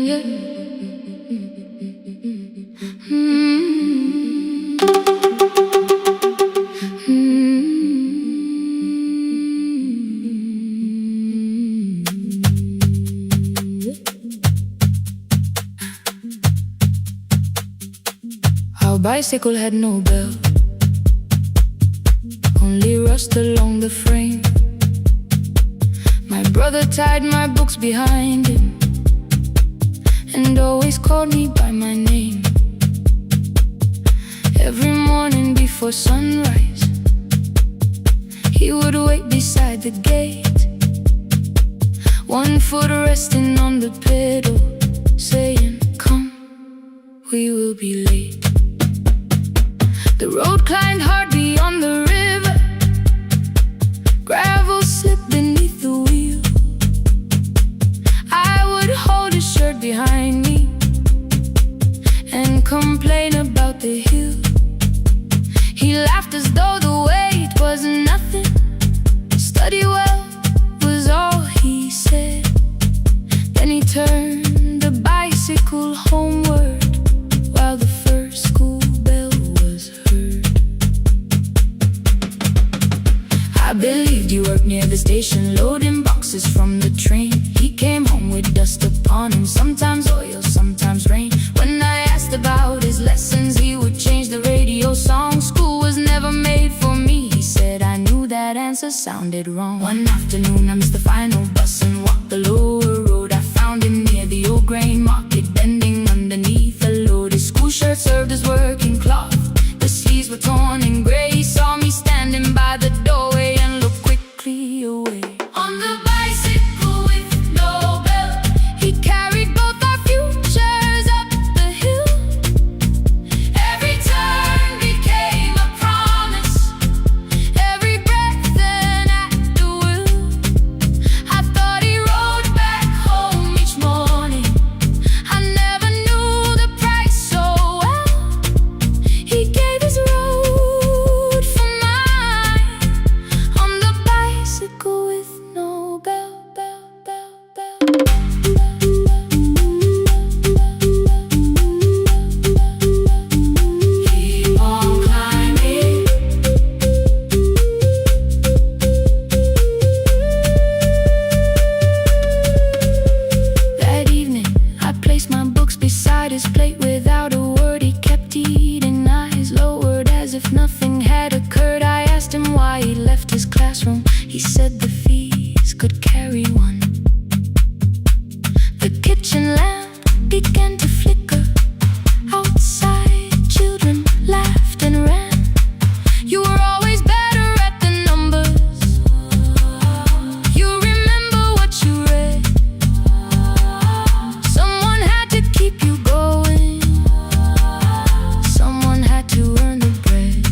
Speaker 1: Yeah. Our bicycle had no bell, only rust along the frame. My brother tied my books behind him and always called me by my name. Every morning before sunrise, he would wait beside the gate, one foot resting on the pedal, saying, "Come, we will be late." The road climbed hard beyond the river, gravel slipped beneath the wheel. I would hold his shirt behind me and complain about the hill. He laughed as though the weight was nothing. Study well was all he said. Then he turned the bicycle homeward while the first school bell was heard. I believed you worked near the station, loading boxes from the train. He came home with dust upon him, sometimes oil, sometimes rain. When I asked about his lessons, he would change the radio song. School was never made for me, he said. I knew that answer sounded wrong. One afternoon I missed the final bus and walked the lower road. I found him near the old grain market, bending underneath a load. His school shirt served as working cloth, the sleeves were torn and gray. He saw me standing by the doorway and looked quickly away. On the bicycle with no bell, he carried both our futures up the hill. Every turn became a promise, every breath an act of will. I thought he rode back home each morning, I never knew the price so well. He gave his road for mine, on the bicycle with no bell, bell, bell, bell. Keep on climbing. That evening, I placed my books beside his plate without a word. He kept eating, eyes lowered as if nothing had occurred. I asked him why he left his classroom. He said the fees could carry one. The kitchen lamp began to flicker. Outside, children laughed and ran. You were always better at the numbers. You remember what you read. Someone had to keep you going, someone had to earn the bread.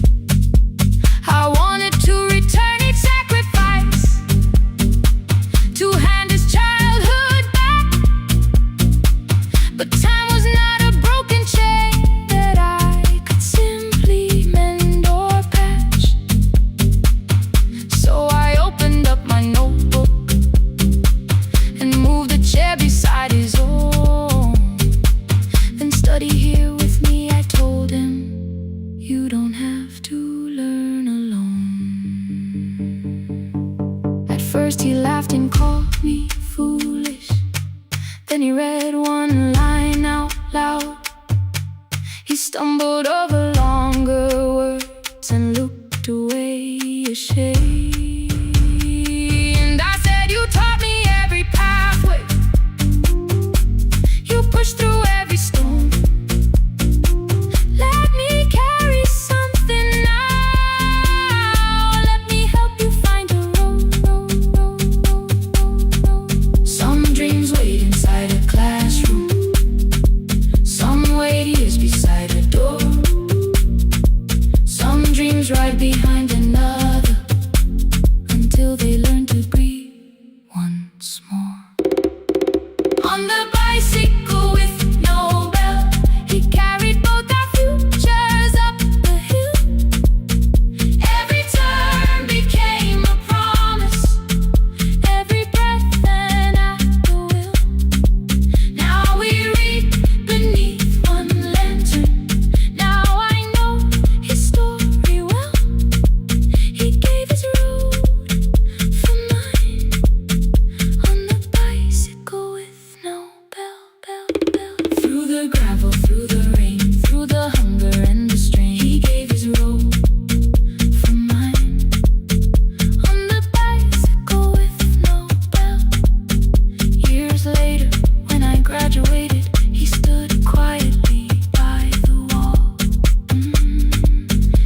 Speaker 1: I wanted to return each sacrifice, to hand his childhood back, but time once more. On the bicycle with no bell, he carried both our futures up the hill. Every turn became a promise, every breath an act of will. Now we read beneath one lantern. Now I know his story well. He gave his road for mine, on the bicycle with no bell, bell, bell. Through the gravel, through the rain, through the hunger and the strain, he gave his road for mine, on the bicycle with no bell. Years later, when I graduated, he stood quietly by the wall.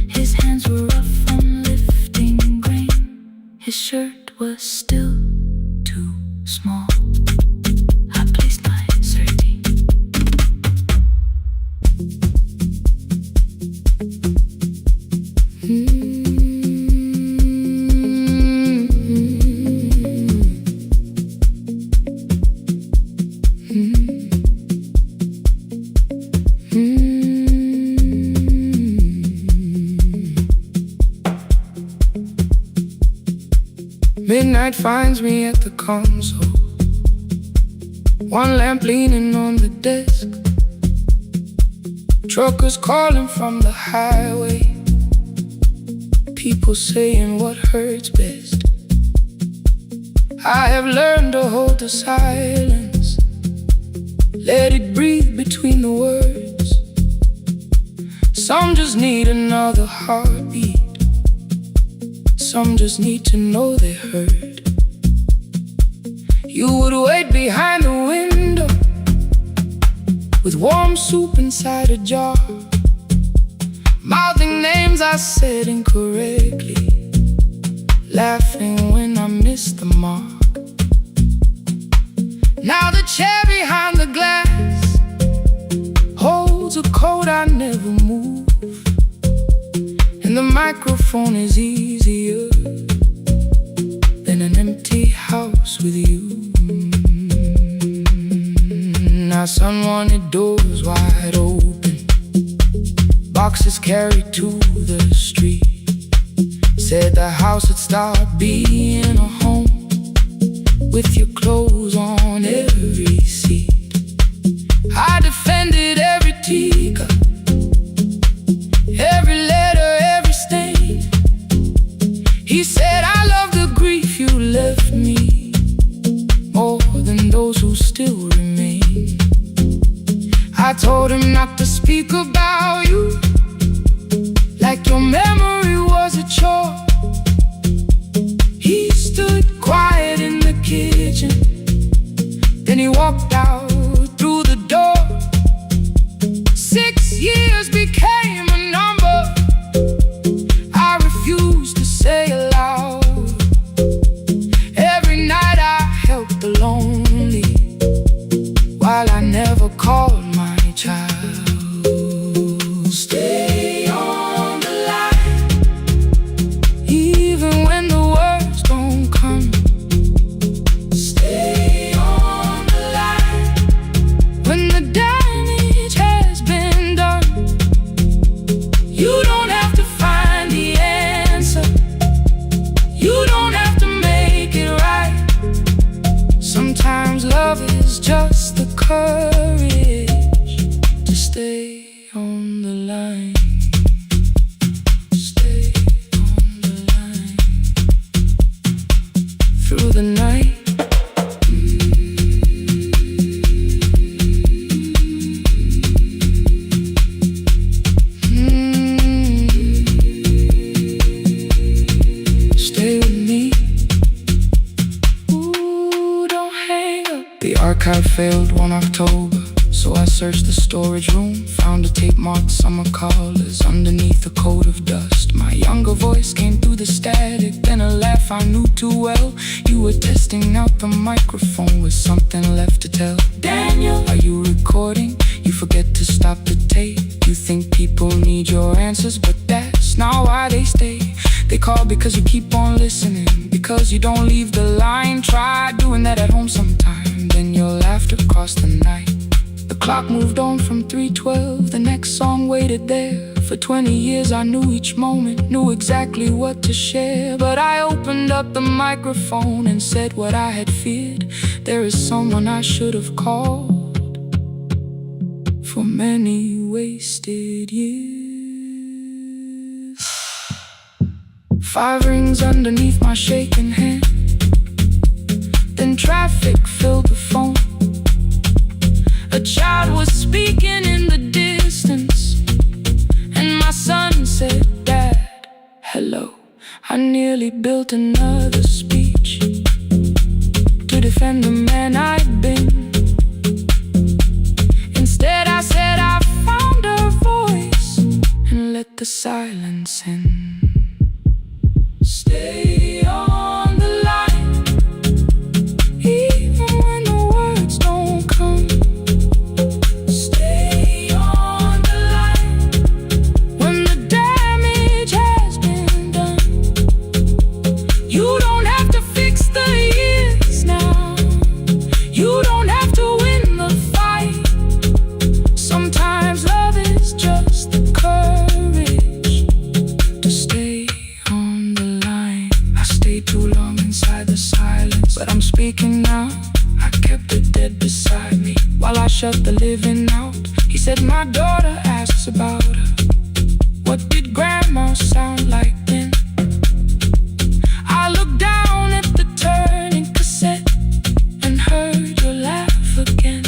Speaker 1: His hands were rough from lifting grain. His shirt was still too small. I placed my sardine.
Speaker 2: Midnight finds me at the console, one lamp leaning on the desk. Truckers calling from the highway, people saying what hurts best. I have learned to hold the silence, let it breathe between the words. Some just need another heartbeat, some just need to know they heard. You would wait behind the window with warm soup inside a jar, mouthing names I said incorrectly, laughing when I missed the mark. Now the chair behind the glass holds a coat I never moved, and the microphone is easier than an empty house with you. Our son wanted doors wide open, boxes carried to the street. Said the house would start being a home, with your clothes on every seat. I defended every teacup, every letter, every stain. He said, I love the grief you left me more than those who still remain. I told him not to speak about you like your memory was a chore. He stood quiet in the kitchen, then he walked out through the door. 6 years became a number I refused to say aloud. Every night I helped the lonely, while I never called my child. Stay on the line, even when the words don't come. Stay on the line, when the damage has been done. You don't have to find the answer, you don't have to make it right. Sometimes love is just the courage to stay on the line. Stay on the line through the night. Stay with me. Ooh, don't hang up. The archive failed one October, so I searched the storage room, found a tape marked summer callers underneath a coat of dust. My younger voice came through the static, then a laugh I knew too well. You were testing out the microphone with something left to tell. Daniel, are you recording? You forget to stop the tape. You think people need your answers, but that's not why they stay. They call because you keep on listening, because you don't leave the line. Try doing that at home clock moved on from 3:12. The next song waited there. For 20 years I knew each moment, knew exactly what to share. But I opened up the microphone and said what I had feared. There is someone I should have called for many wasted years. 5 rings underneath my shaking hand. Then traffic filled the phone. A child was speaking in the distance, and my son said, "Dad, hello." I nearly built another speech to defend the man I'd been. Instead I said I found a voice and let the silence in. Stay on the line, even when the words don't come. Stay on the line when the damage has been done. You don't have to fix the years now. You don't have to win the fight. Sometimes love is just the courage to stay on the line. I stayed too long inside the silence, but I'm speaking now. I kept the dead beside me while I shut the living out. He said, "My daughter asks about her. What did grandma sound like then?" I looked down at the turning cassette and heard your laugh again.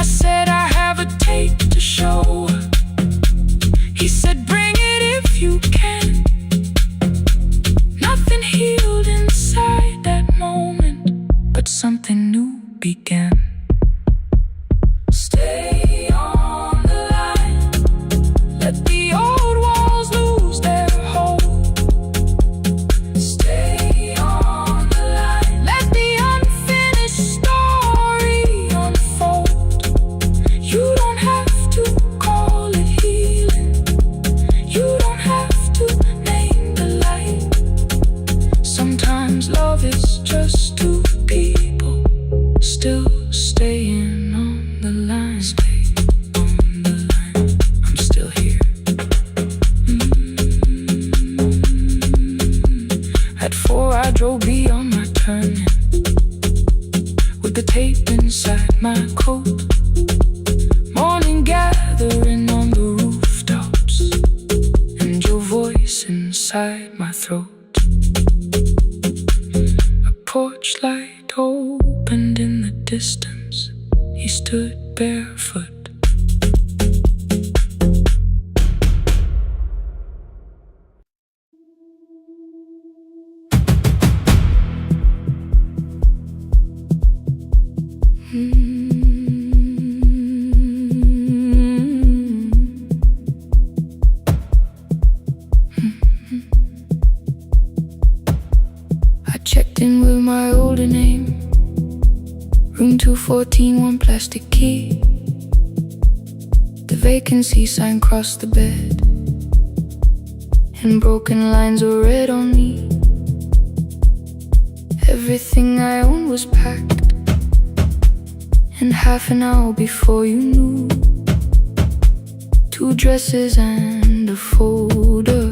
Speaker 2: I said, "I have a tape to show her." He said, "Bring it if you can." Nothing healed inside that moment, but something new began. Stay on the line, let the old walls lose their hold. Stay on the line, let the unfinished story unfold. You don't have to call it healing. You don't have to name the light. Sometimes love is just two people still staying on the line. Stay on the line, I'm still here. At 4 I drove beyond my turning, with the tape inside my coat. Morning gathering on the rooftops, and your voice inside my throat. A porch light opened in the distance. He stood barefoot. I checked in with my older name. Room 214, 1 plastic key. The vacancy sign crossed the bed, and broken lines were read on me. Everything I owned was packed, and half an hour before you knew, 2 dresses and a folder,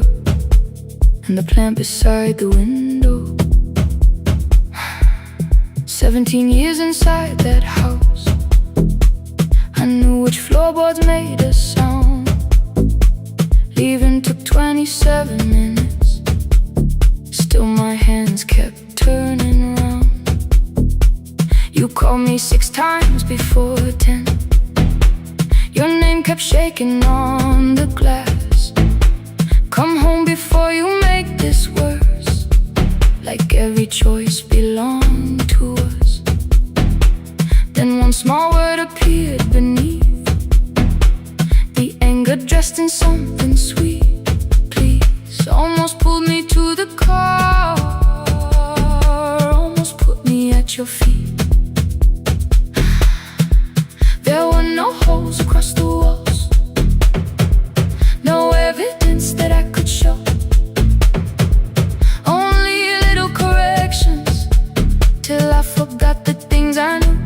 Speaker 2: and the plant beside the window. 17 years inside that house, I knew which floorboards made a sound. Leaving took 27 minutes, still my hands kept turning around. You called me 6 times before 10. Your name kept shaking on the glass. Come home before you make this worse, like every choice belonged to us. Then one small word appeared beneath the anger, dressed in something sweet. Please, almost pulled me to the car, almost put me at your feet. There were no holes across the walls, no evidence that I could show. Only little corrections till I forgot the things I knew.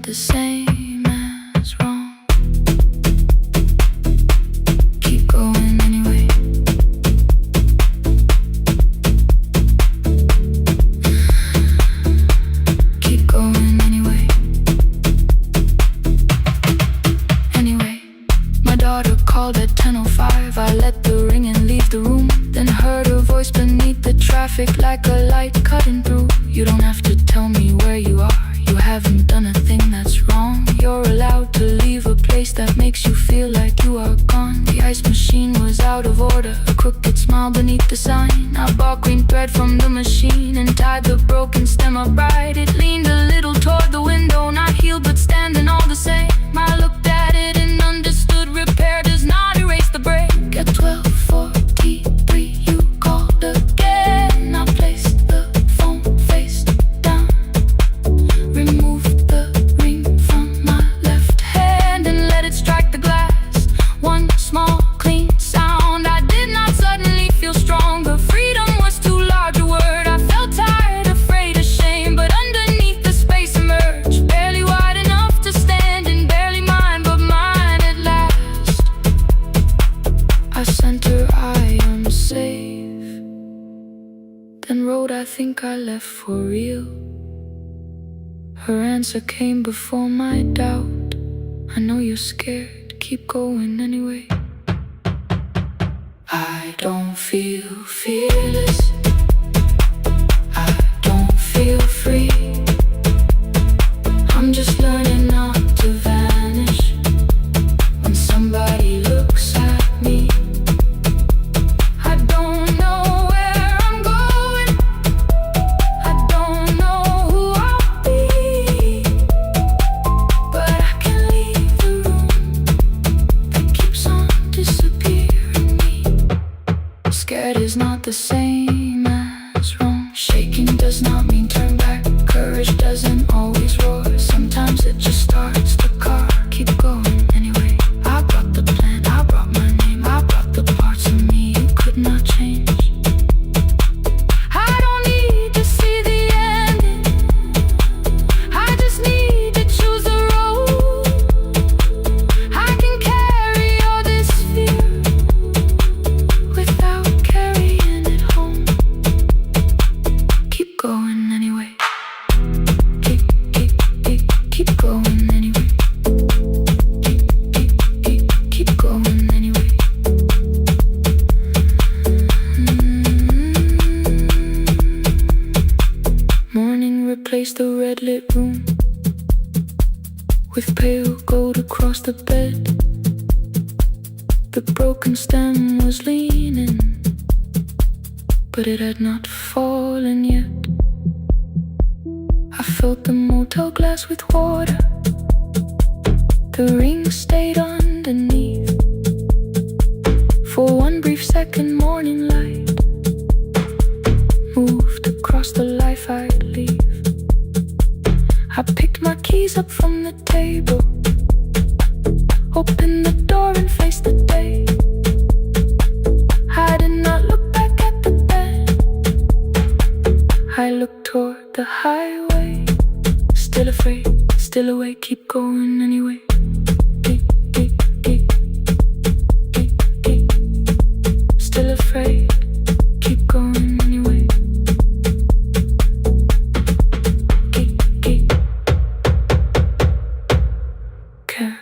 Speaker 1: the same as wrong. Keep going anyway. Keep going anyway. Anyway, my daughter called at 10:05. I let the ring and leave the room, then heard her voice beneath the traffic like a light cutting through. You don't have to tell me where you are. You haven't done a thing that's wrong. You're allowed to leave a place that makes you feel like you are gone. The ice machine was out of order, a crooked smile beneath the sign. I bought green thread from the machine and tied the broken stem upright. It leaned a little toward the window, not healed but standing all the same. I looked at it and understood repair does not erase the break. At 12:43 you called again. I placed the phone face down, removed the ring from my left hand and let it strike the glass. One small clean sound. I did not suddenly feel stronger. Freedom was too large a word. I felt tired, afraid, ashamed, but underneath the space emerged, barely wide enough to stand and barely mine, but mine at last. I sent her, I am safe, then wrote, I think I left for real. Her answer came before my doubt. I know you're scared, keep going anyway. I don't feel fearless, I don't feel free. I'm just learning not to vanish when somebody looks at me. I don't know where I'm going, I don't know who I'll be, but I can leave the room that keeps on disappearing me. Scared is not the same as wrong. Shaking does not mean turn back. Courage doesn't always roar. Sometimes it just starts the car. Keep going anyway. I brought the plan, I brought my name, I brought the parts of me you could not change. I don't need to see the ending, I just need to choose the road. I can carry all this fear without carrying it home. Keep going anyway. Keep going anyway. Keep going anyway. Morning replaced the red lit room with pale gold across the bed. The broken stem was leaning, but it had not fallen yet. I filled the motel glass with water. The ring stayed underneath for one brief second. Morning light moved across the life I'd leave. I picked my keys up from the table, opened the door and faced the day. I did not look back at the bed, I looked toward the highway. Still afraid, still awake, keep going anyway. Still afraid, keep going anyway. Care.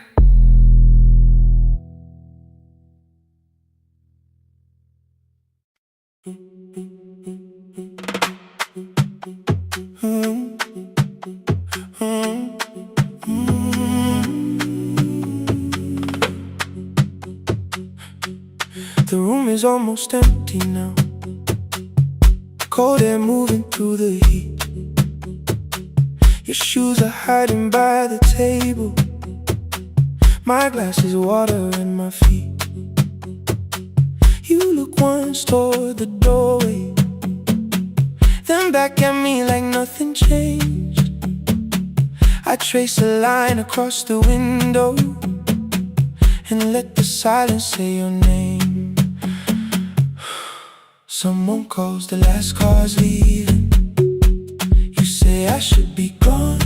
Speaker 2: The room is almost empty now. Cold air moving through the heat. Your shoes are hiding by the table. My glass is water in my feet. You look once toward the doorway, then back at me like nothing changed. I trace a line across the window and let the silence say your name. Someone calls, the last car's leaving. You say I should be gone.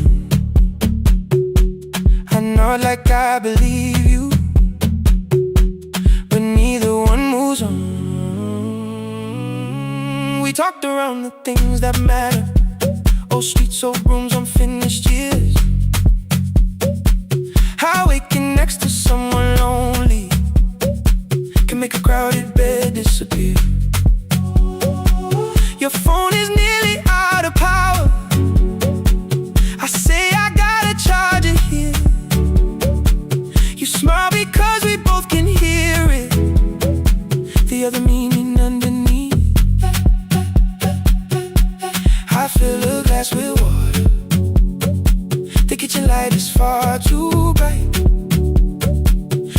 Speaker 2: nod like I believe you, but neither one moves on. We talked around the things that matter, old streets, old rooms, unfinished years, how waking next to someone lonely can make a crowded bed disappear. Your phone is nearly out of power. I say I gotta charge it here. You smile because we both can hear it, the other meaning underneath. I fill a glass with water, the kitchen light is far too bright.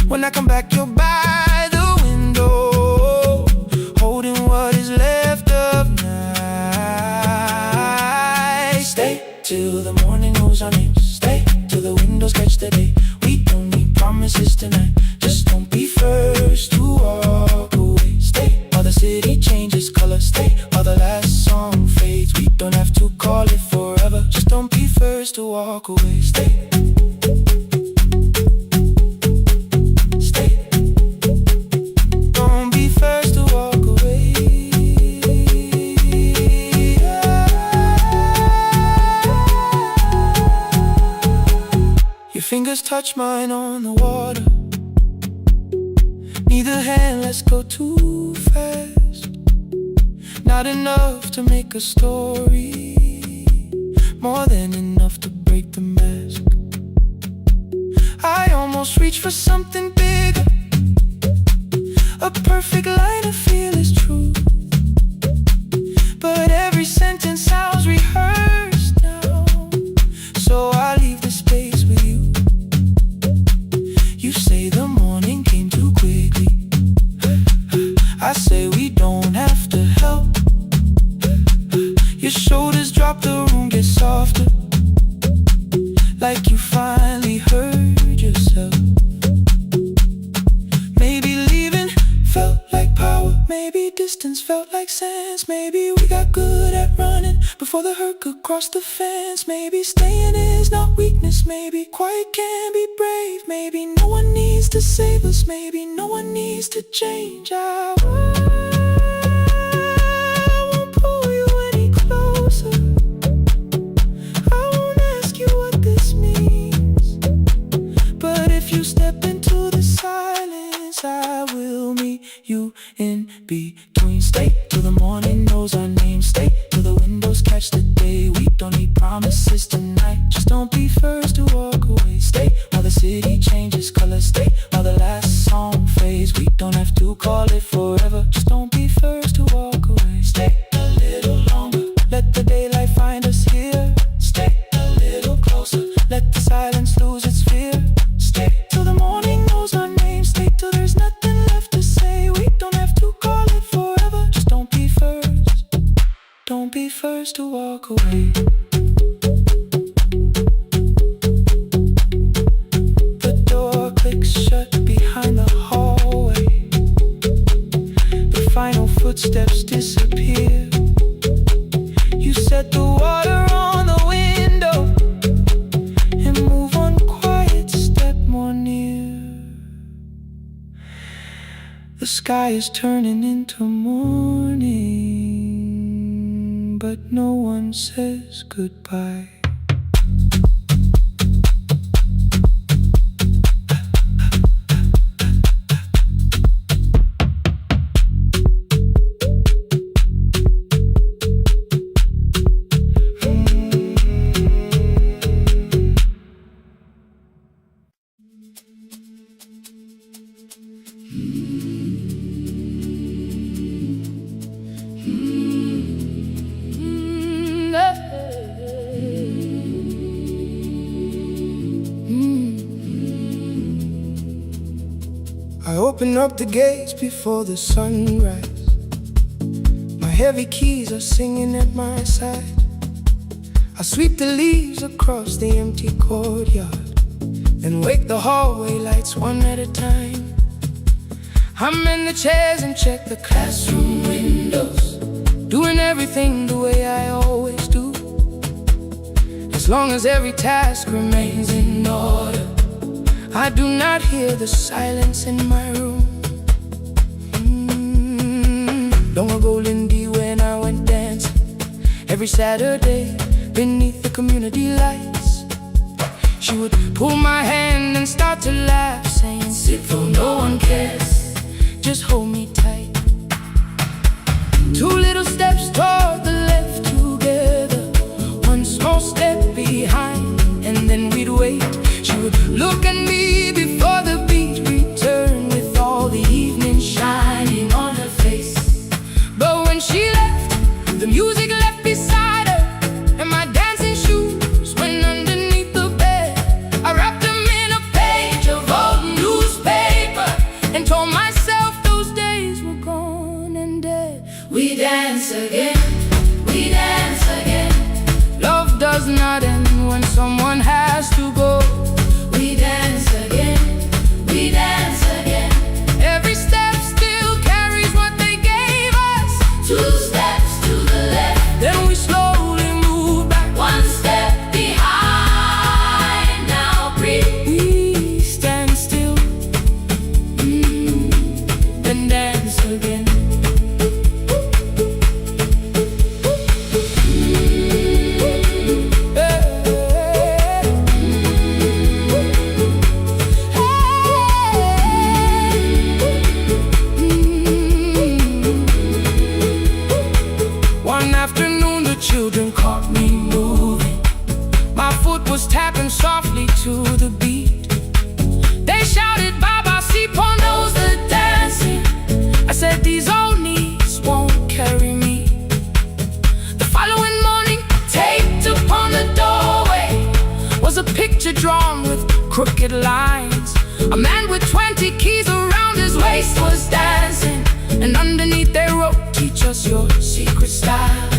Speaker 2: When I come back, you're by the window, holding what is left of night. Stay till the morning knows our names. Stay till the windows catch the day. We don't need promises tonight, just don't be first to walk away. Stay while the city changes color. Stay while the last song fades. We don't have to call it forever, just don't be first to walk away. Stay. Fingers touch mine on the water, neither hand lets go too fast. Not enough to make a story, more than enough to break the mask. I almost reach for something bigger, a perfect line of fearless truth, but every sentence sounds rehearsed now, so I leave the space with you. You say the morning came too quickly, I say we don't have to help. Your shoulders drop, the room gets softer, like you finally heard yourself. Maybe leaving felt like power, maybe distance felt like sense. Maybe we got good at running before the hurt could cross the fence. Maybe staying is not weakness, maybe quiet can be brave. Maybe no one needs to save us, maybe no one needs to change. I won't pull you any closer, I won't ask you what this means, but if you step into the silence, I will meet you in between. Stay till the morning knows our names. Stay till the windows catch the day. We don't need promises tonight, just don't be first to walk away. Stay while the city changes color. Stay while the last song fades. We don't have to call it forever, just don't be first to walk away. Stay a little longer, let the daylight find us here. Stay a little closer, let the silence lose its fear. Stay till the morning knows our names. Stay till there's nothing left to say. We don't have to call it forever, just don't be first. Don't be first to walk away. The door clicks shut behind the hallway, the final footsteps disappear. You set the water on the window and move on quiet, step more near. The sky is turning into morning, but no one says goodbye. I open up the gates before the sunrise. My heavy keys are singing at my side. I sweep the leaves across the empty courtyard and wake the hallway lights one at a time. I'm in the chairs and check the classroom windows, doing everything the way I always do, as long as every task remains in order. I do not hear the silence in my room. Long ago, Lindy, when I went dancing every Saturday beneath the community lights, she would pull my hand and start to laugh, saying, "Simple, no one cares, just hold me tight." Two little steps toward the left together, one small step behind, and then we'd wait. She would look at me before the beat returned, with all the evening shining on her face. But when she left, the music left beside her, and my dancing shoes went underneath the bed. I wrapped them in a page of old newspaper and told myself those days were gone and dead. We dance again, we dance again. Love does not end when someone has to go. We dance again, we dance again. Every step still carries what they gave us. Two steps to the left, then we slowly move back. One step behind, now breathe. We stand still, then dance again. One afternoon the children caught me moving. My foot was tapping softly to the beat. They shouted, "Baba, Sipo knows the dancing." I said, "These old knees won't carry me." The following morning, taped upon the doorway was a picture drawn with crooked lines. A man with 20 keys around his waist was dancing, and underneath they wrote, "Teach us your secret style."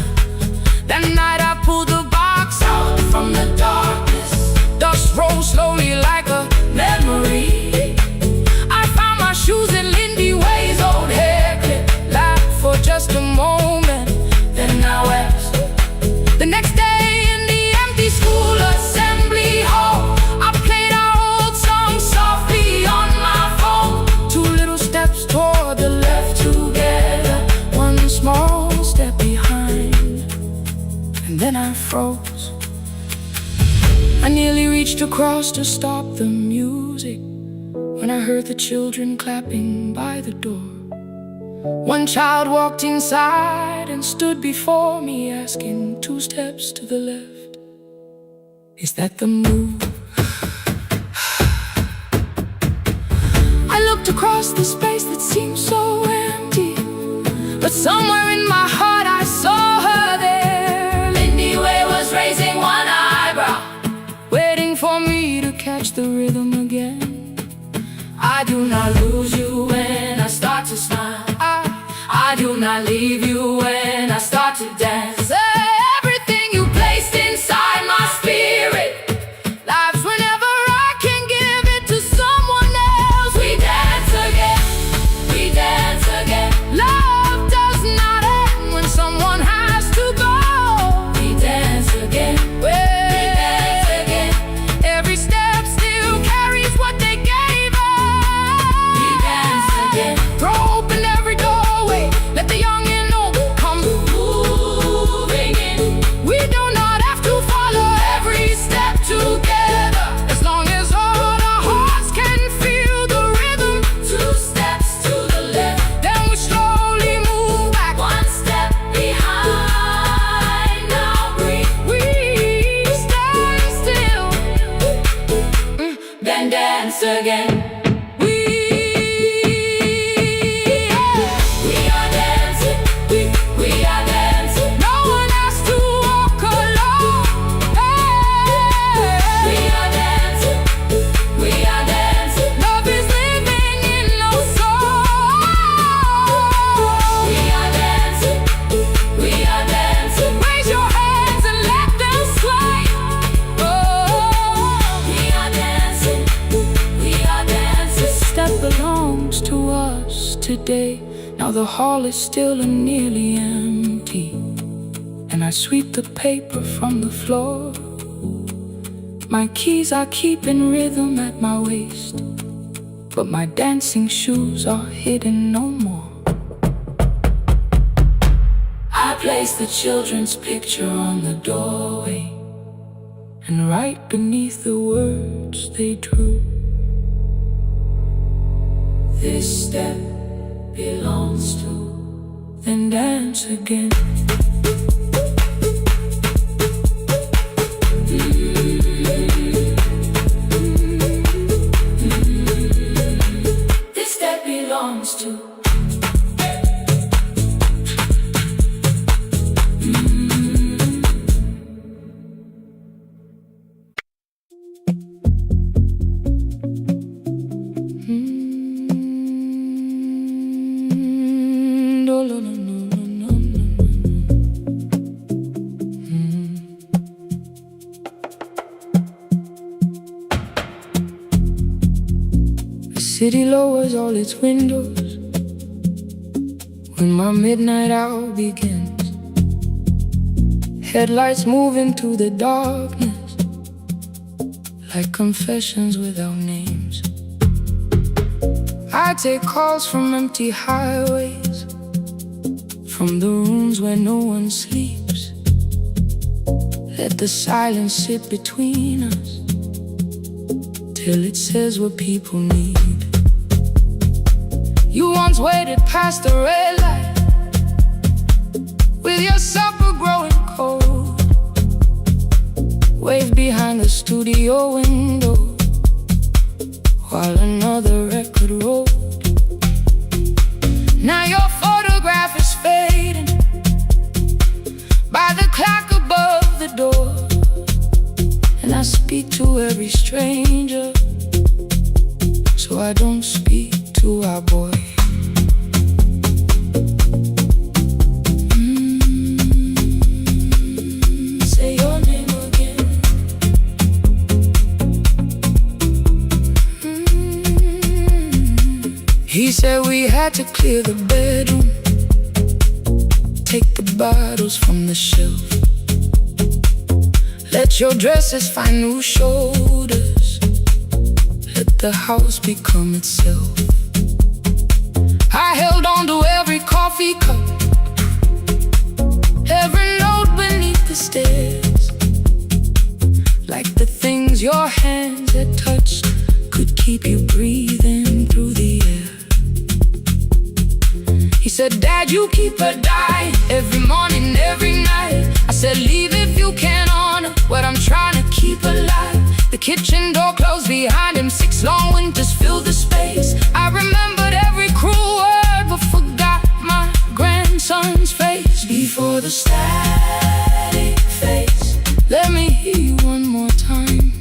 Speaker 2: That night I pulled the box out from the darkness. Dust rolled slowly like a memory. I found my shoes in Lindy Way's old hair clip. Laughed for just a moment, then I wept. The next day in the empty school assembly hall, I played our old song softly on my phone. Two little steps toward the left together, one small step behind, and then I froze. I nearly reached across to stop the music when I heard the children clapping by the door. One child walked inside and stood before me, asking, "Two steps to the left, is that the move?" I looked across the space that seemed so empty, but somewhere in my heart I saw her there. Lindy Way was raising one eyebrow, waiting for me to catch the rhythm again. I do not lose you when I start to smile. I do not leave you when I start to dance. Everything you placed inside my spirit lives whenever I can give it to someone else. We dance again, we dance again. Love does not end when someone has to go. We dance again, we dance again. Every step still carries what they gave us. We dance again. Throw open every doorway, let the young and old come moving in. We do not have to follow every step together, as long as all our hearts can feel the rhythm. Two steps to the left, then we slowly move back. One step behind, now breathe. We stand still, then dance again. We are dancing, we are dancing. No one has to walk alone. We are dancing, we are dancing. Love is living in our soul. We are dancing, we are dancing. Raise your hands and let them sway. Oh, we are dancing, we are dancing. This step belongs to us today. Now the hall is still and nearly empty, and I sweep the paper from the floor. My keys I keep in rhythm at my waist, but my dancing shoes are hidden no more. I place the children's picture on the doorway, and right beneath the words they drew, this step belongs to, then dance again. This step belongs to. City lowers all its windows when my midnight hour begins. Headlights move into the darkness like confessions without names. I take calls from empty highways, from the rooms where no one sleeps. Let the silence sit between us till it says what people need. You once waited past the red light with your supper growing cold, waved behind the studio window while another record rolled. Now your photograph is fading by the clock above the door, and I speak to every stranger, so I don't speak to our boy. Say your name again. He said we had to clear the bedroom, take the bottles from the shelf, let your dresses find new shoulders, let the house become itself. I held on to every coffee cup, every note beneath the stairs, like the things your hands had touched could keep you breathing through the air. He said, Dad, you keep her dying every morning, every night. I said, leave if you can honor what I'm trying to keep alive. The kitchen door closed behind him, 6 long winters filled the space. I remembered every cruel word but forgot my grandson's face. Before the static fades, let me hear you one more time.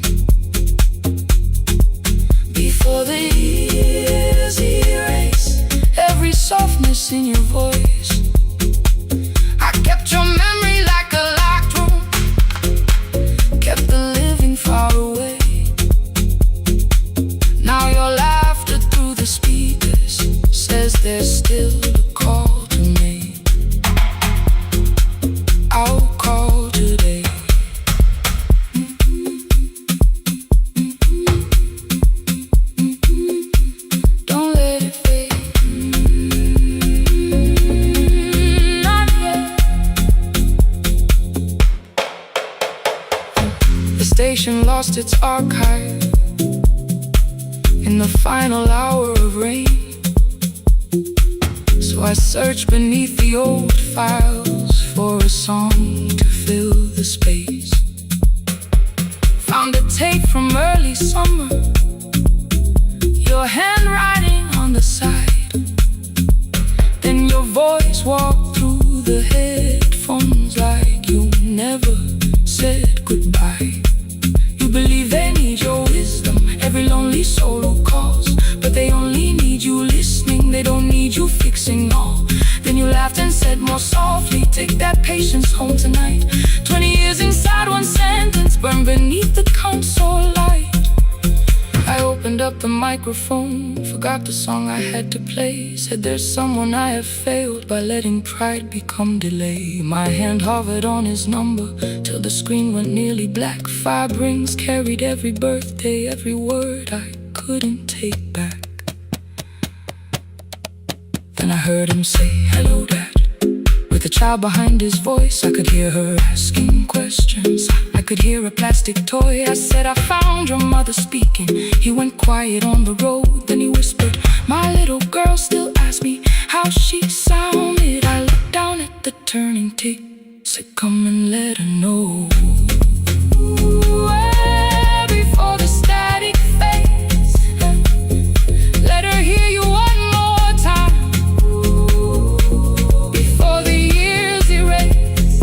Speaker 2: Before the years erase every softness in your voice, I kept your memory like a locked room, kept the living far away. Now your laughter through the speakers says there's still a call to me. I'll call today. Don't let it fade. Not yet. The station lost its archive in the final hour of rain, so I searched beneath the old files for a song to fill the space. Found a tape from early summer, your handwriting on the side, then your voice walked through the headphones like you never said goodbye. You believe they need your wisdom, every lonely soul who calls, but they only need you listening, they don't need you fixing all. Then you laughed and said more softly, take that patience home tonight. 20 years inside one sentence, burned beneath the console light. I opened opened up the microphone, forgot the song I had to play. Said there's someone I have failed by letting pride become delay. My hand hovered on his number till the screen went nearly black. 5 rings carried every birthday, every word I couldn't take back. Then I heard him say, "Hello, Dad." With a child behind his voice, I could hear her asking questions. I could hear a plastic toy. I said, "I found your mother speaking." He went quiet on the road, then he whispered, "My little girl still asks me how she sounded." I looked down at the turning tape, said, "Come and let her know." Before the static fades, let her hear you one more time. Before the years erase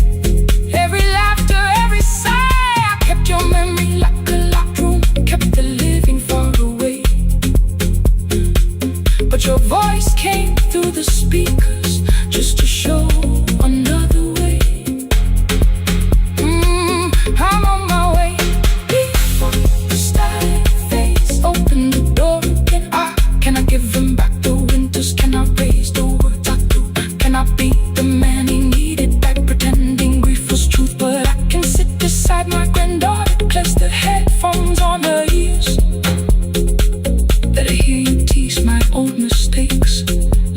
Speaker 2: every laughter, every sigh, I kept your memory like a locked room, kept the living far away. But your voice came through the speakers just to show another way. I'm on my way. Before the static fades, open the door again. Can I give him back the winters? Can I raise the words I do? Can I be the man he needed back, pretending grief was truth? But I can sit beside my granddaughter, place the headphones on her ears. Let her hear you tease my old mistakes.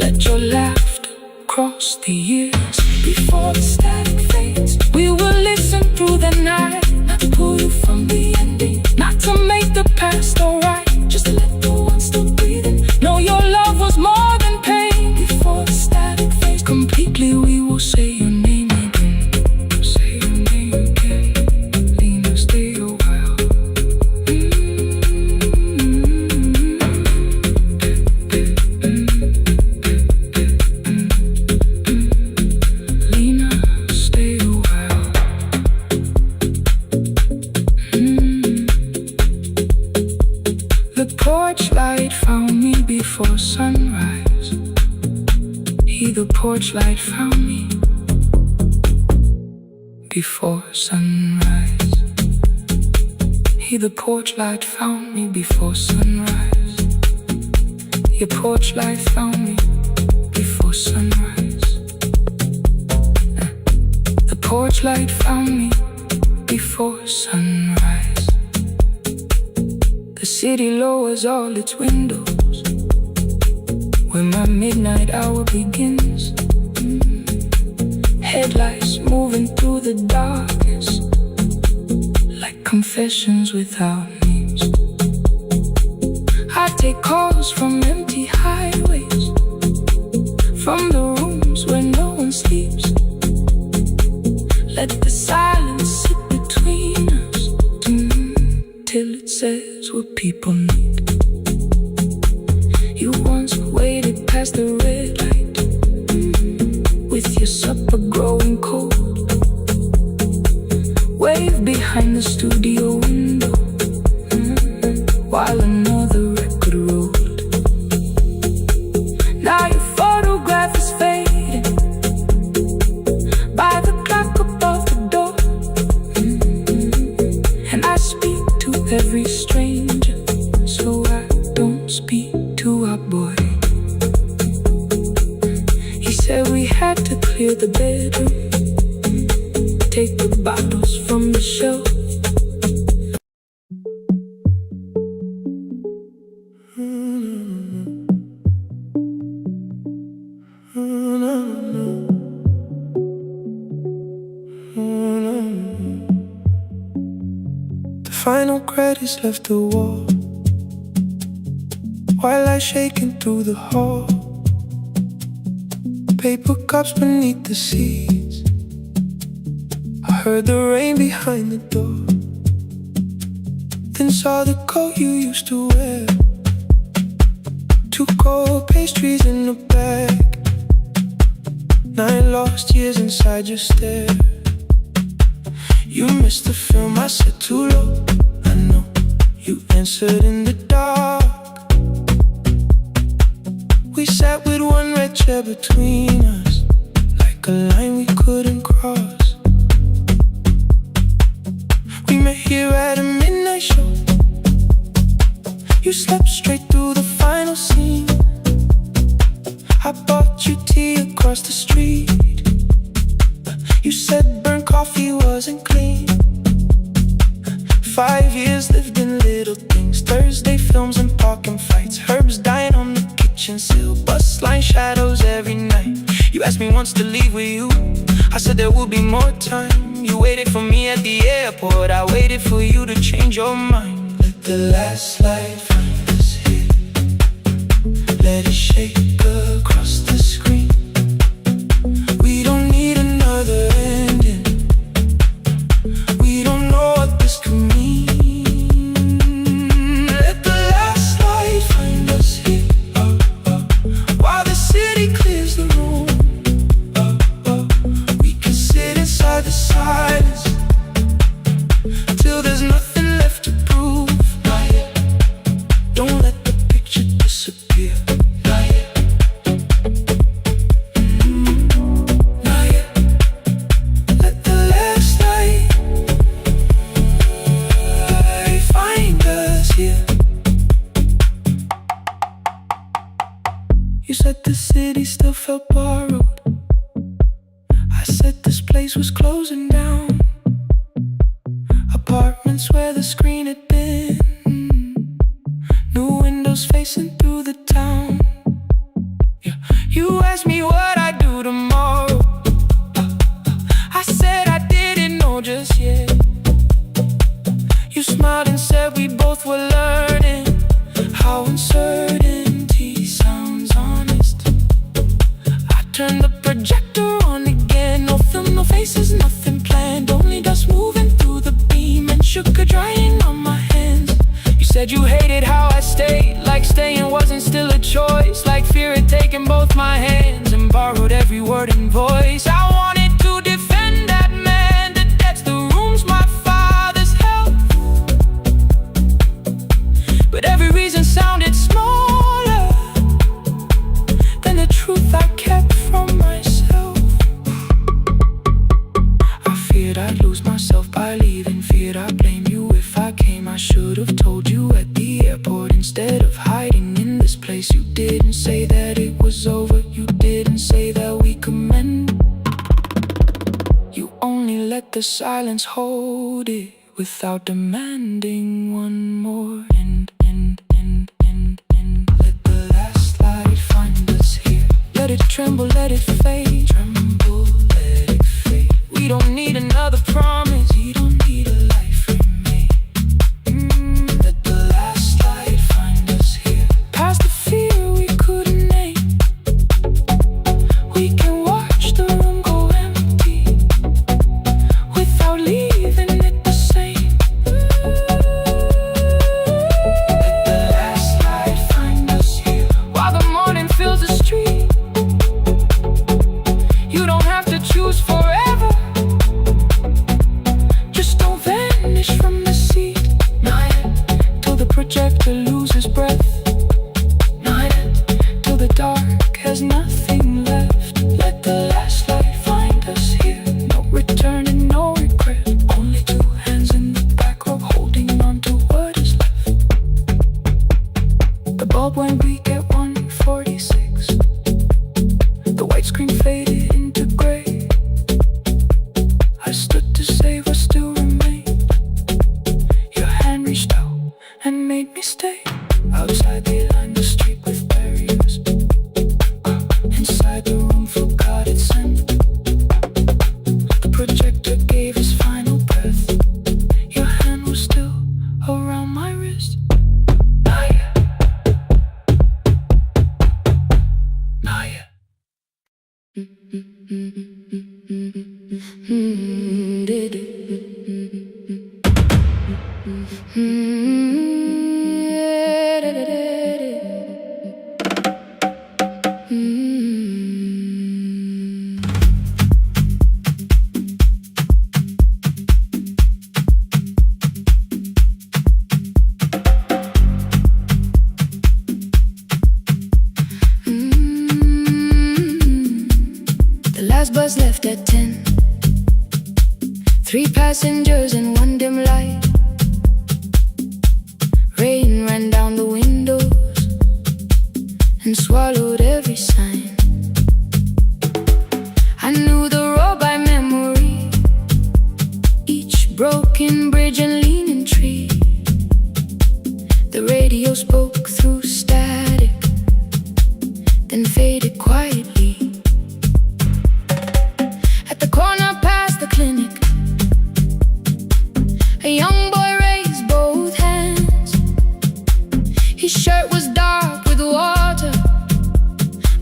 Speaker 2: Let your laughter cross the years. Before the static fades, we will listen through the night, not to pull you from the ending, not to make the past alright, just to let the one still breathing know your love was more than pain. Before the static fades completely, we will say your name again. Say your name again. Lena, stay a while. Lena, stay a while. The porch light found me before sunrise. The porch light found me before sunrise. The porch light found me before sunrise. Your porch light found me before sunrise. The porch light found me before sunrise. The city lowers all its windows when my midnight hour begins. Headlights moving through the darkness like confessions without names. I take calls from empty highways, from the rooms where no one sleeps. Let the silence sit between us till it says what people need. You once waited past the red light with your supper growing cold. Wave behind the studio window while another record rolled. Now your photograph is fading by the clock above the door. And I speak to every stranger, so I don't speak to our boy. He said we had to clear the bedroom, take the bottles from the shelf. The final credits left the wall, white light shaking through the hall. Paper cups beneath the seats. I heard the rain behind the door, then saw the coat you used to wear. 2 cold pastries in a bag, 9 lost years inside your stare. You missed the film, I said too low. I know you answered in the dark. We sat with one red chair between us, like a line we couldn't cross. We met here at a midnight show, You slept straight through the final scene. I bought you tea across the street. You said burnt coffee wasn't clean. 5 years lived in little things. Thursday films and parking fights. Herbs dying on the kitchen sill. Bus line shadows every night. You asked me once to leave with you. I said there would be more time. You waited for me at the airport. I waited for you to change your mind. Let the last light find us here. Let it shake across the screen. We don't need another ending. We don't know what this could mean. Let the last light find us here, while the city clears the room. We can sit inside the silence till there's nothing left to prove. Not yet. Don't let the picture disappear. Not yet. Not yet. Let the last light find us here. You said the city still felt borrowed. I said this place was closing down. Apartments where the screen had been. New windows facing through the town. Yeah. You asked me what I'd do tomorrow. I said I didn't know just yet. You smiled and said we both were learning how uncertainty sounds honest. I turned the projector on again. No film, no faces, nothing planned. Only dust moving through the beam and sugar drying on my hands. You said you hated how I stayed, like staying wasn't still a choice, like fear had taken both my hands and borrowed every word and voice. I wanted to defend that man. The debts, the rooms, my father's health, but every reason sounded smaller than the truth I kept from myself. I feared I'd lose myself by leaving. Feared I'd blame you if I came. I should have told you at the airport instead of hiding in this place. You didn't say that it was over. You didn't say that we could mend. You only let the silence hold it without demanding one more. Let the last light find us here. Let it tremble, let it fade. Tremble, let it fade. We don't need another promise. We don't need a life remade. Let the last light find us here. Past the fear we couldn't name. We can watch the room go empty without leaving it the same. Let the last light find us here, while the morning fills the street. You don't have to choose forever. Just don't vanish from the seat. Not yet. Till the projector loses breath. Not yet. Till the dark has nothing left. Let the last light find us here. No return and no regret. Only two hands in the back row holding on to what is left. The bulb went weak at 1:46. The white screen faded into gray. I stood to save what still remained. Your hand reached out and made me stay. Outside they lined the street with barriers. Inside the room forgot its scent. The projector gave his final breath. Your hand was still around my wrist. Not yet. Not yet.
Speaker 1: The last bus left at 10. 3 passengers and 1 dim light. Rain ran down the window. and swallowed every sign. I knew the road by memory, each broken bridge and leaning tree. The radio spoke through static, then faded quietly. At the corner past the clinic, a young boy raised both hands. His shirt was dark with water,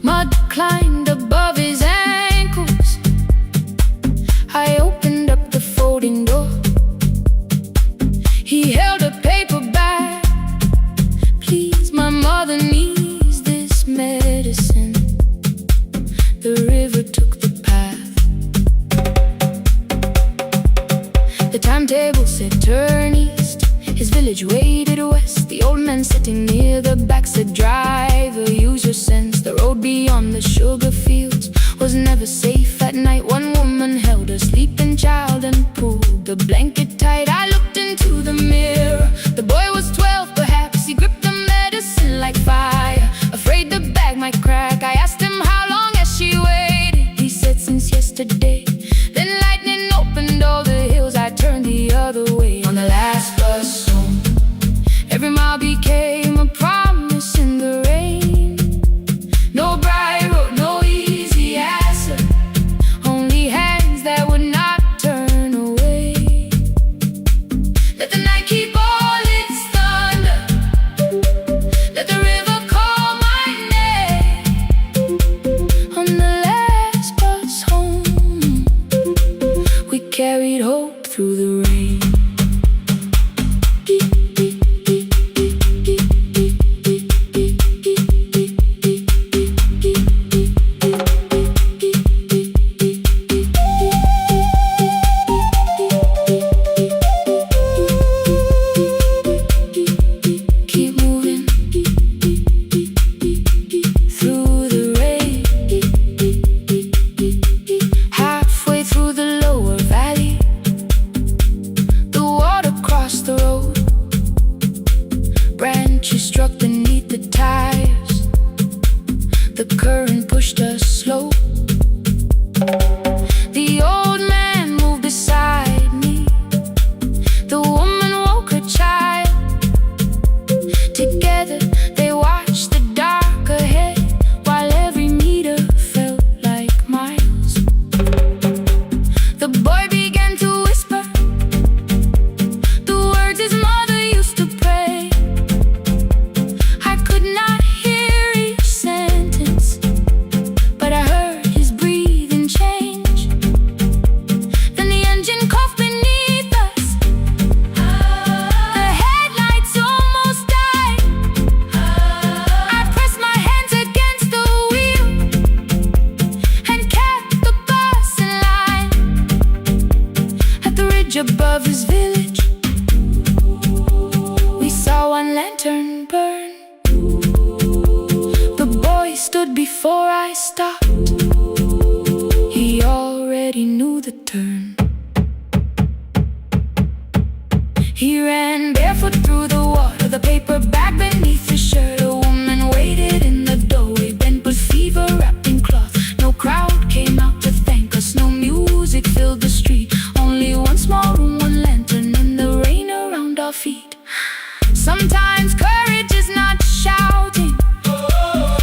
Speaker 1: mud climbed above his ankles. I opened up the folding door. He held a paper bag. Please, my mother needs this medicine. The river took the path. The timetable said turn east. His village waded west. The old man sitting near the back said driver, use your sense. The road beyond the sugar fields was never safe at night. One woman held her sleeping child and pulled the blanket tight. I looked into the mirror. The boy was 12 perhaps. He gripped the medicine like fire, afraid the bag might crack. I asked him how long has she waited. He said since yesterday. Then lightning opened all the hills. I turned the other way on the last bus home. Every mile became a promise in the rain. No bright road, no easy answer, only hands that would not turn away. Let the night keep all its thunder, let the river call my name. On the last bus home, we carried hope through the rain. Keep moving through the rain. Halfway through the lower valley, the water crossed the road. Branches struck beneath the tires. The current pushed us slow. The old man moved beside me. The woman woke her child. Together they watched the dark ahead, while every meter felt like miles. The boy began to whisper the words his mother used to pray. I could not hear each sentence, but I heard his breathing change. Then the engine coughed beneath us. The headlights almost died. I pressed my hands against the wheel and kept the bus in line. At the ridge above his village, we saw one lantern burn. The boy stood before I stopped. He already knew the turn. He ran barefoot through the water, the paper bag beneath his shirt. A woman waited in the doorway, bent with fever wrapped in cloth. No crowd came out to thank us, no music filled the street. Only one small room, one lantern, and the rain around our feet. Sometimes courage is not shouting.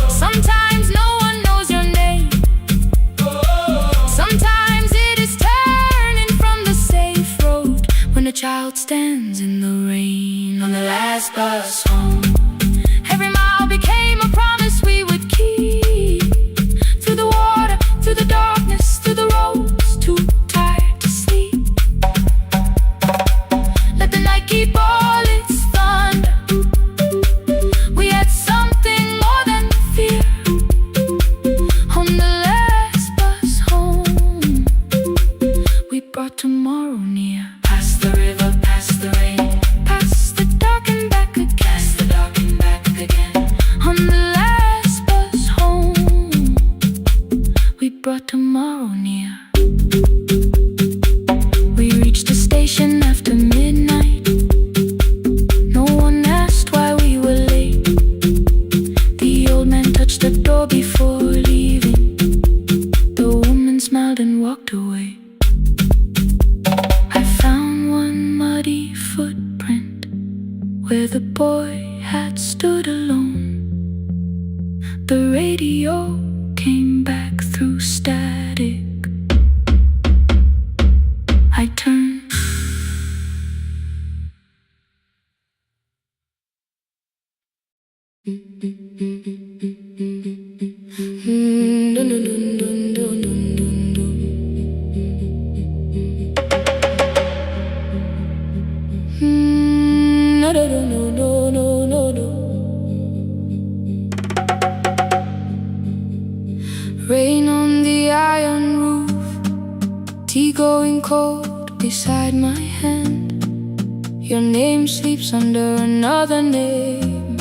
Speaker 1: Sometimes no one knows your name. Sometimes it is turning from the safe road when a child stands in the rain. On the last bus home, every mile became a promise we would keep. Through the water, through the darkness, through the roads too tired to sleep. Let the night keep all its thunder. We had something more than fear. On the last bus home, we brought tomorrow near. Past the river, past the rain, past the dark and back again. Past the dark and back again. On the last bus home, we brought tomorrow near. We reached the station after midnight. No one asked why we were late. The old man touched where the boy had stood alone. The radio came back through static. I turned. Rain on the iron roof, tea going cold beside my hand. Your name sleeps under another name,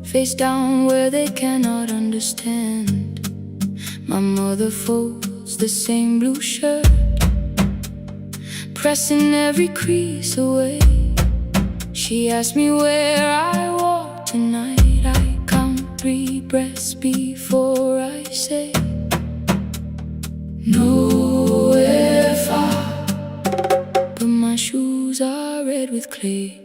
Speaker 1: face down where they cannot understand. My mother folds the same blue shirt, pressing every crease away. She asked me where I walk tonight. I count 3 breaths before I say nowhere far, but my shoes are red with clay.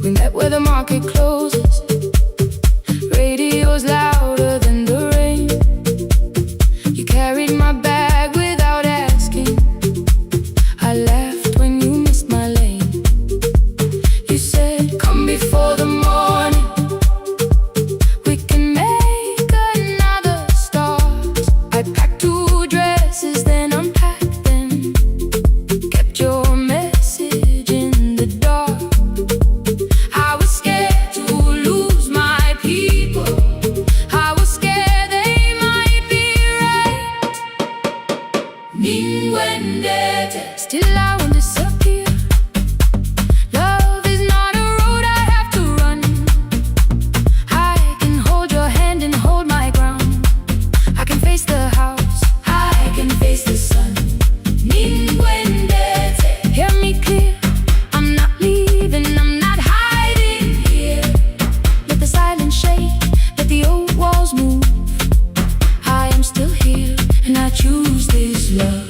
Speaker 1: We met where the market closes, radio's louder than the rain. You carried my bag without asking. I laughed when you missed my lane. You said, come before the morning, we can make another start. I packed 2 dresses, then unpacked them, kept your message in the dark. I was scared to lose my people, I was scared they might be right. Ninguendete, still I won't disappear. Love is not a road I have to run. I can hold your hand and hold my ground. I can face the house, I can face the sun. Ninguendete, hear me clear, I'm not leaving, I'm not hiding here. Let the silence shake, let the old walls move. I am still here, and I choose this love.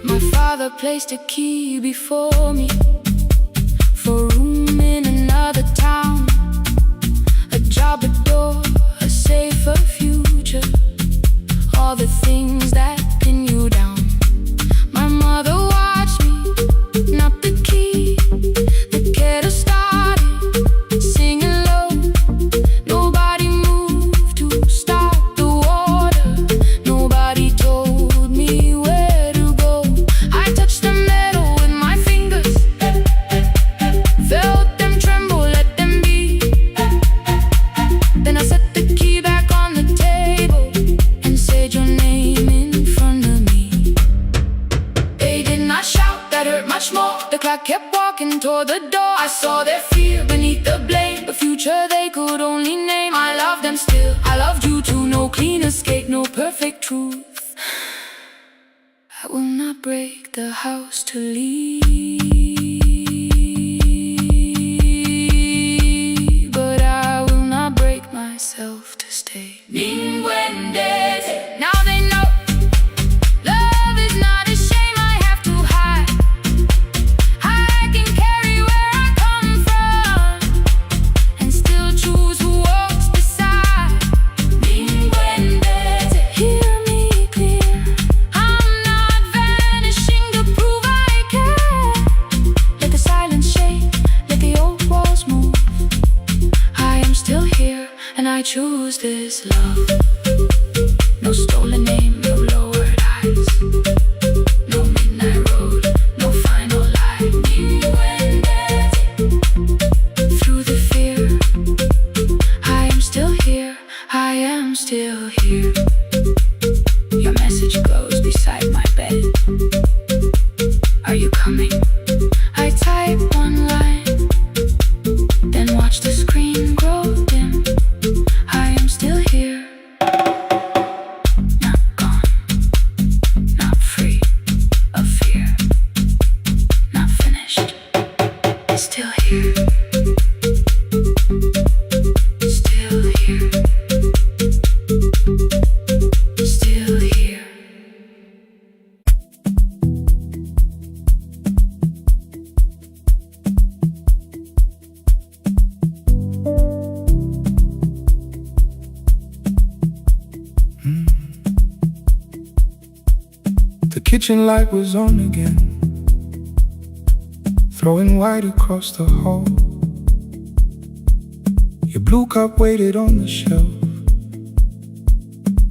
Speaker 1: My father placed a key before me for room in another town, a job, a door, a safer future, all the things that pin you down. My mother watched me, not the key, the kettle started singing low. Nobody moved to stop the water, nobody told me where to go. I touched the metal with my fingers, felt them tremble, let them be. Then I set the key back on the table and said your name in front of me. They did not shout, that hurt much more. The clock kept walking toward the door. I saw their fear beneath the blame, a future they could only name. I loved them still, I loved you too. No clean escape, no perfect truth. I will not break the house to leave, but I will not break myself to stay. Ninguendete, now they know love is not a shame I have to hide. I can carry where I come from and still choose who walks beside. Ninguendete, hear me clear, I'm not vanishing to prove I care. Let the silence shake, let the old walls move. I am still here, and I choose this love. No stolen name, no lowered eyes, no midnight road, no final lie. Ninguendete, through the fear, I am still here, I am still here. Your message glows beside my bed. Are you coming? I type one line, then watch the screen grow dim. I am still here.
Speaker 2: kitchen light was on again, throwing white across the hall. Your blue cup waited on the shelf,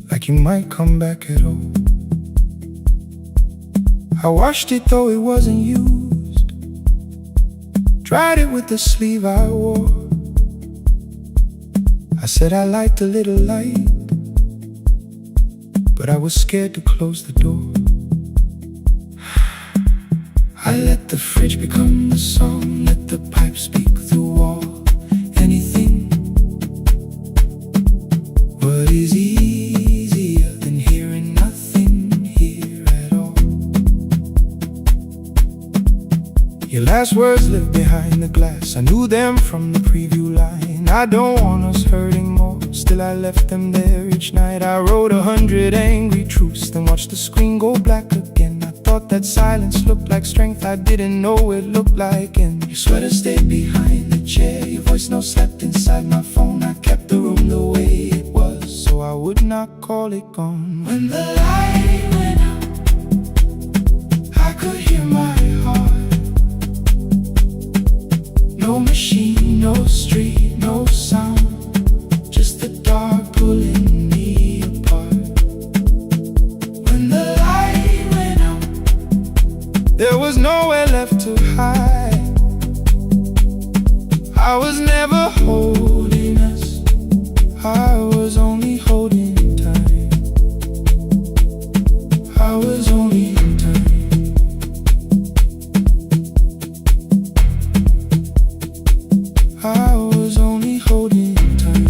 Speaker 2: like you might come back at all. I washed it though it wasn't used, dried it with the sleeve I wore. I said I liked a little light, but I was scared to close the door. I let the fridge become the song, let the pipe speak through wall. Anything. What is easier than hearing nothing here at all? Your last words lived behind the glass, I knew them from the preview line. I don't want us hurting more, still I left them there each night. I wrote 100 angry truths, then watched the screen go black again. I thought that silence looked like strength, I didn't know it looked like. And your sweater stayed behind the chair, your voice no slept inside my phone. I kept the room the way it was, so I would not call it gone. When the light went out, I could hear my heart. No machine, no street, no sound, just the dark pulling me apart. When the light went out, there was nowhere left to hide. I was never holding us, I was only holding time. I was only time. I was only holding time.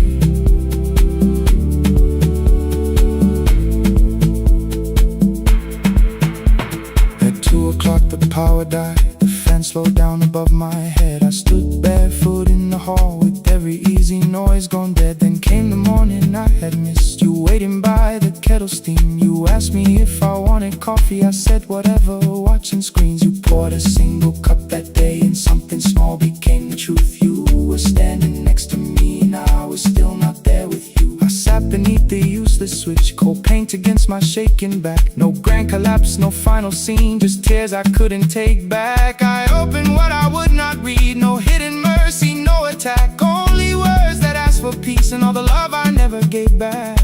Speaker 2: At 2 o'clock the power died, the fan slowed down above my head. I stood barefoot in the hall with every easy noise gone dead. Then came the morning I had missed, you waiting by the kettle steam. You asked me if I wanted coffee, I said whatever, watching screens. You poured a single cup that day and something small became the truth. You were standing next to me and I was still not there with you. I sat beneath the useless switch, cold paint against my shaking back. No grand collapse, no final scene, just tears I couldn't take back. I opened what I would not read, no hidden mercy, no attack, only words that asked for peace and all the love I never gave back.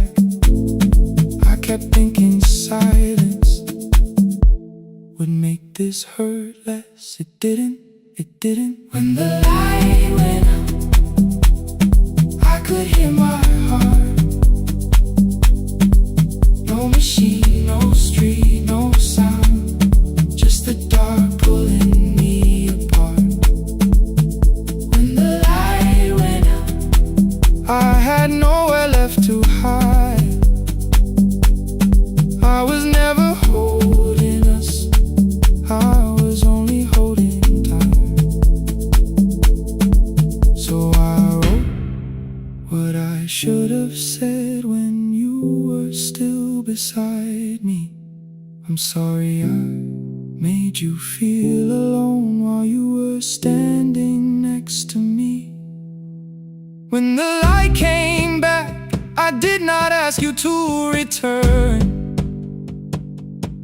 Speaker 2: I kept thinking silence would make this hurt less. It didn't, it didn't. When the light went out, I could hear my heart. No machine, no street, no sound, just the dark pulling me apart. When the light went out, I had nowhere left to hide. I was never holding us, I was only holding time. So I wrote what I should have said when you were still beside me. I'm sorry I made you feel alone while you were standing next to me. When the light came back, I did not ask you to return.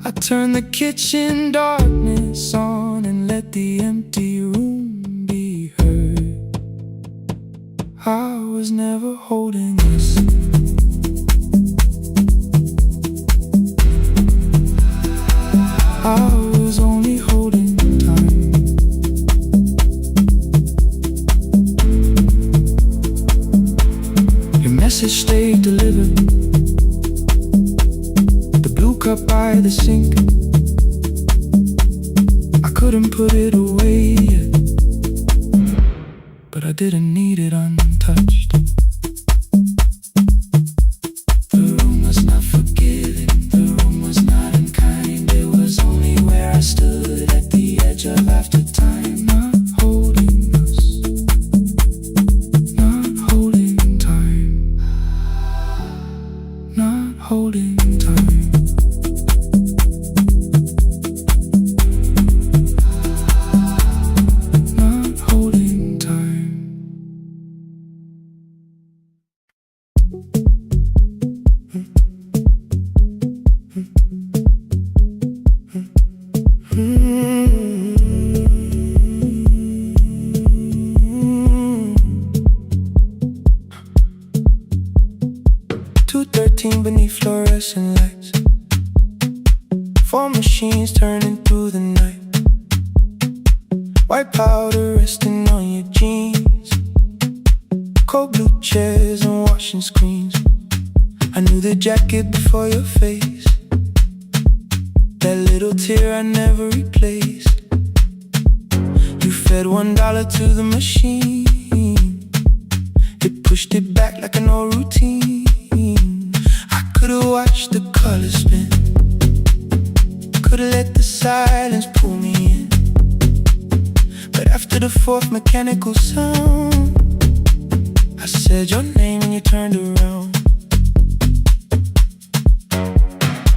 Speaker 2: I turned the kitchen darkness on and let the empty room be heard. I was never holding us, I was only holding time. Your message stayed delivered, the blue cup by the sink. I couldn't put it away yet, but I didn't need it untouched. The room was not forgiving, the room was not unkind. It was only where I stood at the edge of after time. Not holding us, not holding time, not holding time. Not holding time. 213 beneath fluorescent lights. 4 machines turning through the night. White powder resting on your jeans. Cold blue chairs and washing screens. I knew the jacket before your face. That little tear I never replaced. You fed $1 to the machine. It pushed it back like an old routine. I could've watched the colors spin. Could've let the silence pull me in. But after the 4th mechanical sound, I said your name and you turned around.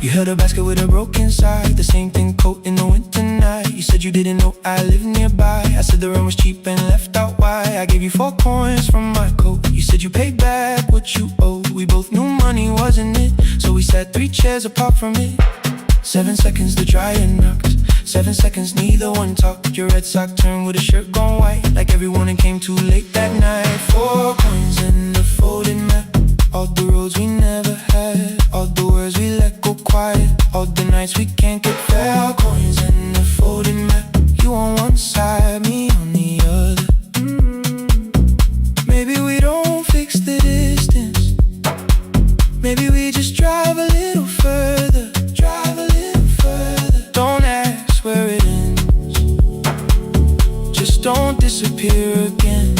Speaker 2: You held a basket with a broken side, the same thing coat in the winter night. You said you didn't know I lived nearby. I said the rent was cheap and left out why. I gave you 4 coins from my coat. You said you paid back what you owed. We both knew money wasn't it, so we sat 3 chairs apart from it. 7 seconds the dryer knocked. 7 seconds neither one talked. Your red sock turned with a shirt gone white, like everyone and came too late that night. 4 coins in the folded map. All the roads we never had, all the words we let go quiet, all the nights we can't get fair. Coins in the folded map. You on one side, me on the other. Maybe we don't fix the distance. Maybe we just drive a little further. Drive a little further. Don't ask where it ends. Just don't disappear again.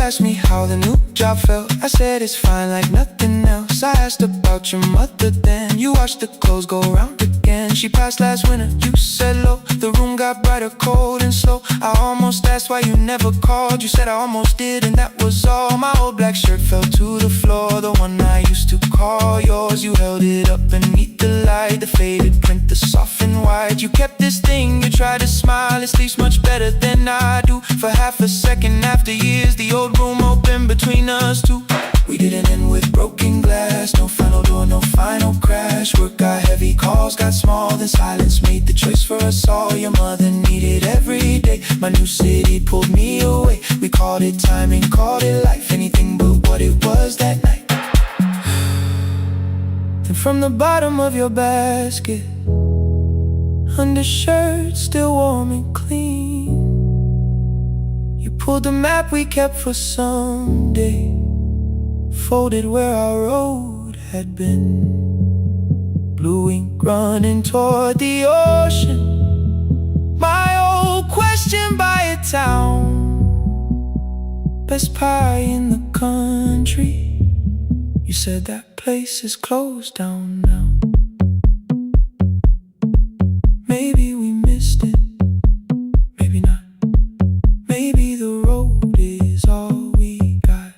Speaker 2: Asked me how the new job felt. I said it's fine like nothing else. I asked about your mother then. You watched the clothes go round again. She passed last winter, you said low. The room got brighter, cold and slow. I almost asked why you never called. You said I almost did and that was all. My old black shirt fell to the floor, the one I used to call yours. You held it up beneath the light, the faded print, the softened white. You kept this thing, you tried to smile. It sleeps much better than I do. For half a second after years, the old room open between us two. We didn't end with broken glass. No final door, no final crash. Work got heavy, calls got small. Then silence made the choice for us all. Your mother needed every day. My new city pulled me away. We called it timing, called it life. Anything but what it was that night. Then from the bottom of your basket, undershirt still warm and clean, you pulled the map we kept for someday, folded where our road had been. Blue ink running toward the ocean. My old question by a town. Best pie in the country. You said that place is closed down now. Maybe we missed it, maybe not. Maybe the road is all we got.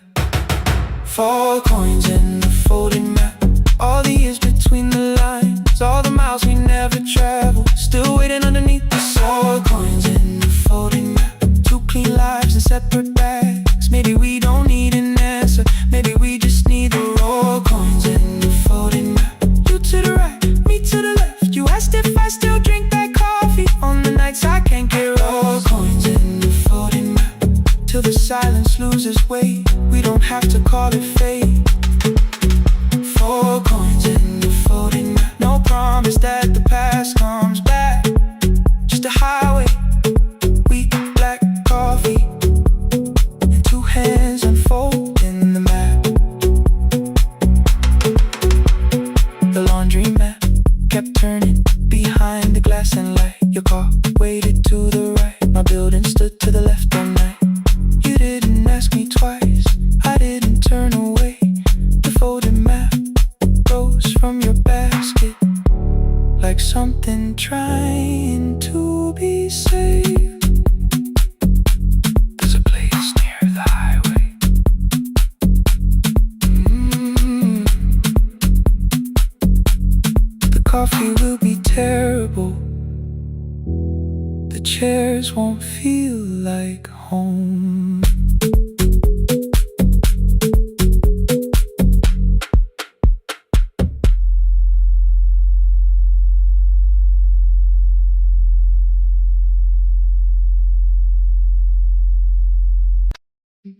Speaker 2: 4 coins in the folded map. All the years between the lines, all the miles we never traveled, still waiting underneath the 4 coins in the folded map. 2 clean lives in separate bags. Maybe we don't need an answer. Maybe we just need the raw coins in the folded map. You to the right, me to the left. You asked if I still drink that coffee on the nights I can't get raw coins in the folded map. Till the silence loses weight, we don't have to call it fate. 4 coins in the folded map. No promise that the past comes back. Just a highway, weak black coffee, and 2 hands unfolding the map. The laundry mat kept turning behind the glass and light. Your car waited to the right. My building stood to the left all night. You didn't ask me twice, I didn't turn away. The folded map rose from your basket like something trying to be saved. There's a place near the highway. The coffee will be terrible. The chairs won't feel like home.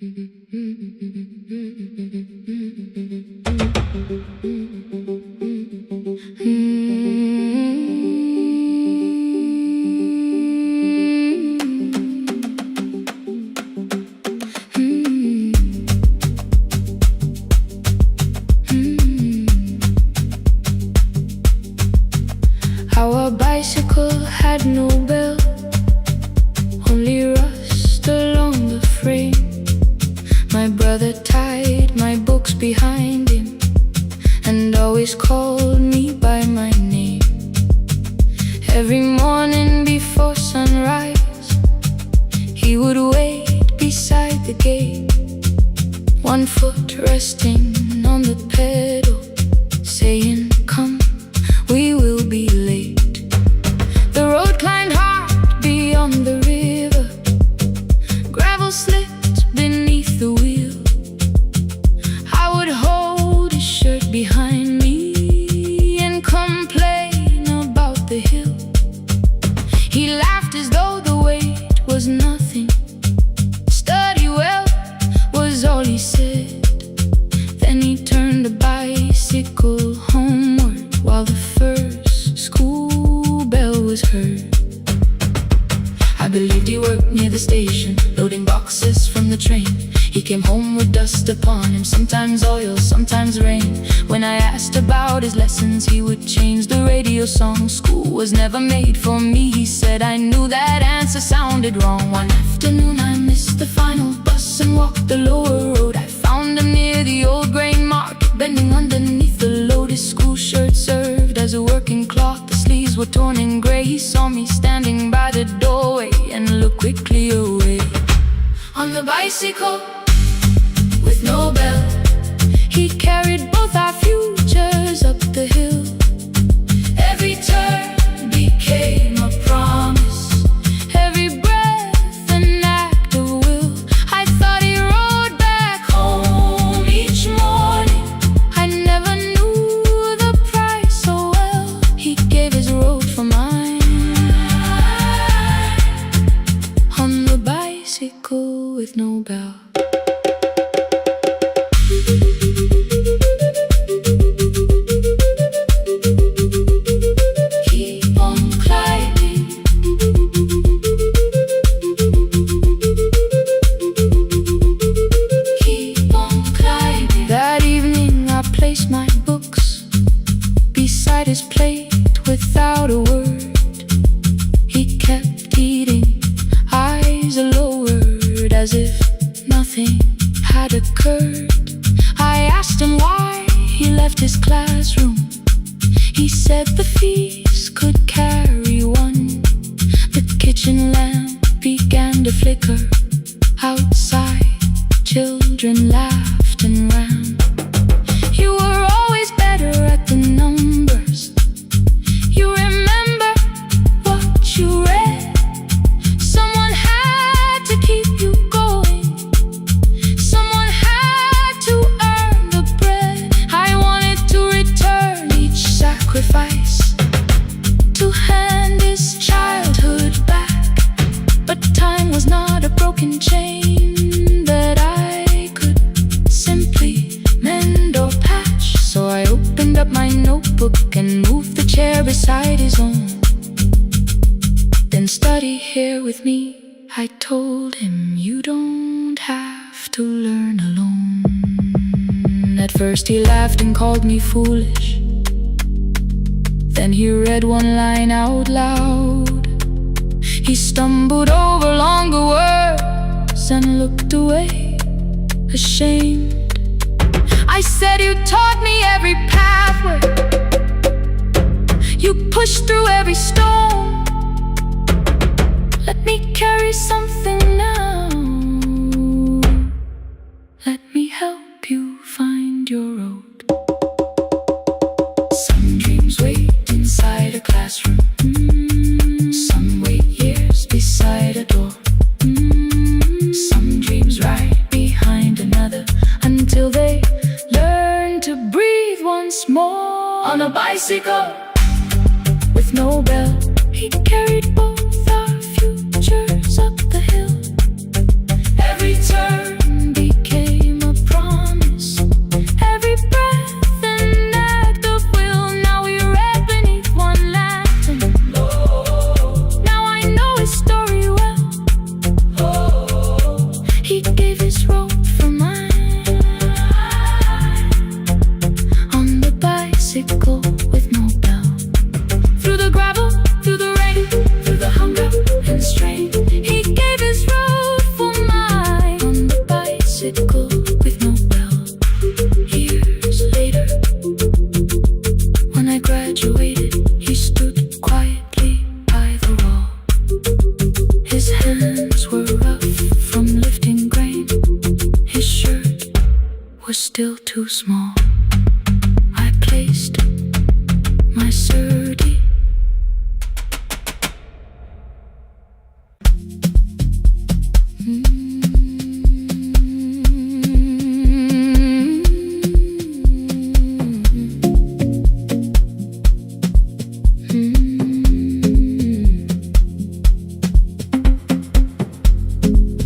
Speaker 1: Our bicycle had no bell, only rust along the frame. My brother tied my books behind him and always called me by my name. Every morning before sunrise, he would wait beside the gate, one foot resting on the pedal, saying, "Come, we will be late." The road climbed hard beyond the river, gravel slipped beneath the wheel. I would hold his shirt behind me and complain about the hill. He laughed as though the weight was nothing. "Study well," was all he said. Then he turned the bicycle homeward while the first school bell was heard. I believed he worked near the station, loading boxes from the train. He came home with dust upon him, sometimes oil, sometimes rain. When I asked about his lessons, he would change the radio song. "School was never made for me," he said. I knew that answer sounded wrong. One afternoon I missed the final bus and walked the lower road. I found him near the old grain market, bending underneath the load. His school shirt served as a working cloth, the sleeves were torn and gray. He saw me standing by the doorway and looked quickly away. On the bicycle with no bell, he carried both our futures up the hill. Every turn became a promise, every breath an act of will. I thought he rode back home each morning. I never knew the price so well. He gave his road for mine. On the bicycle with no bell. Keep on climbing. Keep on climbing. That evening I placed my books beside his plate without a word. He kept eating, eyes lowered, as if nothing had occurred. I asked him why he left his classroom. He said the fees could carry one. The kitchen lamp began to flicker. Outside, children laughed and ran. You were always better at the numbers. You remember what you read. Someone had to keep you going. Someone had to earn the bread. I wanted to return each sacrifice, to hand his childhood back. But time was not a broken chain that I could simply mend or patch. So I opened up my notebook and moved the chair beside his own. Then study here with me, I told him. You don't have to learn alone. At first he laughed and called me foolish. Then he read one line out loud. He stumbled over longer words and looked away, ashamed. I said, "You taught me every pathway. You pushed through every stone. Let me carry something now. Let me help you find your road." Some dreams wait inside a classroom. Some wait years beside a door. Some dreams right behind another until they learn to breathe once more. On a bicycle with no bell, he carried both our futures up the hill. Every turn bicycle with no bell. Years later, when I graduated, he stood quietly by the wall. His hands were rough from lifting grain. His shirt was still too small. I placed my surdy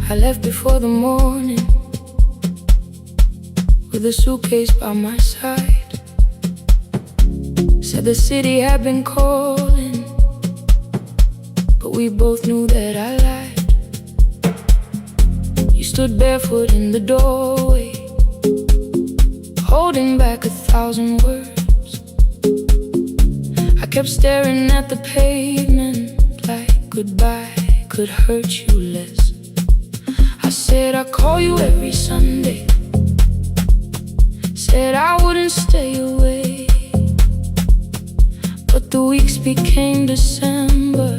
Speaker 1: I left before the morning with a suitcase by my side. Said the city had been calling, but we both knew that I lied. You stood barefoot in the doorway, holding back 1,000 words. I kept staring at the pavement like goodbye could hurt you less. I said I'd call you every Sunday, said I wouldn't stay away. But the weeks became December,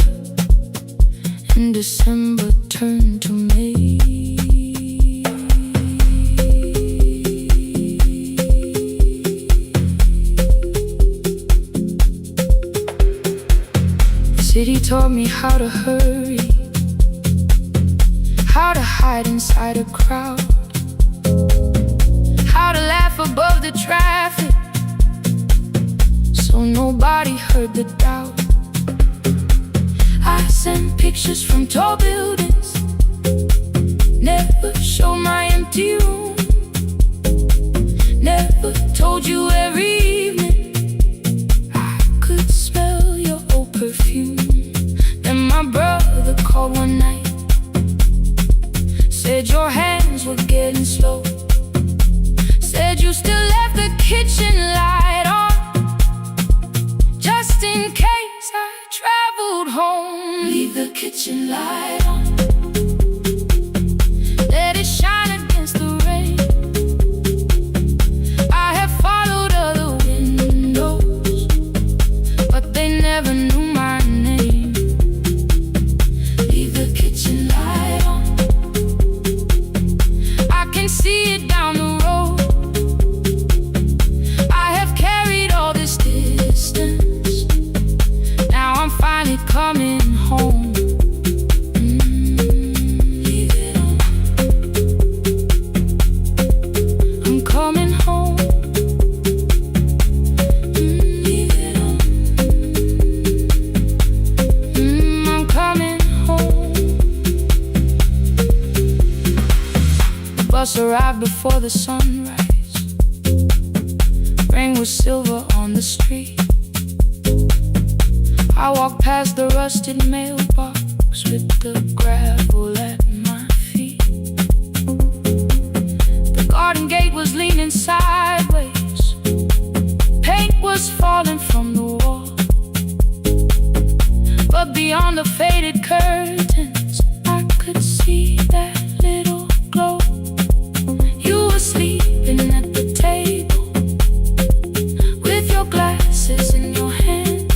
Speaker 1: and December turned to May. The city taught me how to hurry, how to hide inside a crowd, how to laugh above the traffic so nobody heard the doubt. I sent pictures from tall buildings, never showed my empty room, never told you every evening I could smell your old perfume. Then my brother called one night, said your hands were getting slow, said you still left the kitchen light on, just in case I traveled home. Leave the kitchen light on, let it shine against the rain. I have followed other windows, but they never knew my name. Leave the kitchen light on, I can see it down the road. I have carried all this distance, now I'm finally coming home. Leave it on, I'm coming home. Leave it on, I'm coming home. The bus arrived before the sunrise, rain was silver on the street. I walked past the rusted mailbox with the gravel at my feet. The garden gate was leaning sideways, paint was falling from the wall, but beyond the faded curtains I could see that little glow. You were sleeping at the table with your glasses in your hand,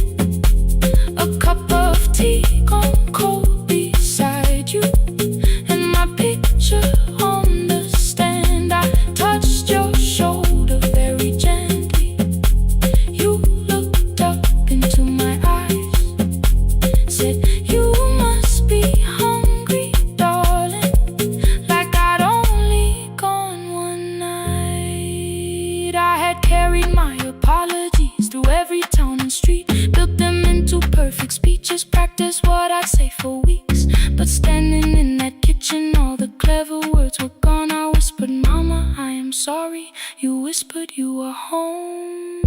Speaker 1: a cup of tea gone cold beside you, and my picture on the stand. I touched your shoulder very gently. You looked up into my eyes, said you must be hungry, darling, like I'd only gone one night. I had carried my apologies through every town and street, built them into perfect speeches, practiced what I'd say for weeks. But standing in that kitchen, all the clever words were gone. I whispered, Mama, I am sorry. You whispered you were home.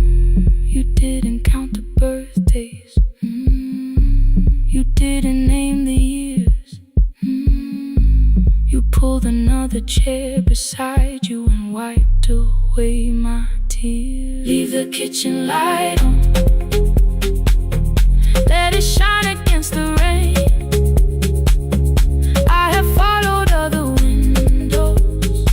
Speaker 1: You didn't count the birthdays, you didn't name the years. You pulled another chair beside you and wiped away my tears. Leave the kitchen light on, let it shine against the rain. I have followed other windows,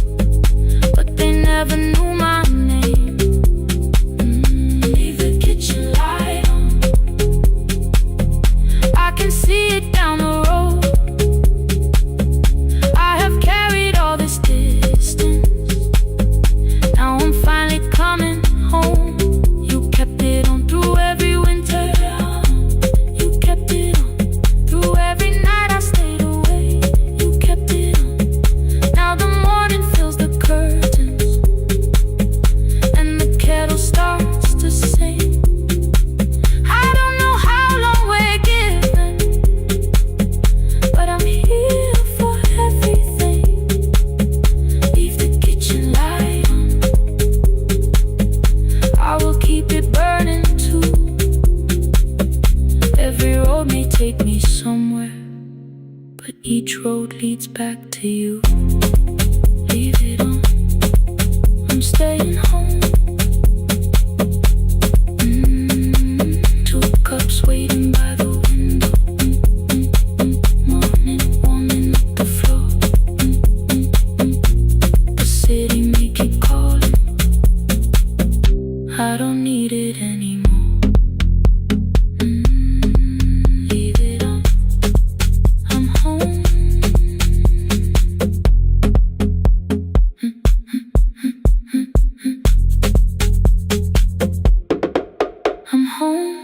Speaker 1: I'm staying home. 2 cups waiting by the window. Morning warming up the floor. The city may keep calling. I don't need it anymore. Leave it on. I'm home. I'm home.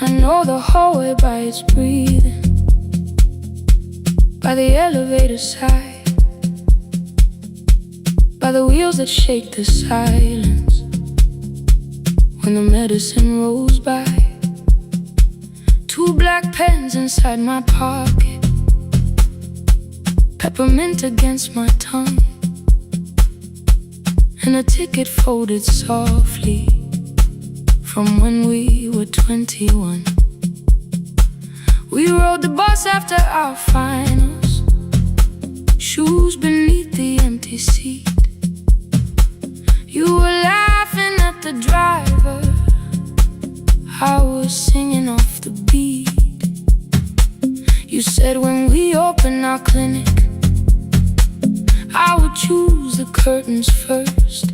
Speaker 1: I know the hallway by its breathing, by the elevator side, by the wheels that shake the silence when the medicine rolls by. 2 black pens inside my pocket, peppermint against my tongue, and a ticket folded softly from when we were 21. We rode the bus after our finals, shoes beneath the empty seat. You were laughing at the driver, I was singing off the beat. You said when we open our clinic, I would choose the curtains first.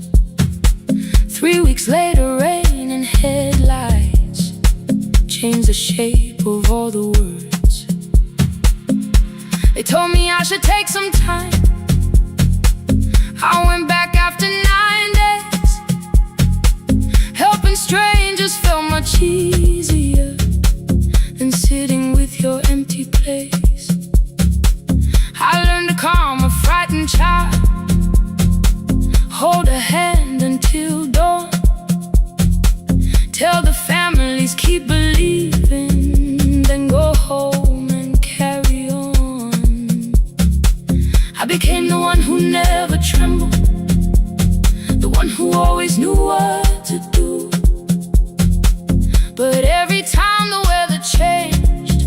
Speaker 1: 3 weeks later, rain and headlights changed the shape of all the words. They told me I should take some time. I went back after 9 days. Helping strangers felt much easier than sitting with your empty place. I learned to calm a frightened child, hold a hand until dawn, tell the families keep believing, then go home and carry on. I became the one who never trembled, the one who always knew what to do. But every time the weather changed,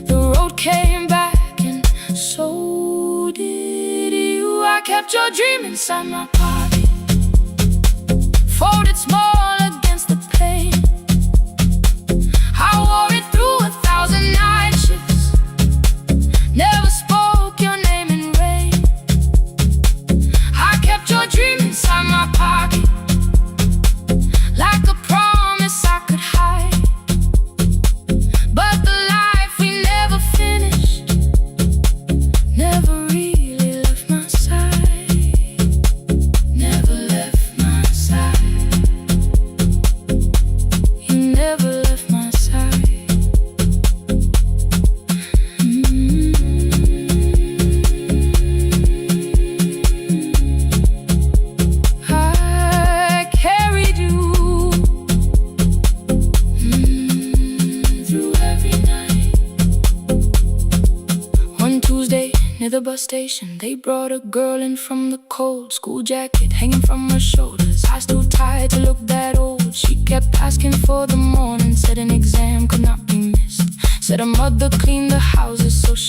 Speaker 1: the road came back, and so did you. I kept your dream inside my pocket, folded small against the pain. I wore it through 1,000 night shifts, never spoke your name in rain. I kept your dream inside my pocket, like a promise I could hide. But the life we never finished never really left my side, never left my side. You never left my side. I carried you through every night. One Tuesday near the bus station, they brought a girl in from the cold, school jacket hanging from her shoulders, eyes too tired to look that old. She kept asking for the morning, said an exam could not be missed, said her mother cleaned the houses so she